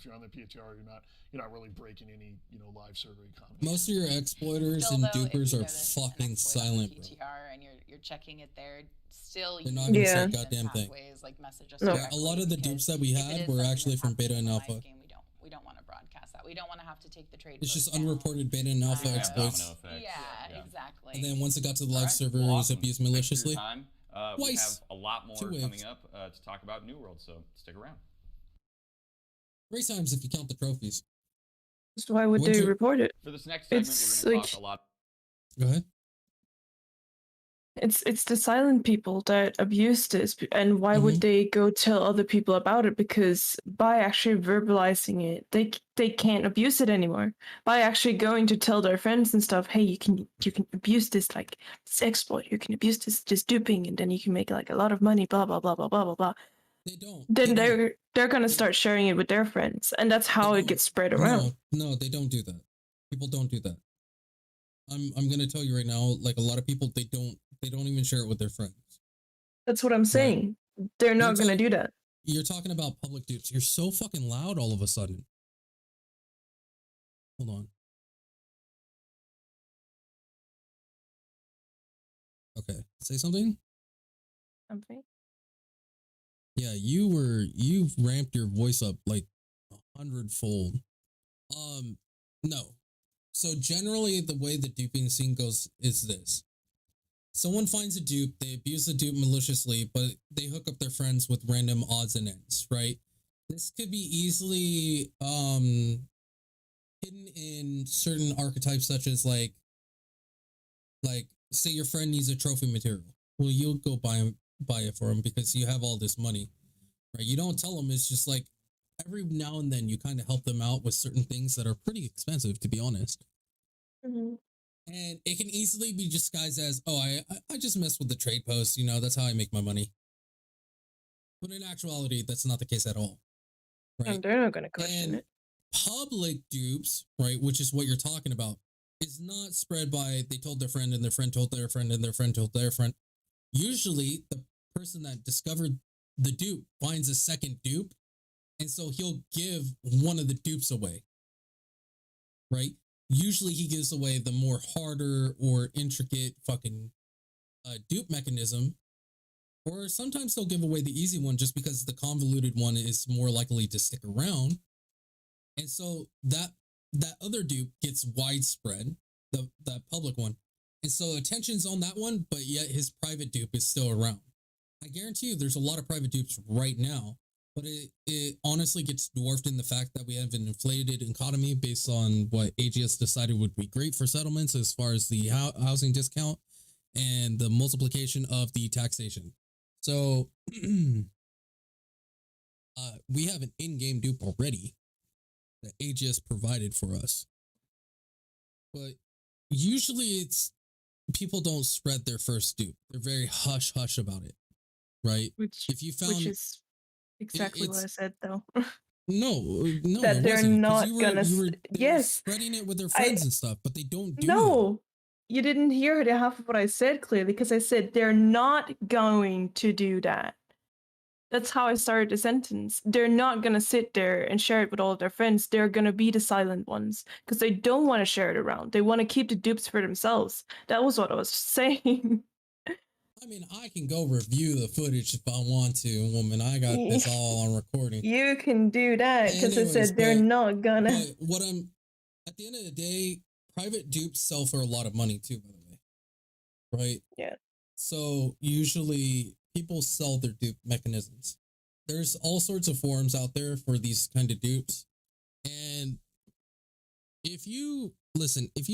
you're on the PTR, you're not really breaking any live server economy. Most of your exploiters and dupers are fucking silent, bro. PTR and you're checking it there. Still, they're not gonna say a goddamn thing. Ways, like message us a lot of the dupes that we had were actually from beta and alpha. We don't want to broadcast that. We don't want to have to take the trade. It's just unreported beta and alpha exploits. Yeah, exactly. And then once it got to the live server, it was abused maliciously. We have a lot more coming up to talk about New World, so stick around. Great times if you count the trophies. So why would they report it? For this next segment, It's we're going to like, talk a lot. Go ahead. It's the silent people that abuse this, and why would they go tell other people about it? Because by actually verbalizing it, they can't abuse it anymore. By actually going to tell their friends and stuff, hey, you can abuse this, like, this exploit, you can abuse this duping, and then you can make like a lot of money, blah blah blah blah blah blah blah. They don't. Then they're gonna start sharing it with their friends, and that's how it gets spread around. No, they don't do that. People don't do that. I'm gonna tell you right now, like, a lot of people, they don't even share it with their friends. That's what I'm saying. Right. They're not gonna do that. You're talking about public dupes. You're so fucking loud all of a sudden. Hold on. Okay, say something. Something. Yeah, you've ramped your voice up like 100-fold. No. So generally, the way the duping scene goes is this: someone finds a dupe, they abuse the dupe maliciously, but they hook up their friends with random odds and ends, right? This could be easily hidden in certain archetypes, such as like say your friend needs a trophy material. Well, you'll go buy it for him because you have all this money, right? You don't tell them. It's just like every now and then you kind of help them out with certain things that are pretty expensive, to be honest. Mhm. And it can easily be disguised as, oh, I just mess with the trade post. You know, that's how I make my money. But in actuality, that's not the case at all, right? And they're not going to question And it. public dupes, right, which is what you're talking about, is not spread by they told their friend and their friend told their friend and their friend told their friend. Usually, the person that discovered the dupe finds a second dupe, and so he'll give one of the dupes away, right? Usually, he gives away the more harder or intricate fucking dupe mechanism, or sometimes they'll give away the easy one just because the convoluted one is more likely to stick around. And so that other dupe gets widespread, that public one. And so attention's on that one, but yet his private dupe is still around. I guarantee you there's a lot of private dupes right now, but it honestly gets dwarfed in the fact that we have an inflated economy based on what AGS decided would be great for settlements as far as the housing discount and the multiplication of the taxation. So we have an in-game dupe already that AGS provided for us. But usually it's people don't spread their first dupe. They're very hush-hush about it, right? Which is exactly what I said, though. No, That it they're wasn't. 'Cause not you were, gonna. you were, they were Yes, spreading it with their friends and stuff, but they don't do it. no, you didn't hear the half of what I said clearly because I said they're not going to do that. That's how I started the sentence. They're not gonna sit there and share it with all of their friends. They're gonna be the silent ones because they don't want to share it around. They want to keep the dupes for themselves. That was what I was saying. I mean, I can go review the footage if I want to, woman. I got this all on recording. You can do that because I Anyways, said they're not gonna. But what at the end of the day, private dupes sell for a lot of money too, by the way. Right? Yeah. So usually people sell their dupe mechanisms. There's all sorts of forums out there for these kind of dupes. And if you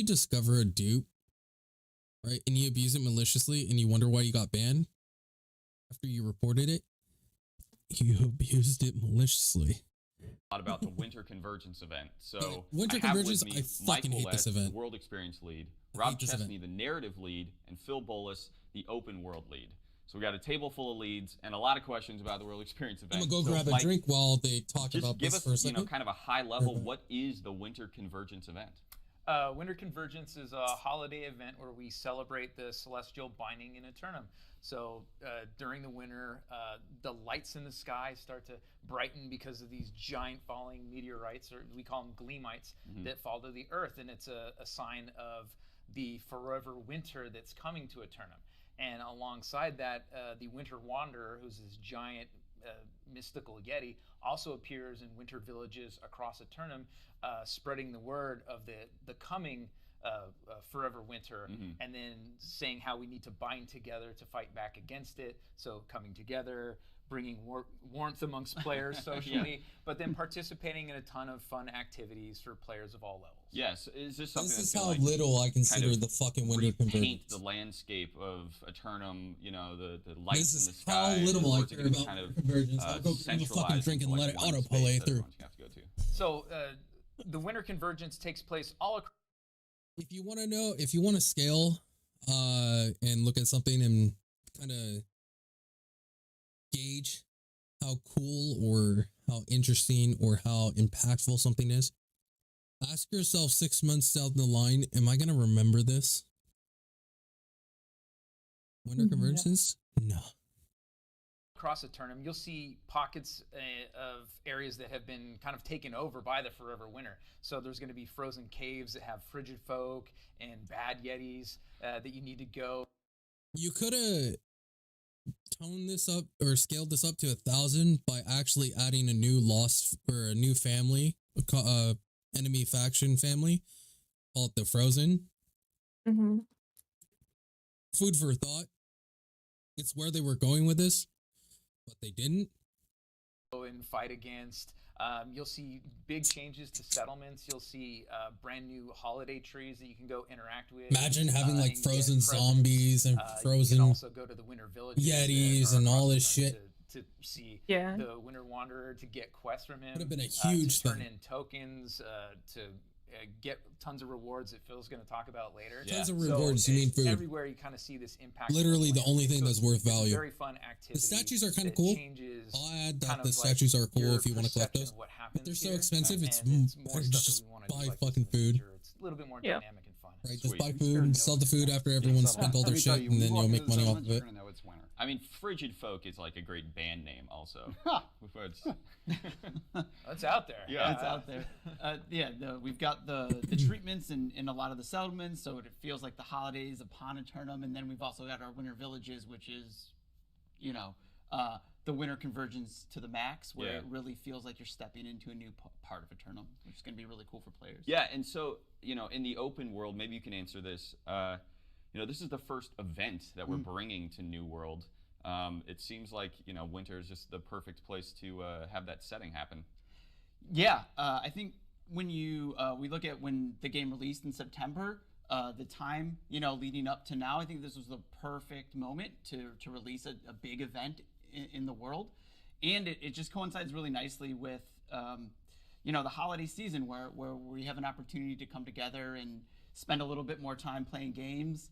discover a dupe, right, and you abuse it maliciously and you wonder why you got banned after you reported it, you abused it maliciously. A lot about the Winter Convergence event. So Winter I have Convergence, with me I fucking Michael hate this West, event. World Experience lead, I Rob hate this Chesney, event. the narrative lead, and Phil Bolus, the open world lead. So we got a table full of leads and a lot of questions about the World Experience event. I'm gonna go So grab a Mike, drink while they talk just about give this us, for a second. kind of a high level. What is the Winter Convergence event? Winter Convergence is a holiday event where we celebrate the celestial binding in Eternum. So during the winter, the lights in the sky start to brighten because of these giant falling meteorites, or we call them gleamites, that fall to the earth. And it's a sign of the forever winter that's coming to Eternum. And alongside that, the Winter Wanderer, who's this giant mystical yeti, also appears in winter villages across Eternum, spreading the word of the coming forever winter, and then saying how we need to bind together to fight back against it. So coming together, bringing warmth amongst players socially, but then participating in a ton of fun activities for players of all levels. Yes, is this something? This is that's how gonna, like, little I consider kind of the fucking Winter repaint Convergence. the landscape of Eternum, the lights This in the is how sky. little I or is it care gonna be about kind of, Convergence. I'll go grab a fucking centralized drink and into, let it one auto space play that through. everyone's gonna have to go to. So the Winter Convergence takes place all across. If you want to scale and look at something and kind of gauge how cool or how interesting or how impactful something is, ask yourself 6 months down the line, am I going to remember this? Winter Convergence? No. Across Eternum, you'll see pockets of areas that have been kind of taken over by the forever winter. So there's going to be frozen caves that have frigid folk and bad yetis that you need to go. You could have toned this up or scaled this up to 1,000 by actually adding a new lost or a new family enemy faction family. Call it the Frozen. Mm-hmm. Food for thought. It's where they were going with this, but they didn't. And fight against. You'll see big changes to settlements. You'll see brand new holiday trees that you can go interact with. Imagine having like and get frozen presents. zombies and You frozen can also go to the winter villages yetis that are and all across this the map shit. to see Yeah. the Winter Wanderer, to get quests from him. Would have been a huge to turn thing. in tokens to get tons of rewards that Phil's going to talk about later. Tons of So rewards. You mean food? everywhere you kind of see this impact. Literally the only thing So that's worth it's a value. Very fun activity. The statues are kind of that cool. changes I'll add that kind the of statues like are cool your if you want to collect perception those. of what But happens they're so here, expensive. It's and it's more better stuff that just we wanna do buy like this fucking in the food. future. It's a little bit more Yeah. dynamic and fun. Right, just Sweet. buy food and sell the food after everyone's spent all their Let me tell shit, you, and when then you walk you'll into make money off settlements, of you're it. gonna know it's winter. I mean, Frigid Folk is like a great band name, also. It's- It's out there. Yeah. It's out there. We've got the treatments in a lot of the settlements, so it feels like the holidays upon Eternum, and then we've also got our winter villages, which is, the winter convergence to the max, where Yeah. it really feels like you're stepping into a new part of Eternum, which is going to be really cool for players. Yeah, and so, in the open world, maybe you can answer this. This is the first event that we're bringing to New World. It seems like, winter is just the perfect place to have that setting happen. Yeah, I think when we look at when the game released in September, the time leading up to now, I think this was the perfect moment to release a big event in the world, and it just coincides really nicely with the holiday season where we have an opportunity to come together and spend a little bit more time playing games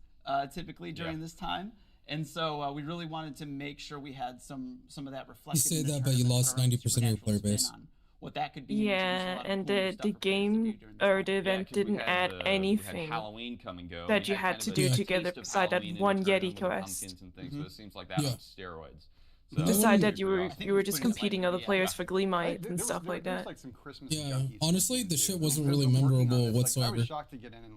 typically during this time. And so we really wanted to make sure we had some of that reflected. say in the that, but you tournament, lost our own 90% of your player supernatural base. spin on what that could be. Yeah, and the game game or the event 'cause we didn't had add we had anything Halloween come and go. that We you had kind to of do a together taste of beside that Halloween in one the tournament Yeti with quest. pumpkins and things, so it seems like that Yeah. on steroids. So Beside that, you super were awesome. you were just Putting it competing like- other yeah. players for Gleamite There and was- stuff there- like there was, that. like some Christmas Yeah, junkies honestly, too, the shit too. wasn't Because really they're working on memorable this, like, I whatsoever. was shocked to get in and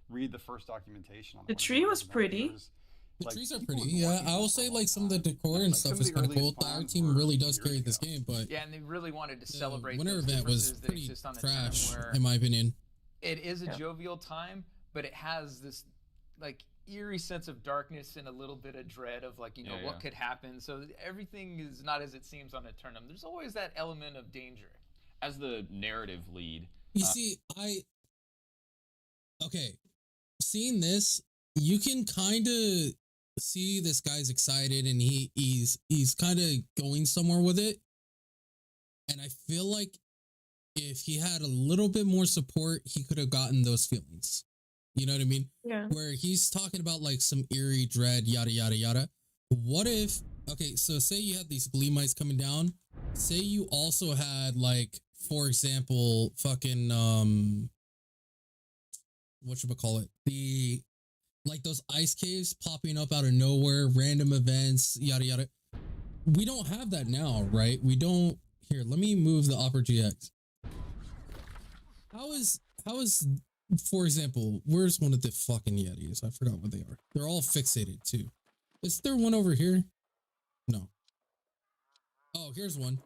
read the first documentation on The one of tree was events. pretty. There was, The like, trees are people pretty. were Yeah, working I on will this say for a like long some of the time. decor Like, and some stuff of is the kind of cool. earliest The art plans team were really does years carry this ago. game, but Yeah, and they really wanted to the celebrate winter those event was differences that pretty exist on the trash, tournament, where in my opinion. it is a jovial time, but it has this like eerie sense of darkness and a little bit of dread of like Yeah, what yeah. could happen. So everything is not as it seems on a tournament. There's always that element of danger. As the narrative lead, You see, seeing this, you can kind of see this guy's excited and he's kind of going somewhere with it. And I feel like if he had a little bit more support, he could have gotten those feelings. You know what I mean? Yeah. Where he's talking about like some eerie dread, yada, yada, yada. What if, so say you had these Gleamites coming down. Say you also had like, for example, fucking, whatchamacallit, like those ice caves popping up out of nowhere, random events, yada, yada. We don't have that now, right? We don't. Here, let me move the Opera GX. How is, for example, where's one of the fucking Yetis? I forgot what they are. They're all fixated too. Is there one over here? No. Oh, here's one.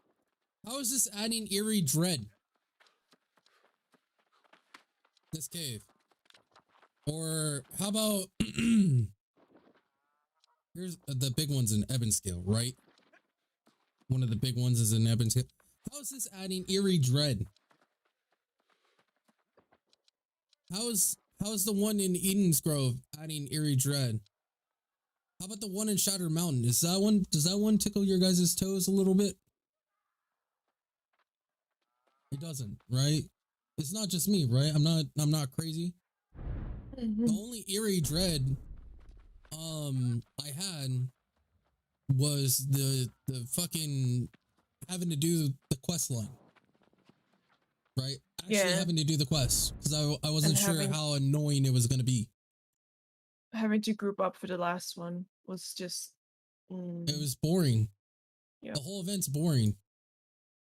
How is this adding eerie dread? This cave. Or how about here's the big ones in Ebon Scale, right? One of the big ones is in Ebon Scale. How is this adding eerie dread? How is the one in Eden's Grove adding eerie dread? How about the one in Shattered Mountain? Does that one tickle your guys' toes a little bit? It doesn't, right? It's not just me, right? I'm not crazy. The only eerie dread I had was the fucking having to do the quest line. Right? Actually having to do the quest. Because I wasn't sure how annoying it was gonna be. Having to group up for the last one was just It was boring. Yeah. The whole event's boring.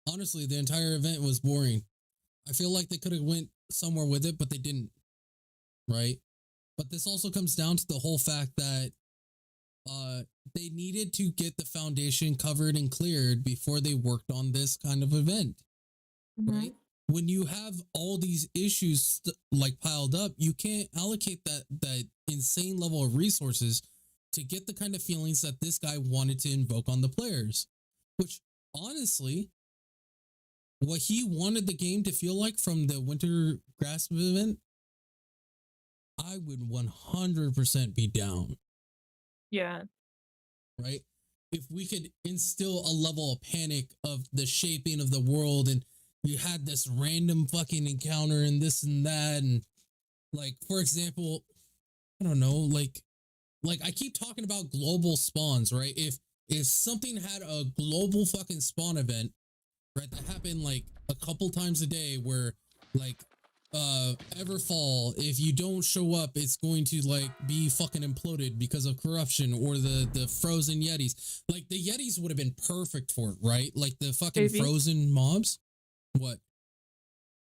Honestly, the entire event was boring. I feel like they could have went somewhere with it, but they didn't. Right? But this also comes down to the whole fact that they needed to get the foundation covered and cleared before they worked on this kind of event. Right? when you have all these issues like piled up, you can't allocate that insane level of resources to get the kind of feelings that this guy wanted to invoke on the players. Which, honestly, what he wanted the game to feel like from the Winter Grasp event, I would 100% be down. Yeah. Right? If we could instill a level of panic of the shaping of the world, and you had this random fucking encounter and this and that, and like, for example, I don't know, like I keep talking about global spawns, right? If something had a global fucking spawn event, right, that happened like a couple times a day, where like Everfall, if you don't show up, it's going to like be fucking imploded because of corruption, or the frozen Yetis. Like, the Yetis would have been perfect for it, right? Like the fucking Maybe. frozen mobs. What?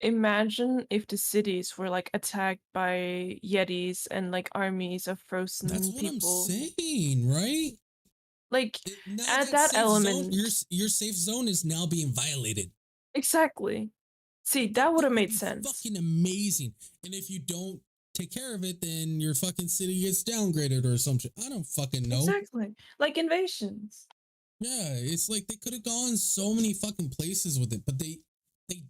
Imagine if the cities were like attacked by Yetis and like armies of frozen That's what people. I'm saying, right? Like, Now add that safe element. zone, your safe zone is now being violated. Exactly. See, that would have made be sense. Fucking amazing. And if you don't take care of it, then your fucking city gets downgraded or some shit. I don't fucking know. Exactly. Like invasions. Yeah, it's like they could have gone so many fucking places with it, but they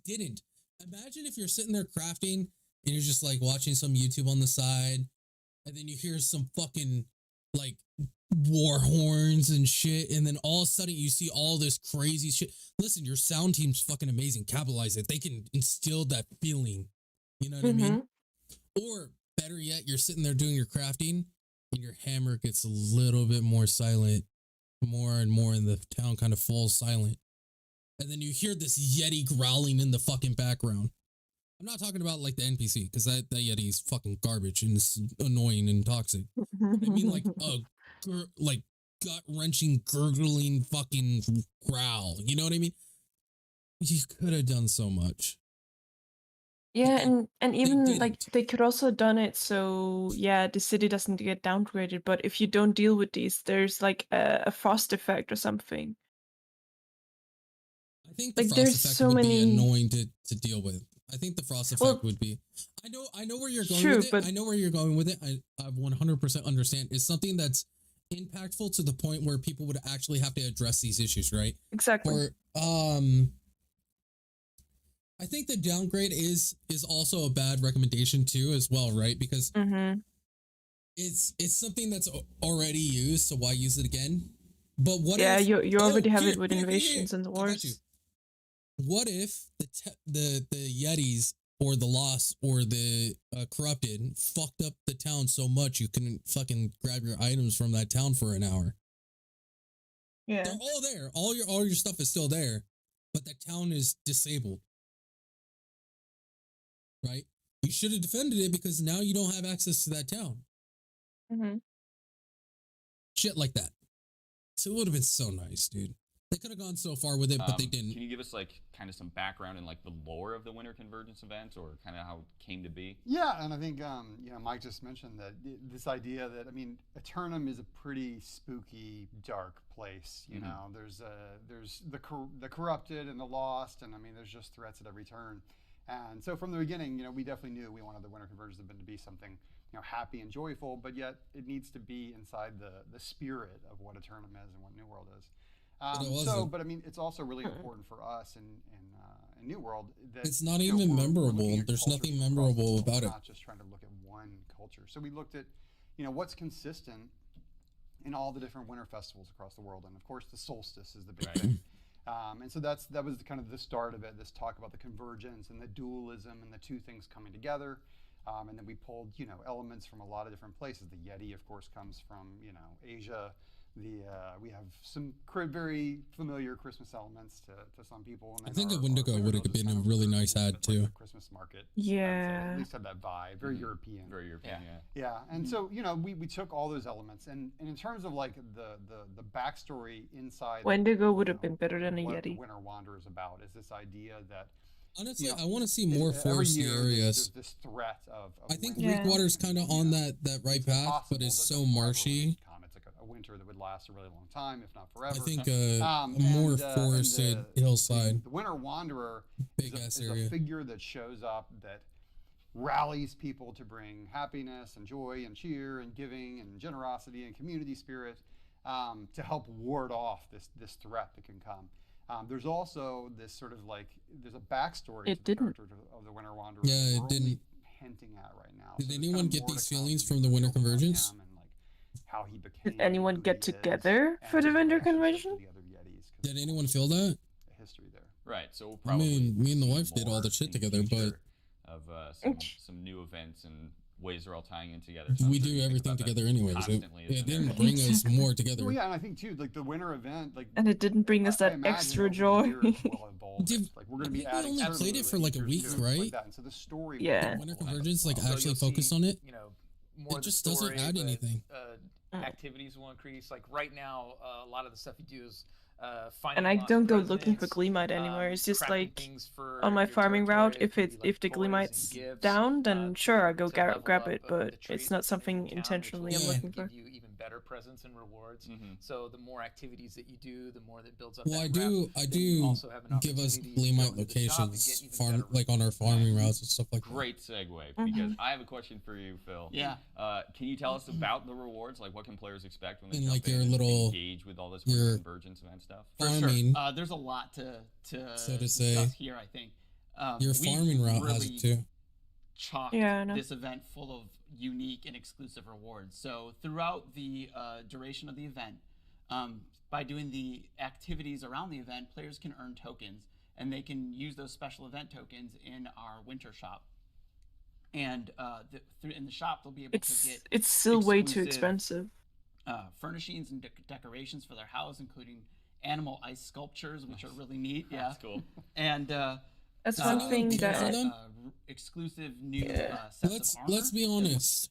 didn't. Imagine if you're sitting there crafting and you're just like watching some YouTube on the side, and then you hear some fucking like war horns and shit, and then all of a sudden you see all this crazy shit. Listen, your sound team's fucking amazing. Capitalize it. They can instill that feeling. You know what I mean? Or better yet, you're sitting there doing your crafting and your hammer gets a little bit more silent, more and more, and the town kind of falls silent. And then you hear this Yeti growling in the fucking background. I'm not talking about like the NPC, because that Yeti is fucking garbage and it's annoying and toxic. I mean like a like gut-wrenching, gurgling fucking growl. You know what I mean? You could have done so much. Yeah, and even didn't. like they could also done it so yeah, the city doesn't get downgraded, but if you don't deal with these, there's like a frost effect or something. I think the Like, frost there's effect so would be many. annoying to deal with. I think the frost effect Well, would be. I know where you're going true, with it. but I know where you're going with it. I 100% understand. It's something that's impactful to the point where people would actually have to address these issues, right? exactly. Or I think the downgrade is also a bad recommendation too, as well, right? Because it's something that's already used, so why use it again? But what Yeah, if you already have here, it with here, here, innovations and I got you. wars. What if the Yetis or the Lost or the Corrupted fucked up the town so much you couldn't fucking grab your items from that town for an hour? Yeah. They're all there. All your stuff is still there, but that town is disabled. Right? You should have defended it, because now you don't have access to that town. Shit like that. So it would have been so nice, dude. They could have gone so far with it, but they didn't. Can you give us like kind of some background in like the lore of the Winter Convergence event, or kind of how it came to be? Yeah, and I think you know, Mike just mentioned that this idea that, I mean, Eternum is a pretty spooky, dark place. You know, there's the corrupted and the lost, and I mean, there's just threats at every turn. And so from the beginning, you know, we definitely knew we wanted the Winter Convergence event to be something, you know, happy and joyful, but yet it needs to be inside the spirit of what Eternum is and what New World is. But I mean, it's also really important for us in New World that it's not you know, even we're memorable. looking at There's cultures nothing across the memorable world. about We're it. not just trying to look at one culture. So we looked at, you know, what's consistent in all the different winter festivals across the world, and of course, the solstice is the big thing. And so that was kind of the start of it. This talk about the convergence and the dualism and the two things coming together. And then we pulled, you know, elements from a lot of different places. The Yeti, of course, comes from, you know, Asia. We have some very familiar Christmas elements to some people. And I think a Wendigo would have been a really nice ad too. Like Christmas market. Yeah. At least had that vibe. Very European. Very European, yeah. Yeah, and so, you know, we took all those elements, and in terms of like the backstory inside, Wendigo would have been better than a what Yeti. the Winter Wanderer is about is this idea that, honestly, you know, I want to see more every foresty year areas. There's this threat of I think winter. Reekwater's kind of on that right path, but it's so marshy. It's like a winter that would last a really long time, if not forever. I think a more forested hillside. The Winter Wanderer Big is, ass is area. a figure that shows up that rallies people to bring happiness and joy and cheer and giving and generosity and community spirit to help ward off this threat that can come. There's also this sort of like, there's a backstory to the character of the Winter Wanderer. Yeah, that it we're didn't. only hinting at right now. Did So there's anyone kind of get more these to come feelings as from we the Winter build about Convergence? him and, like, how he became. Did anyone who get he is, together and for the his Winter relationship to Convention? the other Yetis, 'cause Did there's anyone also feel that? a history there. Right. So we'll I probably mean, me and the see wife did all more the shit in the together, but future of some new events and ways they're all tying in together. So I'm we sure do you think everything about that together anyways. constantly as It an didn't area. bring us more together. Well, yeah, and I think too, like the winter event, like And it didn't bring us I that imagine extra over the joy. years we'll evolve Dude, it. Like we're going to be I think we adding. only certain played it for like a features week, to it, right? Like that. And so the story. Yeah. Winter Convergence, like So actually you'll focus see, on it. You know, more It of the just doesn't story, add but, anything. Activities will increase. Like right now, a lot of the stuff you do is finding. And I lost don't go looking for presidents, Gleamite anymore. It's just crafting like things for on my your farming route, territory. It could be, like, if the toys and Gleamite's gifts, down, then sure I go to level grab up, it, the but traits it's not in something town, which will intentionally I'm Yeah. looking for. give you even better presents and rewards. Mhm. So the more activities that you do, the more that builds up. Well, that I rep. do Then you also have an give us opportunity to go Gleamite into the shop and locations, get even farm better like on our farming routes and stuff like that. Great segue, Mm-hmm. because I have a question for you, Phil. Yeah. Can you tell us about the rewards? Like, what can players expect when they And, jump like, in your and little- engage with all this your Winter Convergence event stuff? For Farming. sure. There's a lot to So to discuss say. here, I think. Your We've farming route has really it too. chocked Yeah, I know. this event full of unique and exclusive rewards. So throughout the duration of the event, by doing the activities around the event, players can earn tokens, and they can use those special event tokens in our winter shop. And in the shop, they'll be able to get It's still way too exclusive, expensive. furnishings and decorations for their house, including animal ice sculptures, which are really neat. Yeah, That's cool. And That's one thing pay for that them? exclusive new Yeah. sets of armor. Let's be honest.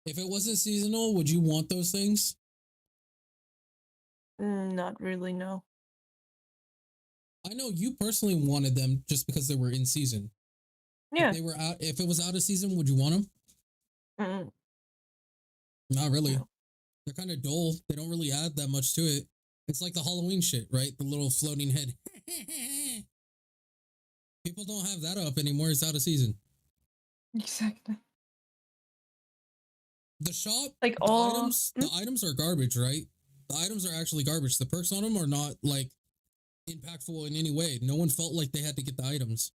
If it wasn't seasonal, would you want those things? not really, no. I know you personally wanted them just because they were in season. Yeah. If they were out, if it was out of season, would you want them? Mm, Not really. No. They're kind of dull. They don't really add that much to it. It's like the Halloween shit, right? The little floating head. People don't have that up anymore. It's out of season. exactly. The shop, Like the all items are garbage, right? The items are actually garbage. The perks on them are not like impactful in any way. No one felt like they had to get the items.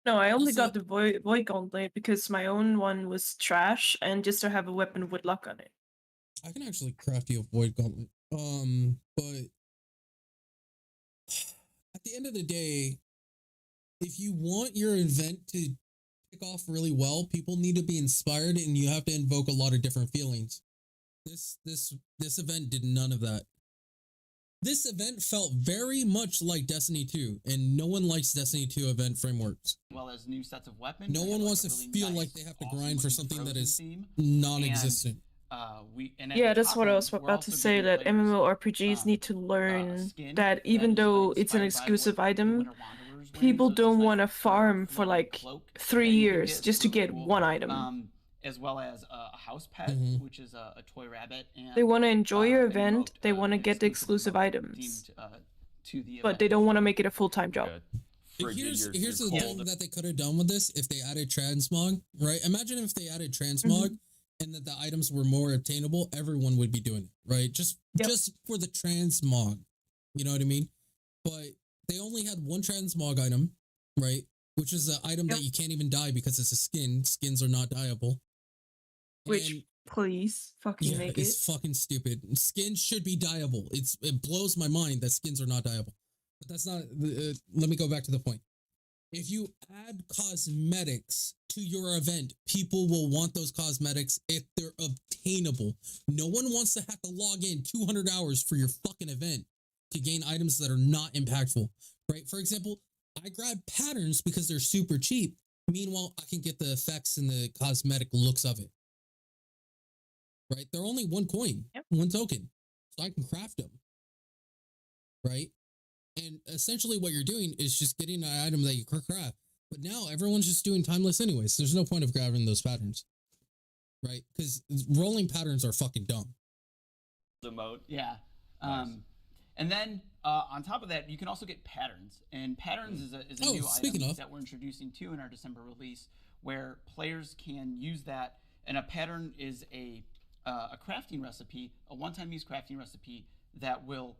No, I only Also- got the void gauntlet because my own one was trash and just to have a weapon with luck on it. I can actually craft you a void gauntlet. But at the end of the day, if you want your event to kick off really well, people need to be inspired, and you have to invoke a lot of different feelings. This event did none of that. This event felt very much like Destiny 2, and no one likes Destiny 2 event frameworks. as well as new sets of weapons. No They one have, wants like, to a really feel nice, like they have to awesome grind for looking something that Frozen is theme. non-existent. And at Yeah, the that's top what I end, was we're about to also say, giving that players, MMORPGs need to a learn skin that even is, though it's an inspired by exclusive what the item, Winter Wanderers wear. people So it's this don't nice, want to farm for floating like cloak 3 that you can years get. just to It's get really cool. one item. As well as a house pet, Mhm. which is a toy rabbit. And, They want to enjoy your an event, emote, they want to an get the exclusive emote items, deemed, to the but event. they don't want to make it a full-time job. Good. Frigid, Here's you're the cold. thing that they could have done with this if they added transmog, right? Imagine if they added transmog and that the items were more obtainable, everyone would be doing it, right? Just for the transmog. You know what I mean? But they only had one transmog item, right? Which is an item that you can't even dye because it's a skin. Skins are not dyeable. Which, And- please, fucking yeah, make it. it's fucking stupid. Skins should be dyeable. It blows my mind that skins are not dyeable. But that's not. Let me go back to the point. If you add cosmetics to your event, people will want those cosmetics if they're obtainable. No one wants to have to log in 200 hours for your fucking event to gain items that are not impactful, right? For example, I grab patterns because they're super cheap. Meanwhile, I can get the effects and the cosmetic looks of it. Right? They're only one coin, one token. So I can craft them. Right? And essentially what you're doing is just getting an item that you can craft. But now everyone's just doing timeless anyways. There's no point of grabbing those patterns. Right? Because rolling patterns are fucking dumb. The mode. Yeah. Nice. And then on top of that, you can also get patterns. And patterns is a new item that we're introducing too in our December release, where players can use that. And a pattern is a crafting recipe, a one-time use crafting recipe that will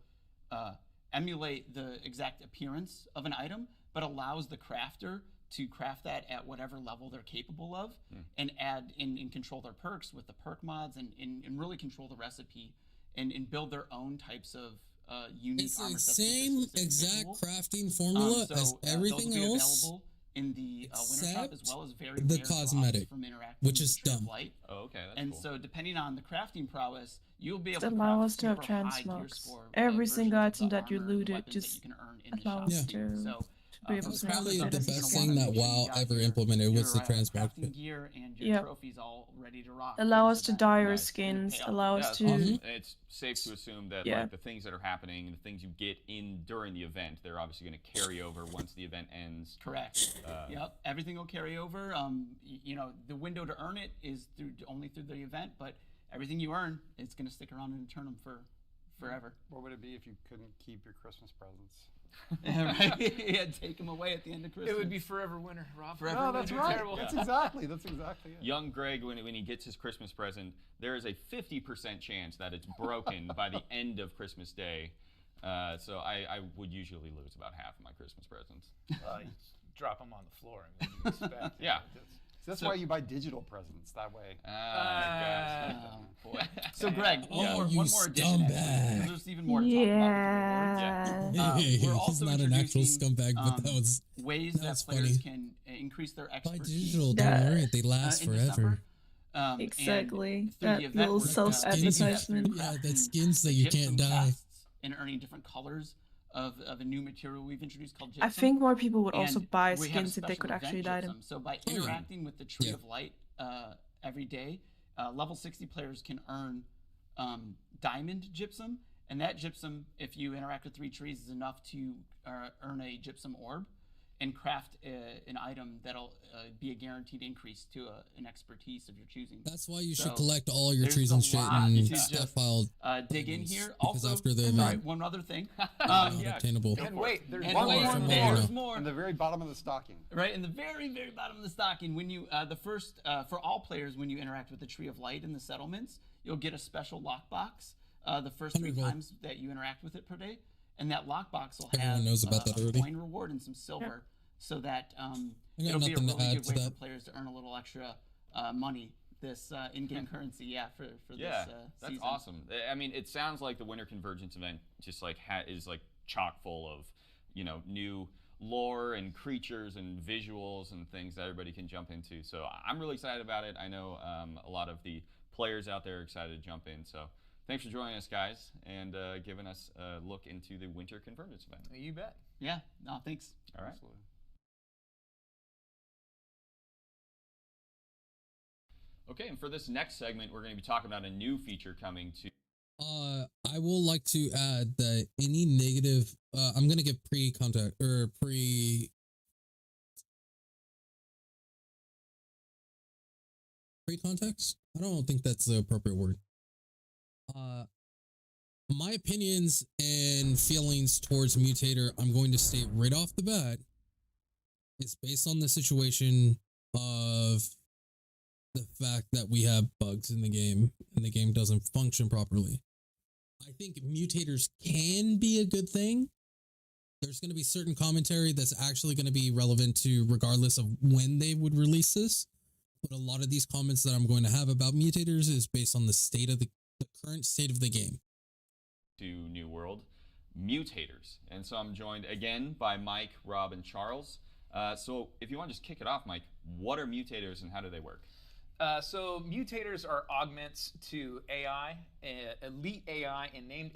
emulate the exact appearance of an item, but allows the crafter to craft that at whatever level they're capable of, and add and control their perks with the perk mods, and really control the recipe and build their own types of unique armor It's the sets with same their specific exact visuals. crafting formula as everything those will be else, available in the winter shop, as well as very the rare drops cosmetic, from interacting which with is the Tree of dumb. Light. Oh, okay, that's And cool. so depending on the crafting prowess, you'll be able Just to allow craft us to have super high gear transmogs. score, Every versions single of item the that you armor and looted weapons just that you can earn in the allow shop us too. to So be able That's to probably have the this best discount. thing that WoW ever implemented was the transmog. crafting gear and your Yep. trophies all ready to rock. Allow for us this to event. dye our Nice. skins. Payoff. Allow Yeah, us that's to. awesome. And it's safe to assume that Yeah. like the things that are happening, the things you get in during the event, they're obviously going to carry over once the event ends. Correct. Yep. Everything will carry over. You know, the window to earn it is only through the event, but everything you earn, it's going to stick around in Eternum for forever. What would it be if you couldn't keep your Christmas presents? Right? Yeah, take them away at the end of Christmas. It would be forever winter, Rob. Forever Oh, that's winter. right. Terrible. That's exactly it. Young Greg, when he gets his Christmas present, there is a 50% chance that it's broken by the end of Christmas Day. So I would usually lose about half of my Christmas presents. You drop them on the floor. I mean, what do you expect? Yeah. So that's why you buy digital presents that way. Boy. So Greg, one you more addition. scumbag. There's even more to talk Yeah. about. He's We're also not an actual introducing, scumbag, but that was ways that that was players funny. can increase their Buy expertise. digital. Yeah. Don't worry, they last in forever. December. Exactly. And through That the event, little we're self-advertisement. Yeah, that skins that you can't die. And earning different colors of a new material we've introduced called gypsum. I think more people would also And buy we have a skins if they special could actually event dye gypsum. them. So by Oh, yeah. interacting with the Tree Yeah. of Light every day, level 60 players can earn diamond gypsum. And that gypsum, if you interact with 3 trees, is enough to earn a gypsum orb and craft an item that'll be a guaranteed increase to an expertise of your choosing. That's why you So, should collect all your there's trees a and shit lot and to just, stockpile dig in items, here. because Also, after the sorry, event, one other thing. not obtainable. And wait, there's And one wait, more. from there's there. more. In the very bottom of the stocking. Right in the very, very bottom of the stocking, when you the first for all players, when you interact with the Tree of Light in the settlements, you'll get a special lockbox the first 3 100 gold. times that you interact with it per day, and that lockbox will Everyone have knows about that a already. coin reward and some silver, so that got it'll be a nothing to really add good to way for that. players to earn a little extra money. This in-game currency, for Yeah, this that's season. awesome. I mean, it sounds like the Winter Convergence event just like is like chock full of, new lore and creatures and visuals and things that everybody can jump into. So I'm really excited about it. I know a lot of the players out there are excited to jump in. So thanks for joining us, guys, and giving us a look into the Winter Convergence event. You bet. Yeah, no, thanks. All right. Absolutely. Okay, and for this next segment, we're going to be talking about a new feature coming to. I will like to add that any negative, I'm gonna give pre-contact or pre-context. I don't think that's the appropriate word. My opinions and feelings towards Mutator, I'm going to state right off the bat, is based on the situation of the fact that we have bugs in the game and the game doesn't function properly. I think mutators can be a good thing. There's going to be certain commentary that's actually going to be relevant to regardless of when they would release this. But a lot of these comments that I'm going to have about mutators is based on the state of the current state of the game. To New World, Mutators. And so I'm joined again by Mike, Rob, and Charles. So if you want to just kick it off, Mike, what are mutators and how do they work? So mutators are augments to AI, elite AI, and named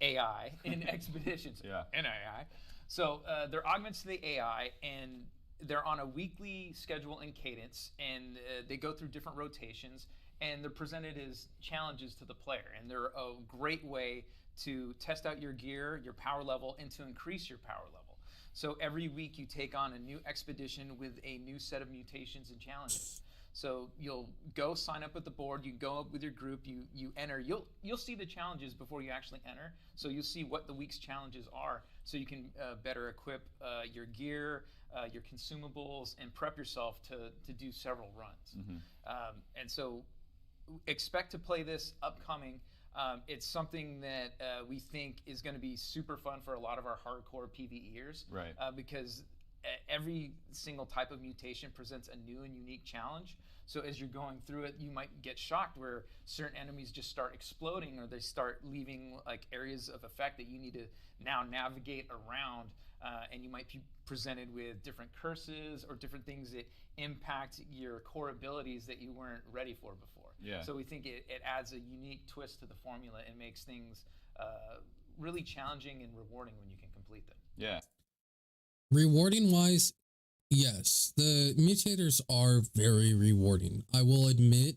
AI in expeditions. Yeah. NAI. So they're augments to the AI, and they're on a weekly schedule and cadence, and they go through different rotations, and they're presented as challenges to the player, and they're a great way to test out your gear, your power level, and to increase your power level. So every week you take on a new expedition with a new set of mutations and challenges. So you'll go sign up at the board. You go up with your group. You enter. You'll see the challenges before you actually enter. So you'll see what the week's challenges are. So you can better equip your gear, your consumables, and prep yourself to do several runs. And so expect to play this upcoming. It's something that we think is going to be super fun for a lot of our hardcore PvEers. Right. Because every single type of mutation presents a new and unique challenge. So as you're going through it, you might get shocked where certain enemies just start exploding, or they start leaving like areas of effect that you need to now navigate around. And you might be presented with different curses or different things that impact your core abilities that you weren't ready for before. Yeah. So we think it adds a unique twist to the formula and makes things really challenging and rewarding when you can complete them. Yeah. Rewarding wise, yes, the mutators are very rewarding. I will admit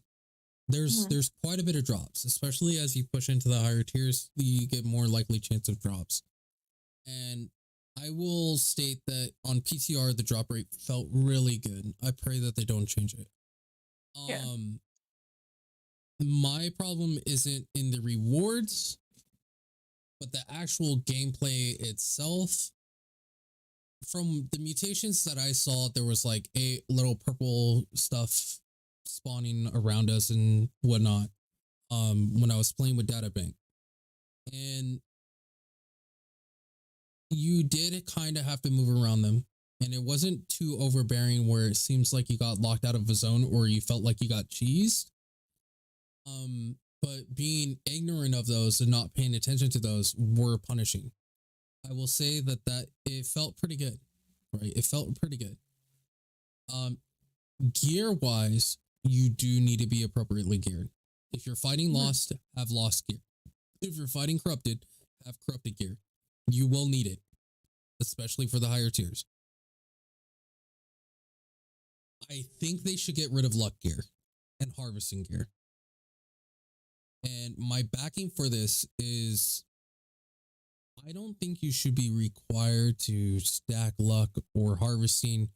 there's quite a bit of drops, especially as you push into the higher tiers, you get more likely chance of drops. And I will state that on PTR the drop rate felt really good. I pray that they don't change it. Yeah. My problem isn't in the rewards, but the actual gameplay itself. From the mutations that I saw, there was like 8 little purple stuff spawning around us and whatnot. When I was playing with Databank, and you did kind of have to move around them, and it wasn't too overbearing where it seems like you got locked out of a zone or you felt like you got cheesed. But being ignorant of those and not paying attention to those were punishing. I will say that it felt pretty good, right? It felt pretty good. Gear wise, you do need to be appropriately geared. If you're fighting Lost, have Lost gear. If you're fighting Corrupted, have Corrupted gear. You will need it, especially for the higher tiers. I think they should get rid of luck gear and harvesting gear. And my backing for this is I don't think you should be required to stack luck or harvesting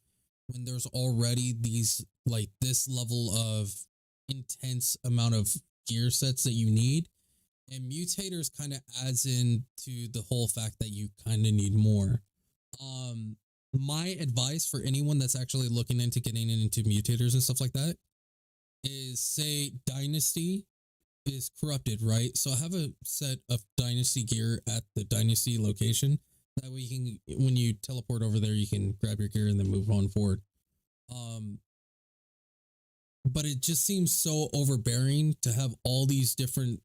when there's already this level of intense amount of gear sets that you need. And mutators kind of adds into the whole fact that you kind of need more. My advice for anyone that's actually looking into getting into mutators and stuff like that is, say Dynasty is corrupted, right? So have a set of Dynasty gear at the Dynasty location. That way you can, when you teleport over there, you can grab your gear and then move on forward. But it just seems so overbearing to have all these different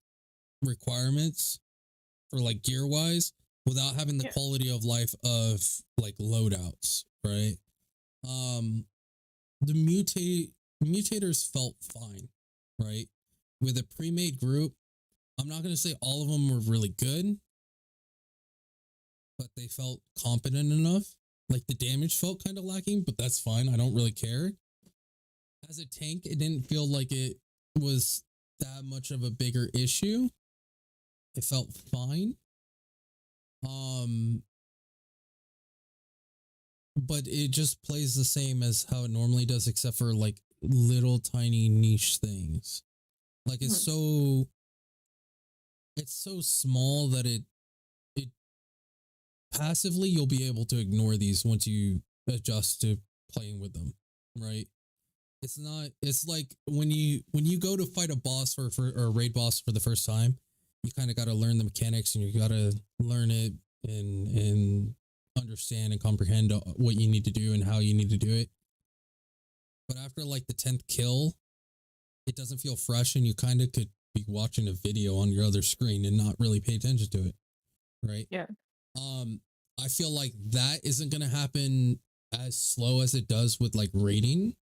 requirements for like gear wise without having the quality of life of like loadouts, right? The mutators felt fine, right? With a pre-made group, I'm not going to say all of them were really good, but they felt competent enough. Like the damage felt kind of lacking, but that's fine. I don't really care. As a tank, it didn't feel like it was that much of a bigger issue. It felt fine. But it just plays the same as how it normally does, except for like little tiny niche things. Like it's so small that it passively you'll be able to ignore these once you adjust to playing with them, right? It's like when you go to fight a boss or a raid boss for the first time, you kind of got to learn the mechanics and you got to learn it and understand and comprehend what you need to do and how you need to do it. But after like the 10th kill, it doesn't feel fresh and you kind of could be watching a video on your other screen and not really pay attention to it. Right? Yeah. I feel like that isn't going to happen as slow as it does with like raiding.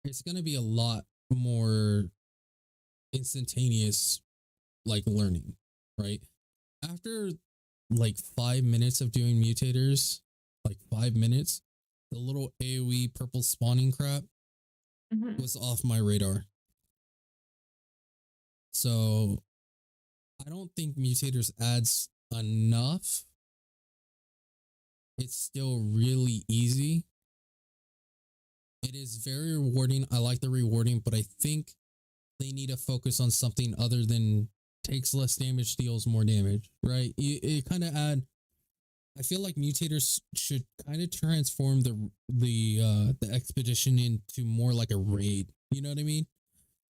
It's going to be a lot more instantaneous like learning, right? After like 5 minutes of doing mutators, like 5 minutes, the little AoE purple spawning crap was off my radar. So I don't think mutators adds enough. It's still really easy. It is very rewarding. I like the rewarding, but I think they need to focus on something other than takes less damage, deals more damage, right? It kind of add. I feel like mutators should kind of transform the expedition into more like a raid. You know what I mean?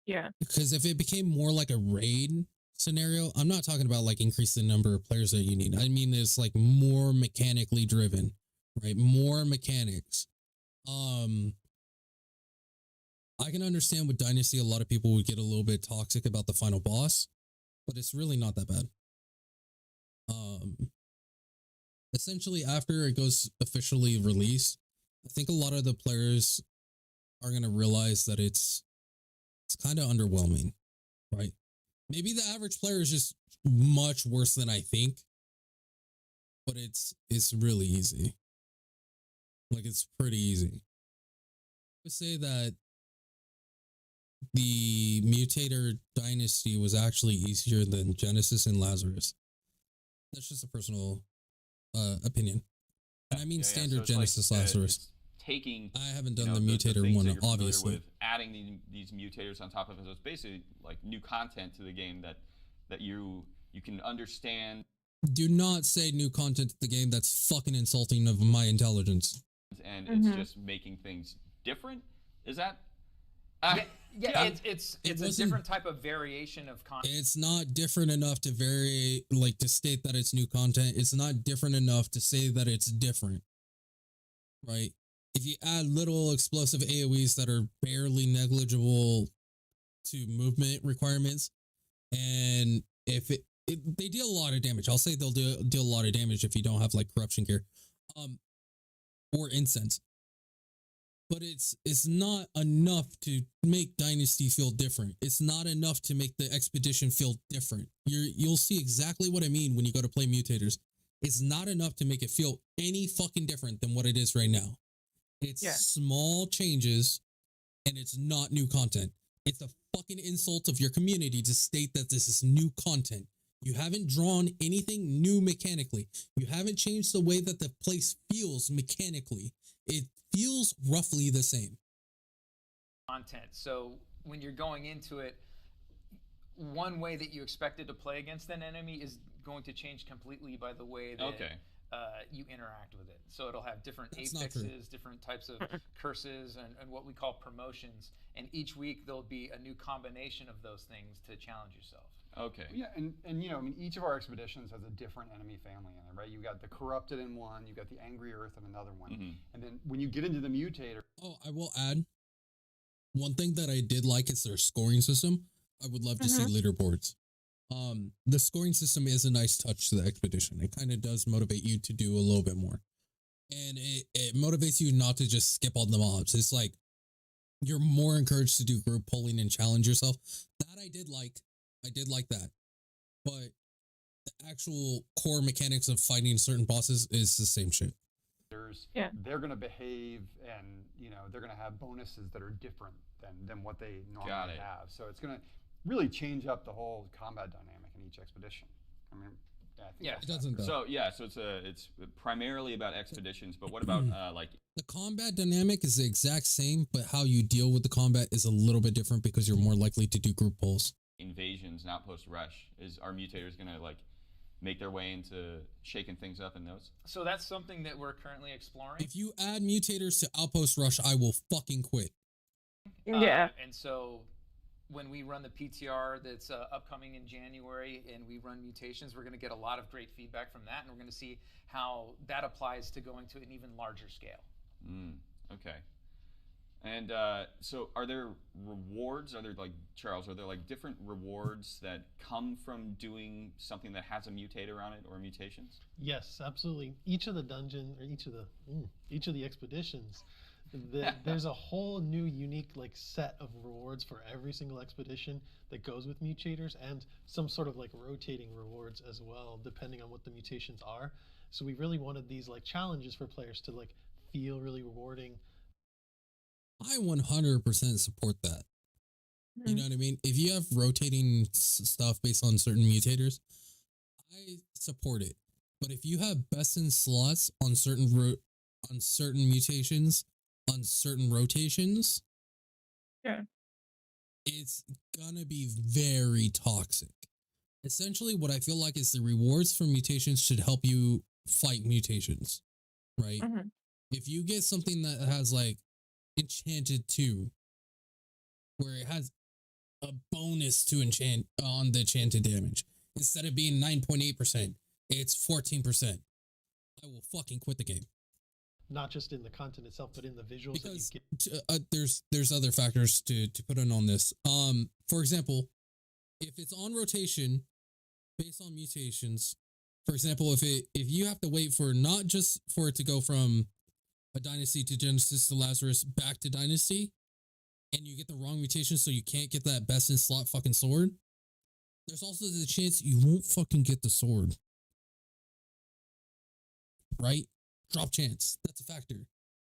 Yeah. Because if it became more like a raid scenario, I'm not talking about like increase the number of players that you need. I mean, it's like more mechanically driven, right? More mechanics. I can understand with Dynasty, a lot of people would get a little bit toxic about the final boss, but it's really not that bad. Essentially, after it goes officially released, I think a lot of the players are gonna realize that it's kind of underwhelming, right? Maybe the average player is just much worse than I think, but it's really easy. Like it's pretty easy. I would say that the Mutator Dynasty was actually easier than Genesis and Lazarus. That's just a personal opinion. And I mean standard so it's Genesis like, Lazarus. it's taking. I haven't done you know, the Mutator things one, that you're familiar obviously. with, adding these mutators on top of it. So it's basically like new content to the game that you can understand. Do not say new content to the game. That's fucking insulting of my intelligence. And it's just making things different. Is that? Yeah, it's a wasn't- different type of variation of content. It's not different enough to vary, like to state that it's new content. It's not different enough to say that it's different, right? If you add little explosive AoEs that are barely negligible to movement requirements, and if they deal a lot of damage, I'll say they'll deal a lot of damage if you don't have like corruption gear, or incense. But it's not enough to make Dynasty feel different. It's not enough to make the expedition feel different. You'll see exactly what I mean when you go to play Mutators. It's not enough to make it feel any fucking different than what it is right now. It's small changes, and it's not new content. It's a fucking insult of your community to state that this is new content. You haven't drawn anything new mechanically. You haven't changed the way that the place feels mechanically. It feels roughly the same. Content. So when you're going into it, one way that you expected to play against an enemy is going to change completely by the way that you interact with it. So it'll have different affixes, different types of curses, and what we call promotions. And each week there'll be a new combination of those things to challenge yourself. Okay. Yeah, and you know, I mean, each of our expeditions has a different enemy family in it, right? You got the corrupted in one, you got the angry earth in another one, and then when you get into the mutator. Oh, I will add one thing that I did like is their scoring system. I would love to see leaderboards. The scoring system is a nice touch to the expedition. It kind of does motivate you to do a little bit more, and it motivates you not to just skip on the mobs. It's like you're more encouraged to do group polling and challenge yourself. That I did like. I did like that. But the actual core mechanics of fighting certain bosses is the same shit. They're going to behave, and you know, they're going to have bonuses that are different than what they normally have. So it's going to really change up the whole combat dynamic in each expedition. I mean, I think it doesn't though. So it's primarily about expeditions, but what about like the combat dynamic is the exact same, but how you deal with the combat is a little bit different because you're more likely to do group polls. Invasions and outpost rush? Is our mutators gonna like make their way into shaking things up in those? So that's something that we're currently exploring. If you add mutators to outpost rush, I will fucking quit. And so when we run the PTR that's upcoming in January and we run mutations, we're going to get a lot of great feedback from that, and we're going to see how that applies to going to an even larger scale. Okay. And so are there rewards? Are there like, Charles, are there like different rewards that come from doing something that has a mutator on it or mutations? Yes, absolutely. Each of the dungeon or each of the expeditions, there's a whole new unique like set of rewards for every single expedition that goes with mutators, and some sort of like rotating rewards as well, depending on what the mutations are. So we really wanted these like challenges for players to like feel really rewarding. I 100% support that. You know what I mean? If you have rotating stuff based on certain mutators, I support it. But if you have best in slots on certain mutations, on certain rotations, Yeah. it's gonna be very toxic. Essentially, what I feel like is the rewards for mutations should help you fight mutations, right? Mhm. If you get something that has like Enchanted 2, where it has a bonus to enchant on the enchanted damage, instead of being 9.8%, it's 14%. I will fucking quit the game. Not just in the content itself, but in the visuals Because that you get. there's other factors to put in on this. For example, if it's on rotation based on mutations, for example, if you have to wait for not just for it to go from a dynasty to Genesis to Lazarus back to dynasty, and you get the wrong mutation, so you can't get that best in slot fucking sword, there's also the chance you won't fucking get the sword. Right? Drop chance. That's a factor.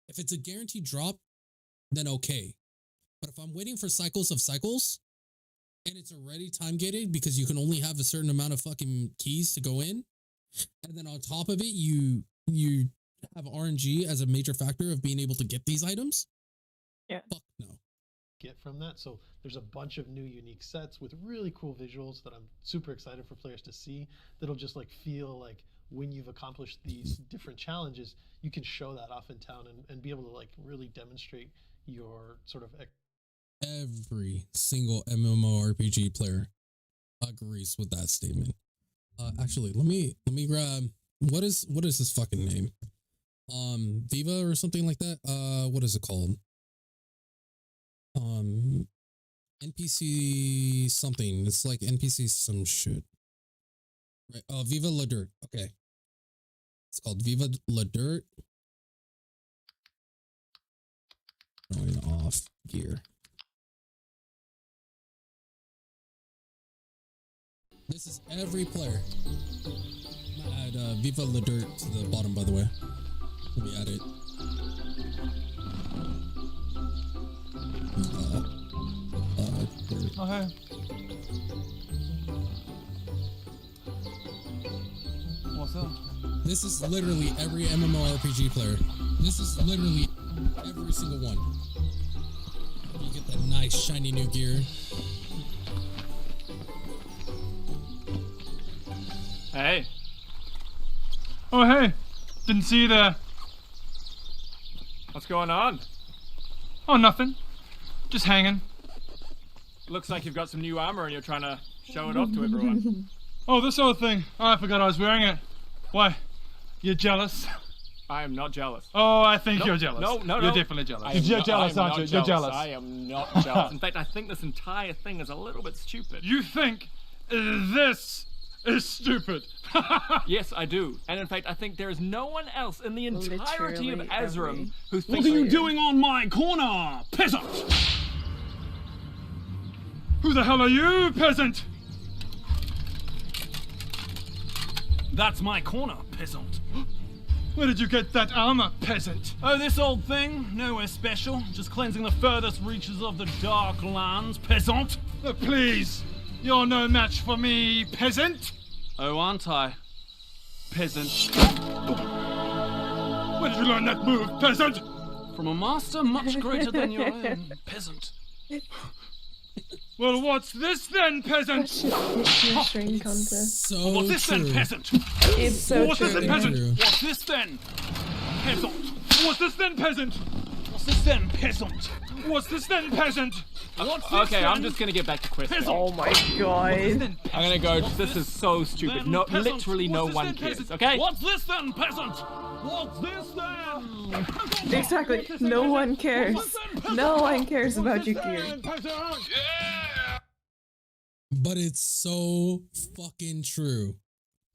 If it's a guaranteed drop, then okay. But if I'm waiting for cycles of cycles, and it's already time gated because you can only have a certain amount of fucking keys to go in, and then on top of it, you have RNG as a major factor of being able to get these items. Yeah. Fuck no. Get from that. So there's a bunch of new unique sets with really cool visuals that I'm super excited for players to see. That'll just like feel like when you've accomplished these different challenges, you can show that off in town and be able to like really demonstrate your sort of. Every single MMORPG player agrees with that statement. Actually, let me grab what is this fucking name? Viva or something like that. What is it called? NPC something. It's like NPC some shit. Right. Oh, Viva La Dirt. Okay. It's called Viva La Dirt. Going off gear. This is every player. I'm gonna add Viva La Dirt to the bottom, by the way. Let me add it. Oh, hey. What's up? This is literally every MMORPG player. This is literally every single one. You get that nice shiny new gear. Hey. Oh, hey. Didn't see you there. What's going on? Oh, nothing. Just hanging. Looks like you've got some new armor and you're trying to show it off to everyone. Oh, this sort of thing. Oh, I forgot I was wearing it. Why? You're jealous? I am not jealous. Oh, I think you're jealous. No. You're definitely jealous. You're jealous, aren't you? You're jealous. I am not jealous. In fact, I think this entire thing is a little bit stupid. You think this is stupid? Yes, I do. And in fact, I think there is no one else in the entirety of Azram who thinks. What are you doing on my corner, peasant? Who the hell are you, peasant? That's my corner, peasant. Where did you get that armor, peasant? Oh, this old thing. Nowhere special. Just cleansing the furthest reaches of the dark lands, peasant. Please, you're no match for me, peasant. Oh, aren't I, peasant? Where did you learn that move, peasant? From a master much greater than your own, peasant. Well, what's this then, peasant? String contest. So what's this true. then, peasant? It's so What's this true. then, peasant? True. What's this then, peasant? What's this then, peasant? What's this then, peasant? What's this then, peasant? What's this Okay, then? I'm just gonna get back to questions. Peasant. Oh my god. Then, I'm gonna go. This is so stupid. then, No, peasant? literally no What's this one then, cares. peasant? Okay. What's this then, peasant? What's this then? Exactly. What's this then, No peasant? one cares. What's this then, peasant? No one cares What's about this your gear. then, peasant? Yeah! But it's so fucking true.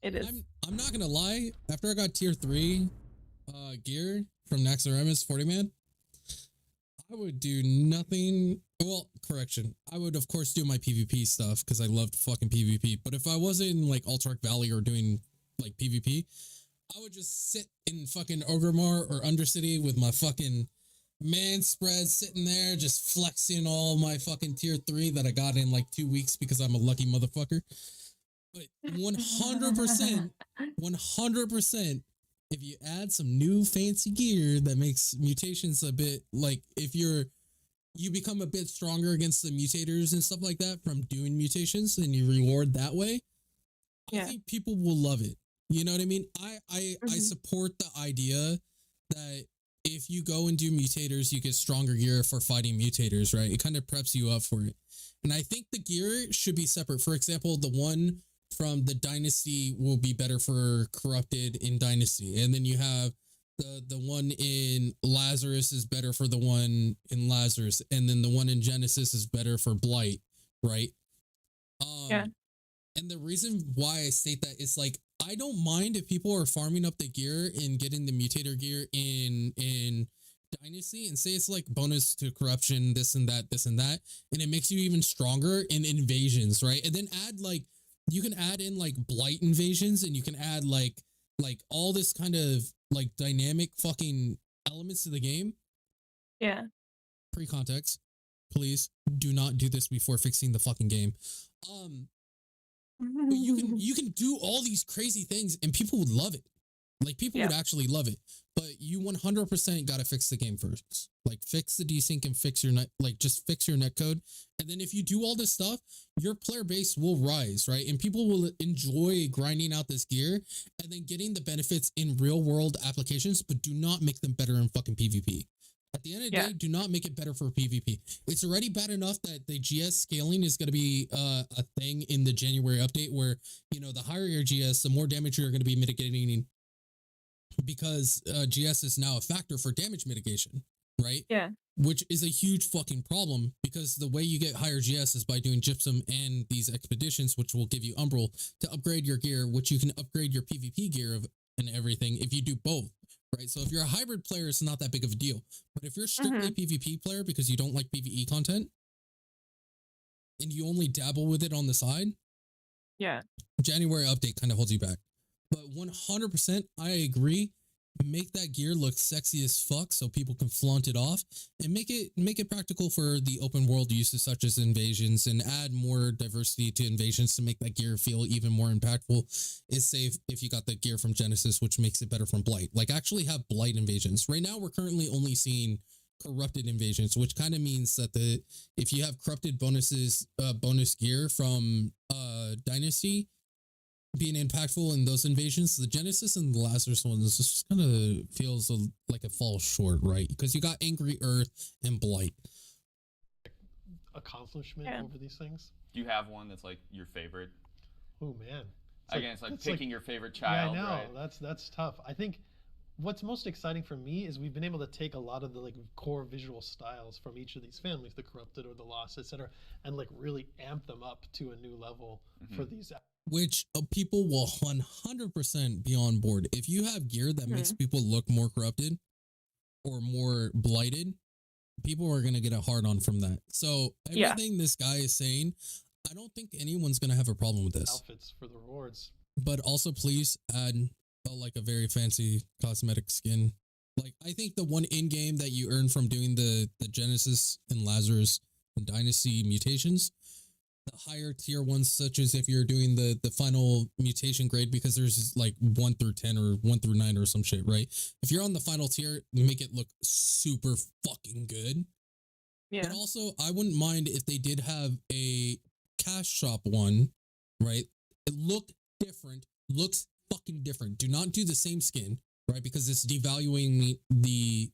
It is. I'm not gonna lie. After I got tier 3 gear from Naxxramas 40 man, I would do nothing. Well, correction. I would of course do my PvP stuff because I loved fucking PvP. But if I wasn't in like Alterac Valley or doing like PvP, I would just sit in fucking Orgrimmar or Undercity with my fucking man spread sitting there just flexing all my fucking tier 3 that I got in like 2 weeks because I'm a lucky motherfucker. But 100% if you add some new fancy gear that makes mutations a bit like if you become a bit stronger against the mutators and stuff like that from doing mutations and you reward that way, I think people will love it. You know what I mean? I support the idea that if you go and do mutators, you get stronger gear for fighting mutators, right? It kind of preps you up for it. And I think the gear should be separate. For example, the one from the Dynasty will be better for Corrupted in Dynasty. And then you have the one in Lazarus is better for the one in Lazarus. And then the one in Genesis is better for Blight, right? And the reason why I state that is like, I don't mind if people are farming up the gear and getting the mutator gear in Dynasty and say it's like bonus to corruption, this and that, and it makes you even stronger in invasions, right? And then add like, you can add in like blight invasions and you can add like all this kind of like dynamic fucking elements to the game. Yeah. Pre-context, please do not do this before fixing the fucking game. But you can do all these crazy things and people would love it. Like people would actually love it. But you 100% got to fix the game first. Like fix the desync and fix your net, like just fix your netcode. And then if you do all this stuff, your player base will rise, right? And people will enjoy grinding out this gear and then getting the benefits in real world applications, but do not make them better in fucking PvP. At the end of the day, do not make it better for PvP. It's already bad enough that the GS scaling is going to be a thing in the January update where, you know, the higher your GS, the more damage you're going to be mitigating because GS is now a factor for damage mitigation, right? Yeah. Which is a huge fucking problem because the way you get higher GS is by doing Gypsum and these expeditions, which will give you Umbral to upgrade your gear, which you can upgrade your PvP gear and everything if you do both. Right, so if you're a hybrid player, it's not that big of a deal. But if you're strictly a PvP player because you don't like PvE content and you only dabble with it on the side, January update kind of holds you back. But 100%, I agree. Make that gear look sexy as fuck so people can flaunt it off and make it practical for the open world uses such as invasions and add more diversity to invasions to make that gear feel even more impactful. Is safe if you got the gear from Genesis, which makes it better from Blight. Like actually have Blight invasions. Right now we're currently only seeing corrupted invasions, which kind of means that if you have corrupted bonuses, bonus gear from Dynasty, being impactful in those invasions, the Genesis and the Lazarus ones just kind of feels like it falls short, right? Because you got Angry Earth and Blight. Accomplishment over these things. Do you have one that's like your favorite? Oh man! It's like picking your favorite child. Yeah, I know. Right? That's tough. I think what's most exciting for me is we've been able to take a lot of the like core visual styles from each of these families, the Corrupted or the Lost, etc., and like really amp them up to a new level for these. Which people will 100% be on board. If you have gear that makes people look more corrupted or more blighted, people are going to get a hard on from that. So everything this guy is saying, I don't think anyone's going to have a problem with this. Outfits for the rewards. But also please add like a very fancy cosmetic skin. Like I think the one in-game that you earn from doing the Genesis and Lazarus and Dynasty mutations, the higher tier ones, such as if you're doing the final mutation grade, because there's like 1 through 10 or 1 through 9 or some shit, right? If you're on the final tier, make it look super fucking good. Yeah. But also, I wouldn't mind if they did have a cash shop one, right? It looked different, looks fucking different. Do not do the same skin, right? Because it's devaluing the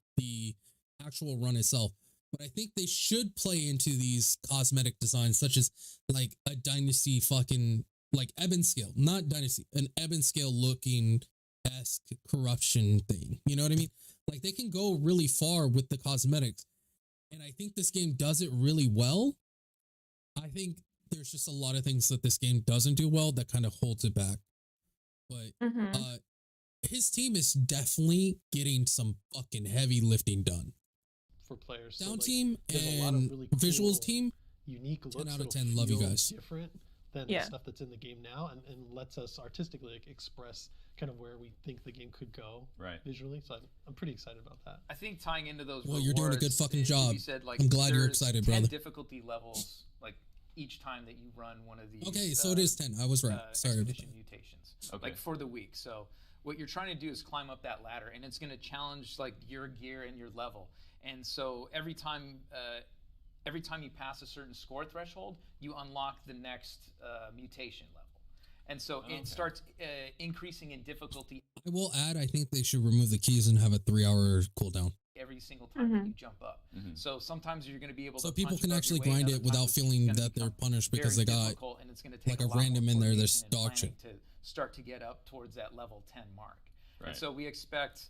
actual run itself. But I think they should play into these cosmetic designs, such as like a Dynasty fucking like Ebon scale, not Dynasty, an Ebon scale looking esque corruption thing. You know what I mean? Like they can go really far with the cosmetics. And I think this game does it really well. I think there's just a lot of things that this game doesn't do well that kind of holds it back. But his team is definitely getting some fucking heavy lifting done. For players, Down team and really cool, visuals team, unique looks. 10 out of 10. Love you guys. Different than the stuff that's in the game now, and lets us artistically like, express kind of where we think the game could go visually. So I'm pretty excited about that. I think tying into those. Well, you're doing a good fucking job. You said, like, I'm glad you're excited, brother. Difficulty levels, like each time that you run one of these. Okay, so it is 10. I was right. Sorry. Expedition mutations, like for the week. So what you're trying to do is climb up that ladder, and it's going to challenge like your gear and your level. And so every time you pass a certain score threshold, you unlock the next mutation level. And so it starts increasing in difficulty. I will add, I think they should remove the keys and have a 3-hour cooldown. Every single time that you jump up. So sometimes you're going to be able to. So people punch can above actually your weight, grind other it without times it's feeling gonna that they're become punished because very they got difficult, and it's going to take like a a lot random more in there. They're coordination and dog shit. planning to start to get up towards that level 10 mark. Right. And so we expect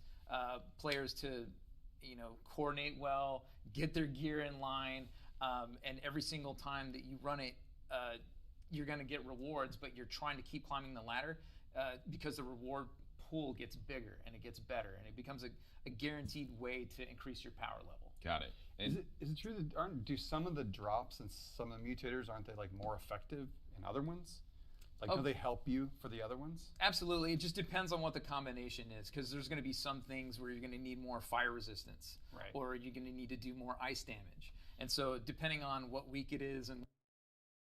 players to, coordinate well, get their gear in line, and every single time that you run it, you're going to get rewards, but you're trying to keep climbing the ladder because the reward pool gets bigger and it gets better, and it becomes a guaranteed way to increase your power level. Got it. Is it true that do some of the drops and some of the mutators, aren't they like more effective in other ones? Like, do they help you for the other ones? Absolutely. It just depends on what the combination is, because there's going to be some things where you're going to need more fire resistance, right, or you're going to need to do more ice damage. And so depending on what week it is. And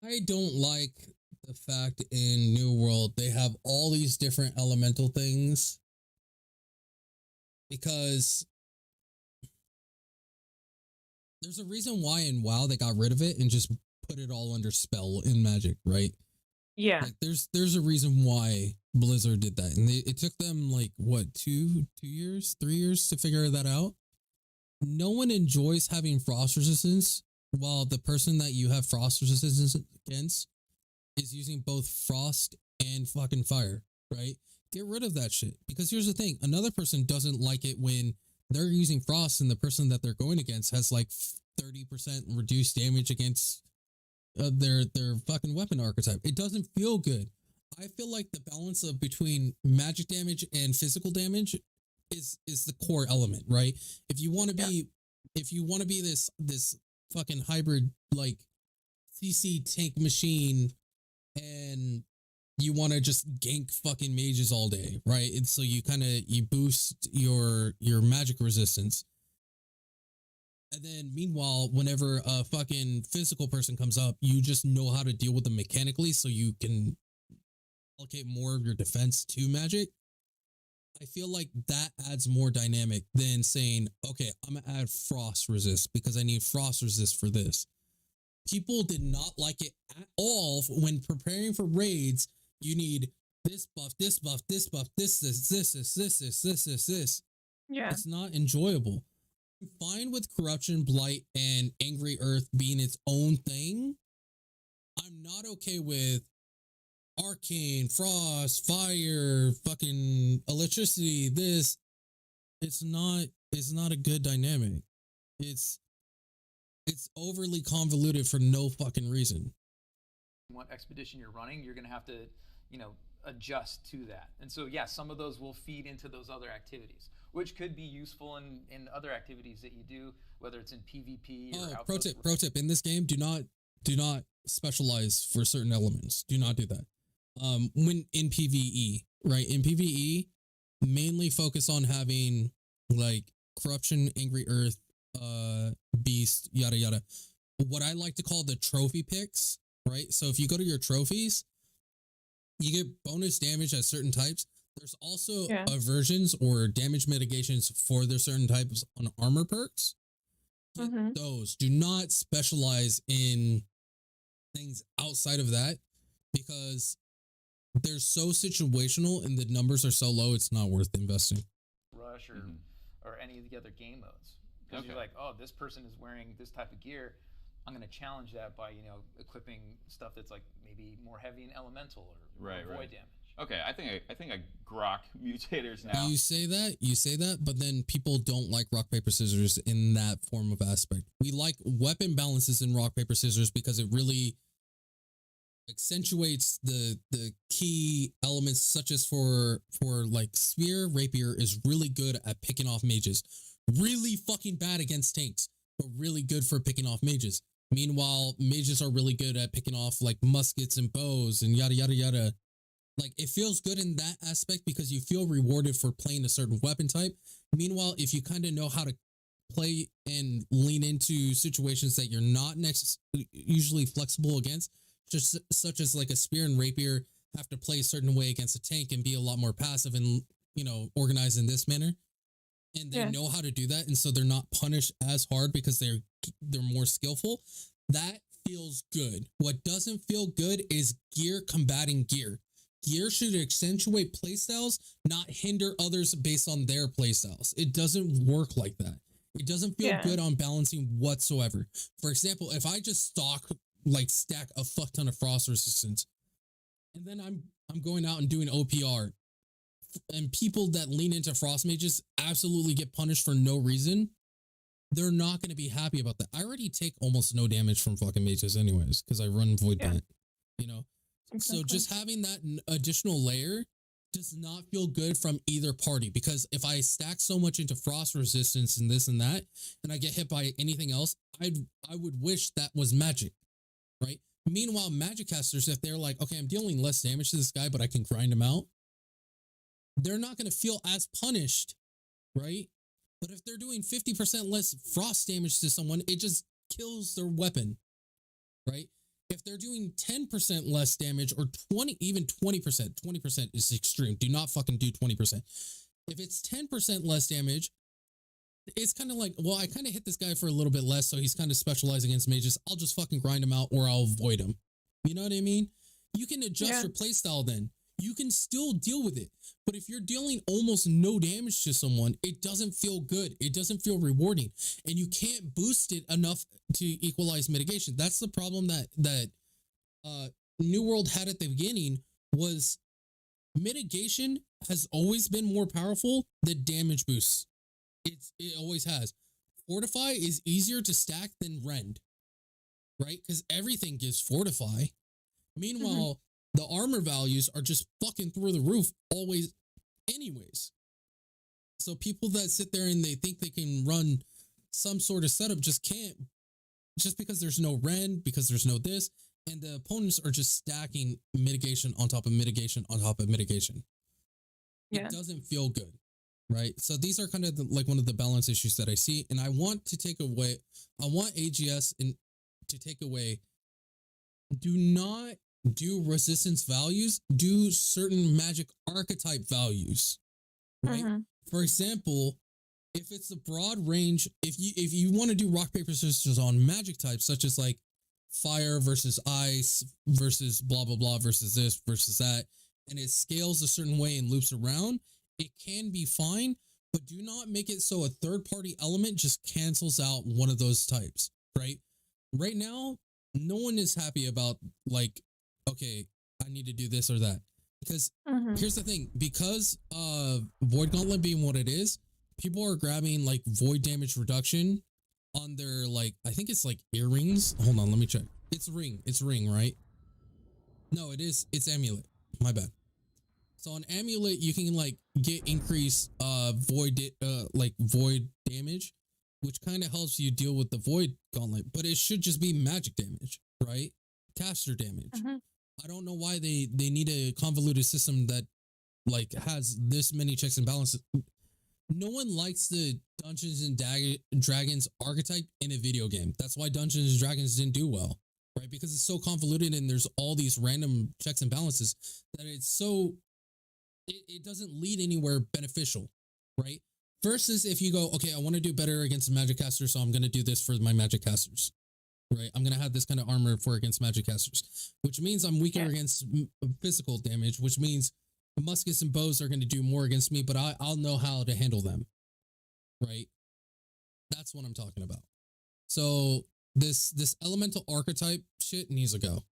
I don't like the fact in New World they have all these different elemental things, because there's a reason why in WoW they got rid of it and just put it all under spell in Magic, right? Yeah. Like there's a reason why Blizzard did that, and it took them like what 2 years, 3 years to figure that out. No one enjoys having frost resistance, while the person that you have frost resistance against is using both frost and fucking fire, right? Get rid of that shit, because here's the thing: another person doesn't like it when they're using frost and the person that they're going against has like 30% reduced damage against their fucking weapon archetype. It doesn't feel good. I feel like the balance of between magic damage and physical damage is the core element, right? If you want to be this fucking hybrid like CC tank machine, and you want to just gank fucking mages all day, right? And so you boost your magic resistance. And then meanwhile, whenever a fucking physical person comes up, you just know how to deal with them mechanically, so you can allocate more of your defense to magic. I feel like that adds more dynamic than saying, okay, I'm going to add frost resist because I need frost resist for this. People did not like it at all when preparing for raids. You need this buff, this buff, this buff, this. Yeah. It's not enjoyable. I'm fine with Corruption, Blight, and Angry Earth being its own thing. I'm not okay with Arcane, Frost, Fire, fucking Electricity. This, it's not a good dynamic. It's overly convoluted for no fucking reason. what expedition you're running, you're going to have to, adjust to that. And so, yeah, some of those will feed into those other activities, which could be useful in other activities that you do, whether it's in PvP or outpost. Pro tip, in this game, do not specialize for certain elements. Do not do that. When in PvE, right? In PvE, mainly focus on having like Corruption, Angry Earth, Beast, yada yada. What I like to call the trophy picks, right? So if you go to your trophies, you get bonus damage at certain types. There's also aversions or damage mitigations for their certain types on armor perks. Get those. Do not specialize in things outside of that, because they're so situational and the numbers are so low, it's not worth investing. Rush or any of the other game modes. Because you're like, oh, this person is wearing this type of gear. I'm going to challenge that by, equipping stuff that's like maybe more heavy and elemental or void damage. Okay, I think I grok mutators now. You say that, but then people don't like rock, paper, scissors in that form of aspect. We like weapon balances in rock, paper, scissors because it really accentuates the key elements, such as for like spear, rapier is really good at picking off mages. Really fucking bad against tanks, but really good for picking off mages. Meanwhile, mages are really good at picking off like muskets and bows and yada yada yada. Like, it feels good in that aspect because you feel rewarded for playing a certain weapon type. Meanwhile, if you kind of know how to play and lean into situations that you're not usually flexible against, just such as like a spear and rapier have to play a certain way against a tank and be a lot more passive and organized in this manner, and they know how to do that, and so they're not punished as hard because they're more skillful. That feels good. What doesn't feel good is gear combating gear. Gear should accentuate playstyles, not hinder others based on their playstyles. It doesn't work like that. It doesn't feel good on balancing whatsoever. For example, if I just stack a fuck ton of frost resistance, and then I'm going out and doing OPR, and people that lean into frost mages absolutely get punished for no reason, they're not going to be happy about that. I already take almost no damage from fucking mages anyways, because I run Void Plant, So just having that additional layer does not feel good from either party, because if I stack so much into frost resistance and this and that, and I get hit by anything else, I would wish that was magic, right? Meanwhile, magic casters, if they're like, okay, I'm dealing less damage to this guy, but I can grind him out, they're not going to feel as punished, right? But if they're doing 50% less frost damage to someone, it just kills their weapon, right? If they're doing 10% less damage, or 20% is extreme. Do not fucking do 20%. If it's 10% less damage, it's kind of like, well, I kind of hit this guy for a little bit less, so he's kind of specialized against mages. I'll just fucking grind him out, or I'll avoid him. You know what I mean? You can adjust your playstyle then. You can still deal with it. But if you're dealing almost no damage to someone, it doesn't feel good. It doesn't feel rewarding. And you can't boost it enough to equalize mitigation. That's the problem that New World had at the beginning, was mitigation has always been more powerful than damage boosts. It always has. Fortify is easier to stack than rend, right? Because everything gives fortify. Meanwhile, the armor values are just fucking through the roof always anyways. So people that sit there and they think they can run some sort of setup just can't, just because there's no rend, because there's no this, and the opponents are just stacking mitigation on top of mitigation on top of mitigation. It doesn't feel good, right? So these are kind of like one of the balance issues that I see, and I want AGS to take away, do not do resistance values, do certain magic archetype values, right? For example, if it's a broad range, if you want to do rock, paper, scissors on magic types, such as like fire versus ice versus blah, blah, blah versus this versus that, and it scales a certain way and loops around, it can be fine, but do not make it so a third party element just cancels out one of those types, right? Right now, no one is happy about like, okay, I need to do this or that. Because here's the thing, because Void Gauntlet being what it is, people are grabbing like void damage reduction on their, like, I think it's like earrings. Hold on, let me check. It's ring, right? No, it's amulet. My bad. So on amulet, you can like get increased void damage, which kind of helps you deal with the Void Gauntlet, but it should just be magic damage, right? Caster damage. I don't know why they need a convoluted system that like has this many checks and balances. No one likes the Dungeons and Dragons archetype in a video game. That's why Dungeons and Dragons didn't do well, right? Because it's so convoluted and there's all these random checks and balances that it doesn't lead anywhere beneficial, right? Versus if you go, okay, I want to do better against magic casters, so I'm going to do this for my magic casters. Right, I'm going to have this kind of armor for against magic casters, which means I'm weaker against physical damage, which means muskets and bows are going to do more against me, but I'll know how to handle them, right? That's what I'm talking about. So this elemental archetype shit needs to go.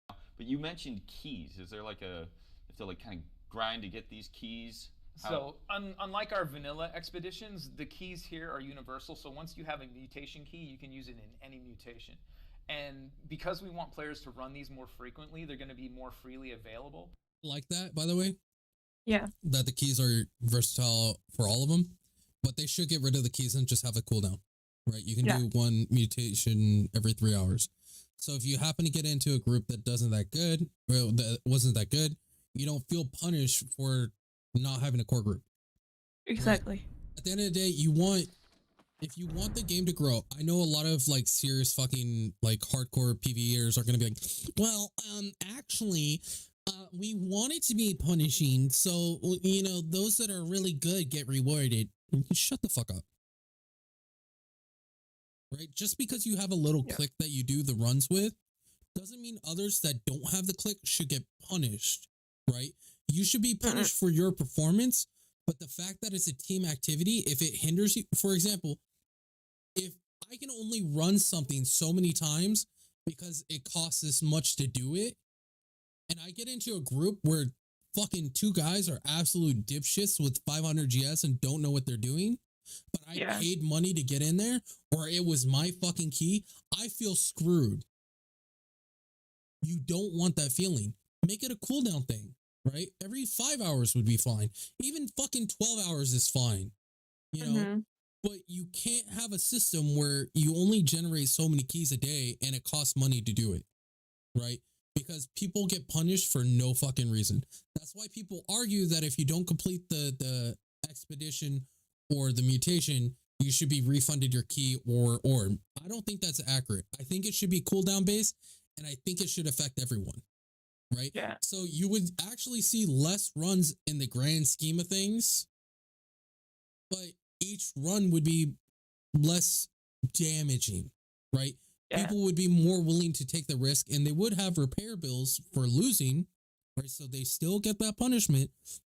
But you mentioned keys. Is there like have to like kind of grind to get these keys? So unlike our vanilla expeditions, the keys here are universal. So once you have a mutation key, you can use it in any mutation. And because we want players to run these more frequently, they're going to be more freely available. Like that, by the way? Yeah. That the keys are versatile for all of them, but they should get rid of the keys and just have a cooldown, right? You can do one mutation every 3 hours. So if you happen to get into a group that wasn't that good, you don't feel punished for not having a core group. Exactly. Right? At the end of the day, if you want the game to grow, I know a lot of like serious fucking like hardcore PvEers are going to be like, well, actually, We want it to be punishing, so those that are really good get rewarded. Shut the fuck up. Right? Just because you have a little click that you do the runs with doesn't mean others that don't have the click should get punished, right? You should be punished for your performance, but the fact that it's a team activity, if it hinders you, for example, if I can only run something so many times because it costs this much to do it, and I get into a group where fucking two guys are absolute dipshits with 500 GS and don't know what they're doing, but I paid money to get in there, or it was my fucking key, I feel screwed. You don't want that feeling. Make it a cooldown thing, right? Every 5 hours would be fine. Even fucking 12 hours is fine, But you can't have a system where you only generate so many keys a day and it costs money to do it, right? Because people get punished for no fucking reason. That's why people argue that if you don't complete the expedition or the mutation, you should be refunded your key or orb. I don't think that's accurate. I think it should be cooldown based, and I think it should affect everyone, right? Yeah. So you would actually see less runs in the grand scheme of things, but each run would be less damaging, right? Yeah. People would be more willing to take the risk, and they would have repair bills for losing, right? So they still get that punishment,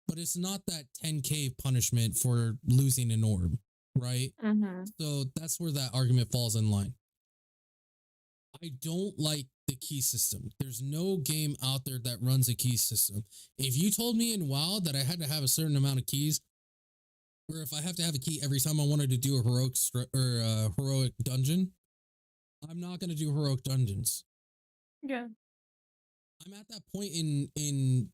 but it's not that 10K punishment for losing an orb, right? So that's where that argument falls in line. I don't like the key system. There's no game out there that runs a key system. If you told me in WoW that I had to have a certain amount of keys, or if I have to have a key every time I wanted to do a heroic dungeon, I'm not going to do heroic dungeons. Yeah. I'm at that point in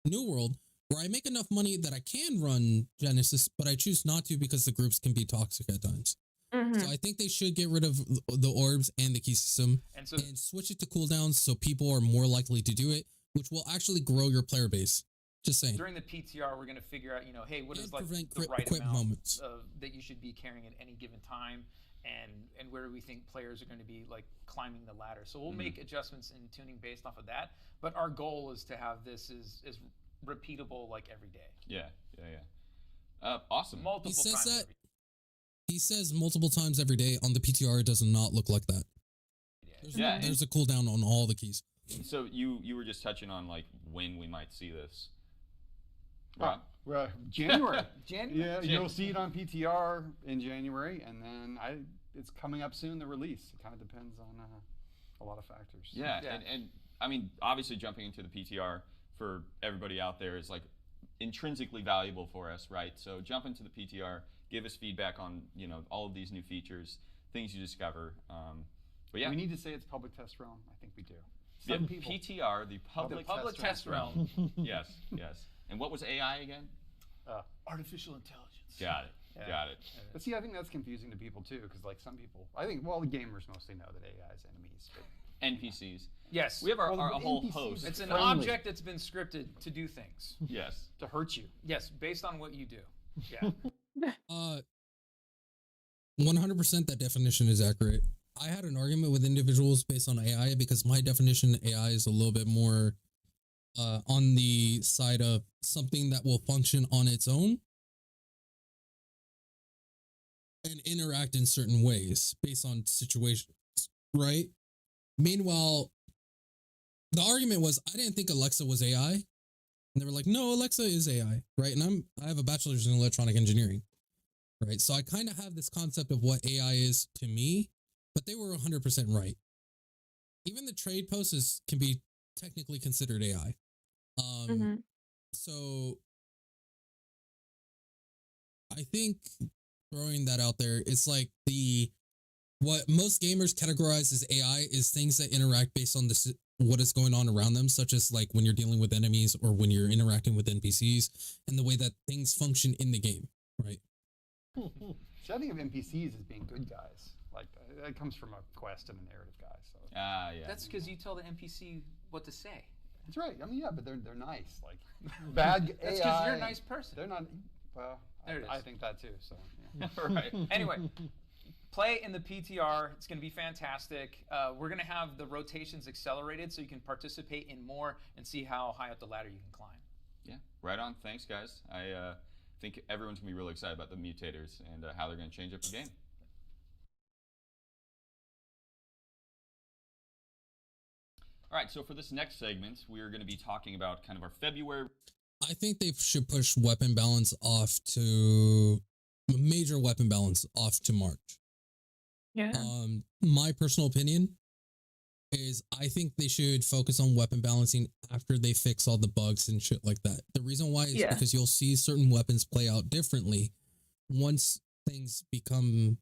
New World where I make enough money that I can run Genesis, but I choose not to because the groups can be toxic at times. So I think they should get rid of the orbs and the key system and switch it to cooldowns so people are more likely to do it, which will actually grow your player base. Just saying. During the PTR, we're going to figure out, hey, what is like prevent the right quit amount moments. that you should be carrying at any given time, and where we think players are going to be like climbing the ladder. So we'll make adjustments in tuning based off of that. But our goal is to have this is repeatable like every day. Yeah. Awesome. He says that. He says multiple times every day. On the PTR, it does not look like that. There's a cooldown on all the keys. So you were just touching on like when we might see this. January. Yeah, you'll see it on PTR in January, and then it's coming up soon, the release. It kind of depends on a lot of factors. Yeah. And I mean, obviously jumping into the PTR for everybody out there is like intrinsically valuable for us, right? So jump into the PTR, give us feedback on, all of these new features, things you discover. But yeah. We need to say it's public test realm. I think we do. PTR, the public test realm. Yes. And what was AI again? Artificial intelligence. Got it. But see, I think that's confusing to people too, because like some people, I think, the gamers mostly know that AI is enemies. But NPCs. Yes. We have our whole host. It's an object that's been scripted to do things. Yes. To hurt you. Yes, based on what you do. Yeah. 100% that definition is accurate. I had an argument with individuals based on AI because my definition of AI is a little bit more on the side of something that will function on its own and interact in certain ways based on situations, right? Meanwhile, the argument was I didn't think Alexa was AI. And they were like, no, Alexa is AI, right? And I have a bachelor's in electronic engineering, right? So I kind of have this concept of what AI is to me, but they were 100% right. Even the trade posts can be technically considered AI. So I think throwing that out there, it's like what most gamers categorize as AI is things that interact based on what is going on around them, such as like when you're dealing with enemies or when you're interacting with NPCs and the way that things function in the game, right? So I think of NPCs as being good guys. Like that comes from a quest and a narrative guy. So yeah. That's because you tell the NPC what to say. That's right. I mean, yeah, but they're nice. Like bad That's AI. because you're a nice person. They're not. Well, I think that too. So. Yeah. Right. Anyway, play in the PTR. It's going to be fantastic. We're going to have the rotations accelerated so you can participate in more and see how high up the ladder you can climb. Yeah, right on. Thanks, guys. I think everyone's going to be really excited about the mutators and how they're going to change up the game. All right, so for this next segment, we are going to be talking about kind of our February. I think they should push weapon balance off to major weapon balance off to March. Yeah. My personal opinion is I think they should focus on weapon balancing after they fix all the bugs and shit like that. The reason why is because you'll see certain weapons play out differently once things become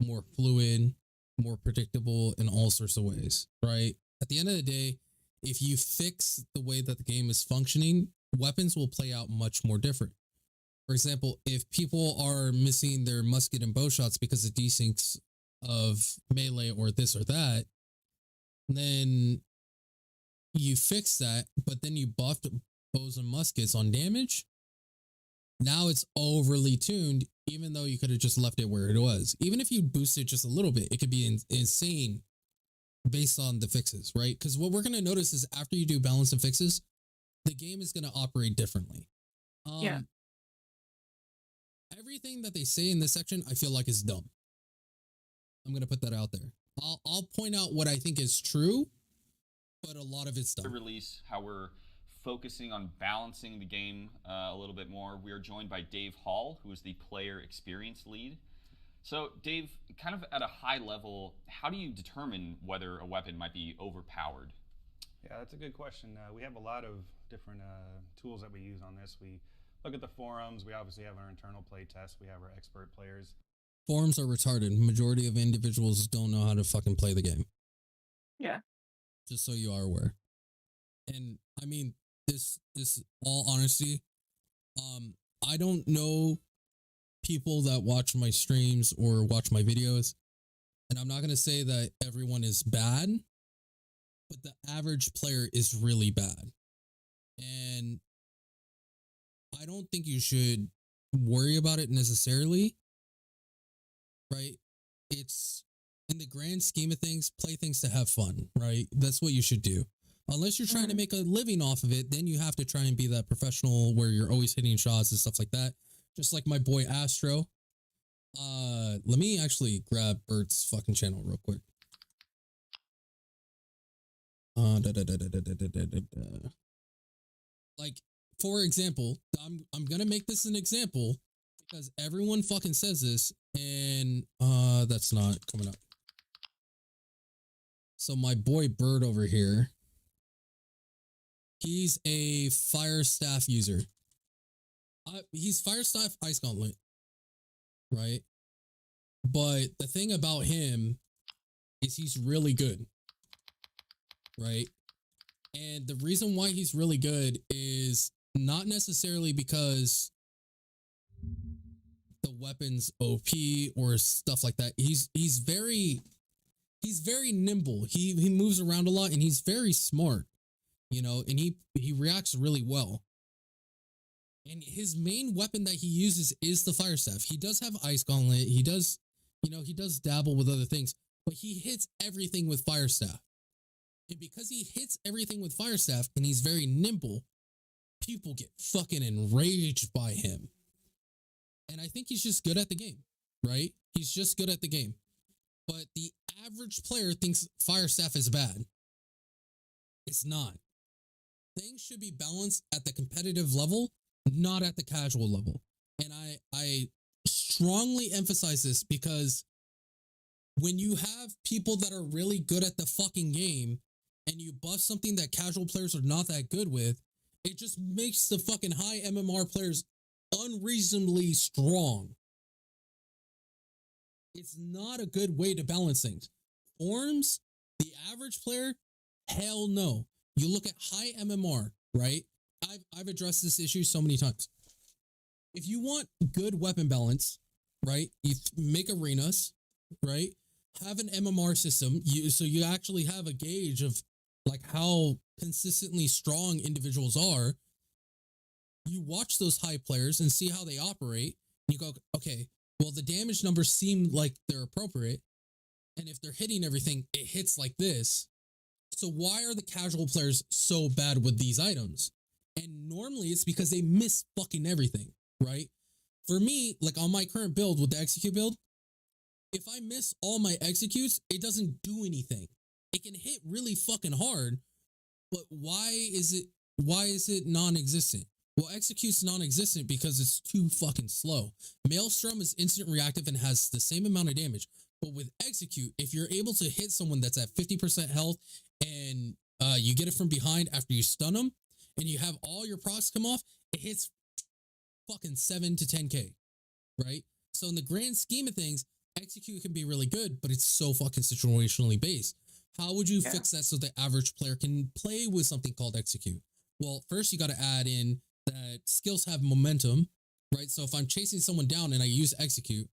more fluid, more predictable in all sorts of ways, right? At the end of the day, if you fix the way that the game is functioning, weapons will play out much more different. For example, if people are missing their musket and bow shots because of desyncs of melee or this or that, then you fix that, but then you buffed bows and muskets on damage. Now it's overly tuned, even though you could have just left it where it was. Even if you boost it just a little bit, it could be insane based on the fixes, right? Because what we're going to notice is after you do balance and fixes, the game is going to operate differently. Everything that they say in this section, I feel like is dumb. I'm going to put that out there. I'll point out what I think is true, but a lot of it's dumb. Release, how we're focusing on balancing the game a little bit more. We are joined by Dave Hall, who is the player experience lead. So Dave, kind of at a high level, how do you determine whether a weapon might be overpowered? Yeah, that's a good question. We have a lot of different tools that we use on this. We look at the forums. We obviously have our internal play tests. We have our expert players. Forums are retarded. Majority of individuals don't know how to fucking play the game. Yeah. Just so you are aware. And I mean, this all honesty, I don't know people that watch my streams or watch my videos, and I'm not going to say that everyone is bad, but the average player is really bad. And I don't think you should worry about it necessarily, right? It's in the grand scheme of things, play things to have fun, right? That's what you should do. Unless you're trying to make a living off of it, then you have to try and be that professional where you're always hitting shots and stuff like that. Just like my boy Astro. Let me actually grab Bert's fucking channel real quick. Like, for example, I'm gonna make this an example because everyone fucking says this, and that's not coming up. So my boy Bird over here, he's a Fire Staff user. He's Fire Staff Ice Gauntlet, right? But the thing about him is he's really good, right? And the reason why he's really good is not necessarily because the weapon's OP or stuff like that. He's very nimble. He moves around a lot and he's very smart, you know, and he reacts really well. And his main weapon that he uses is the Fire Staff. He does have Ice Gauntlet. He does dabble with other things, but he hits everything with Fire Staff. And because he hits everything with Fire Staff and he's very nimble, people get fucking enraged by him. And I think he's just good at the game, right? He's just good at the game. But the average player thinks Fire Staff is bad. It's not. Things should be balanced at the competitive level, not at the casual level. And I strongly emphasize this because when you have people that are really good at the fucking game and you buff something that casual players are not that good with, it just makes the fucking high MMR players unreasonably strong. It's not a good way to balance things. Forms, the average player, hell no. You look at high MMR, right? I've addressed this issue so many times. If you want good weapon balance, right? You make arenas, right? Have an MMR system, so you actually have a gauge of like how consistently strong individuals are. You watch those high players and see how they operate. And you go, okay, Well, the damage numbers seem like they're appropriate. And if they're hitting everything, it hits like this. So why are the casual players so bad with these items? And normally it's because they miss fucking everything, right? For me, like on my current build with the execute build, if I miss all my executes, it doesn't do anything. It can hit really fucking hard, but why is it non-existent? Well, execute's non-existent because it's too fucking slow. Maelstrom is instant reactive and has the same amount of damage. But with execute, if you're able to hit someone that's at 50% health and you get it from behind after you stun them, and you have all your procs come off, it hits fucking 7 to 10k, right? So in the grand scheme of things, execute can be really good, but it's so fucking situationally based. How would you fix that so the average player can play with something called execute? Well, first you got to add in that skills have momentum, right? So if I'm chasing someone down and I use execute,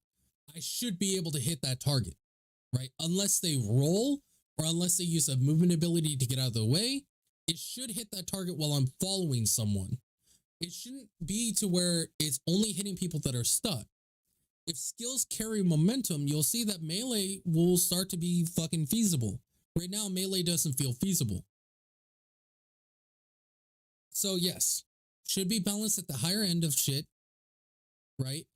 I should be able to hit that target, right? Unless they roll or unless they use a movement ability to get out of the way, it should hit that target while I'm following someone. It shouldn't be to where it's only hitting people that are stuck. If skills carry momentum, you'll see that melee will start to be fucking feasible. Right now, melee doesn't feel feasible. So yes, should be balanced at the higher end of shit, right?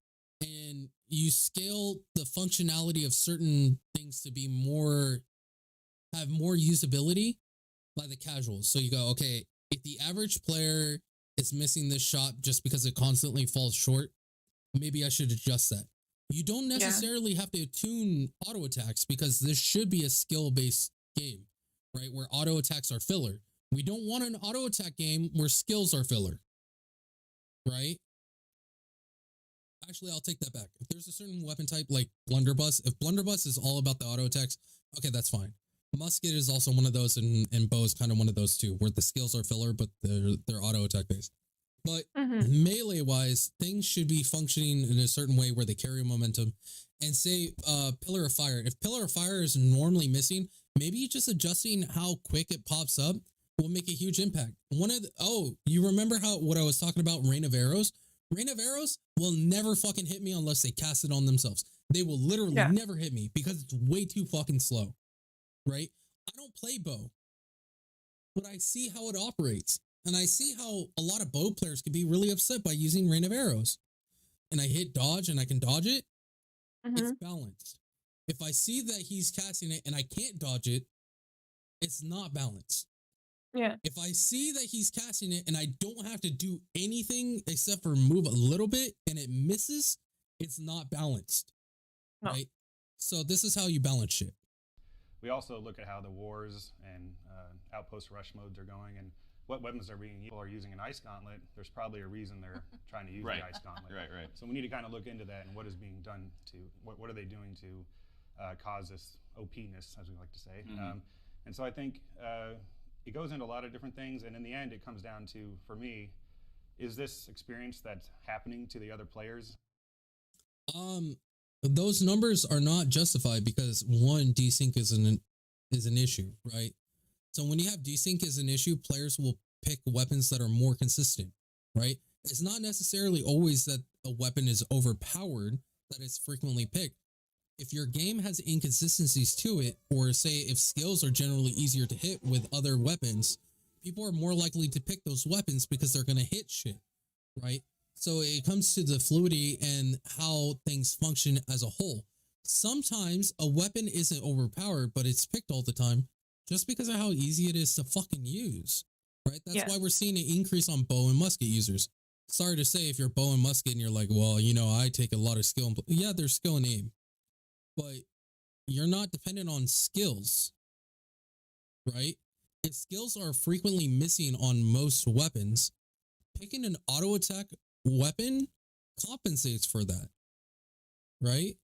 And you scale the functionality of certain things to be have more usability by the casuals. So you go, okay, if the average player is missing this shot just because it constantly falls short, maybe I should adjust that. You don't necessarily have to tune auto attacks because this should be a skill-based game, right? Where auto attacks are filler. We don't want an auto attack game where skills are filler, right? Actually, I'll take that back. If there's a certain weapon type like Blunderbuss, if Blunderbuss is all about the auto attacks, okay, that's fine. Musket is also one of those, and Bow is kind of one of those too, where the skills are filler, but they're auto attack based. But melee wise, things should be functioning in a certain way where they carry momentum. And say Pillar of Fire. If Pillar of Fire is normally missing, maybe just adjusting how quick it pops up will make a huge impact. You remember what I was talking about, Rain of Arrows? Rain of Arrows will never fucking hit me unless they cast it on themselves. They will literally never hit me because it's way too fucking slow, right? I don't play Bow, but I see how it operates. And I see how a lot of Bow players can be really upset by using Rain of Arrows. And I hit dodge and I can dodge it. It's balanced. If I see that he's casting it and I can't dodge it, it's not balanced. Yeah. If I see that he's casting it and I don't have to do anything except for move a little bit and it misses, it's not balanced. No. Right? So this is how you balance shit. We also look at how the wars and outpost rush modes are going and what weapons are being used. People are using an ice gauntlet. There's probably a reason they're trying to use the ice gauntlet. Right. So we need to kind of look into that and what is being done to, what are they doing to cause this OP-ness, as we like to say. And so I think it goes into a lot of different things, and in the end, it comes down to, for me, is this experience that's happening to the other players? Those numbers are not justified because one, desync is an issue, right? So when you have desync as an issue, players will pick weapons that are more consistent, right? It's not necessarily always that a weapon is overpowered that it's frequently picked. If your game has inconsistencies to it, or say if skills are generally easier to hit with other weapons, people are more likely to pick those weapons because they're going to hit shit, right? So it comes to the fluidity and how things function as a whole. Sometimes a weapon isn't overpowered, but it's picked all the time just because of how easy it is to fucking use, right? That's why we're seeing an increase on bow and musket users. Sorry to say, if you're bow and musket and you're like, well, I take a lot of skill. Yeah, there's skill and aim. But you're not dependent on skills, right? If skills are frequently missing on most weapons, picking an auto attack weapon compensates for that, right?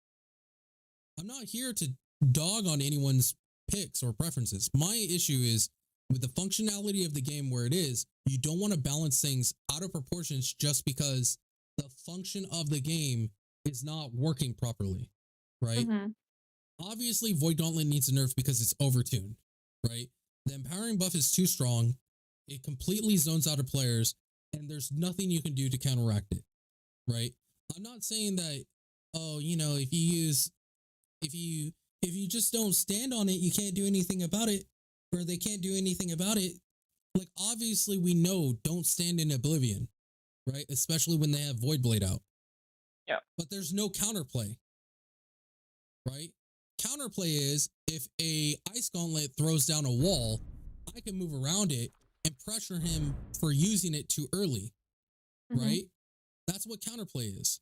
I'm not here to dog on anyone's picks or preferences. My issue is with the functionality of the game where it is, you don't want to balance things out of proportions just because the function of the game is not working properly. Right? Obviously, Void Gauntlet needs a nerf because it's overtuned, right? The empowering buff is too strong. It completely zones out of players, and there's nothing you can do to counteract it, right? I'm not saying that oh, you know, if you just don't stand on it, you can't do anything about it, or they can't do anything about it. Like, obviously, we know don't stand in Oblivion, right? Especially when they have Void Blade out. Yeah. But there's no counterplay, right? Counterplay is if a Ice Gauntlet throws down a wall, I can move around it and pressure him for using it too early, right? That's what counterplay is.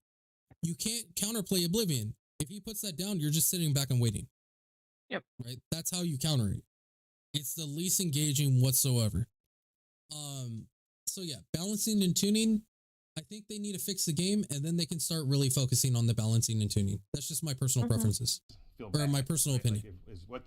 You can't counterplay Oblivion. If he puts that down, you're just sitting back and waiting. Yep. Right? That's how you counter it. It's the least engaging whatsoever. So yeah, balancing and tuning, I think they need to fix the game, and then they can start really focusing on the balancing and tuning. That's just my personal preferences. Feel Or my bad, personal right? Like, opinion. is what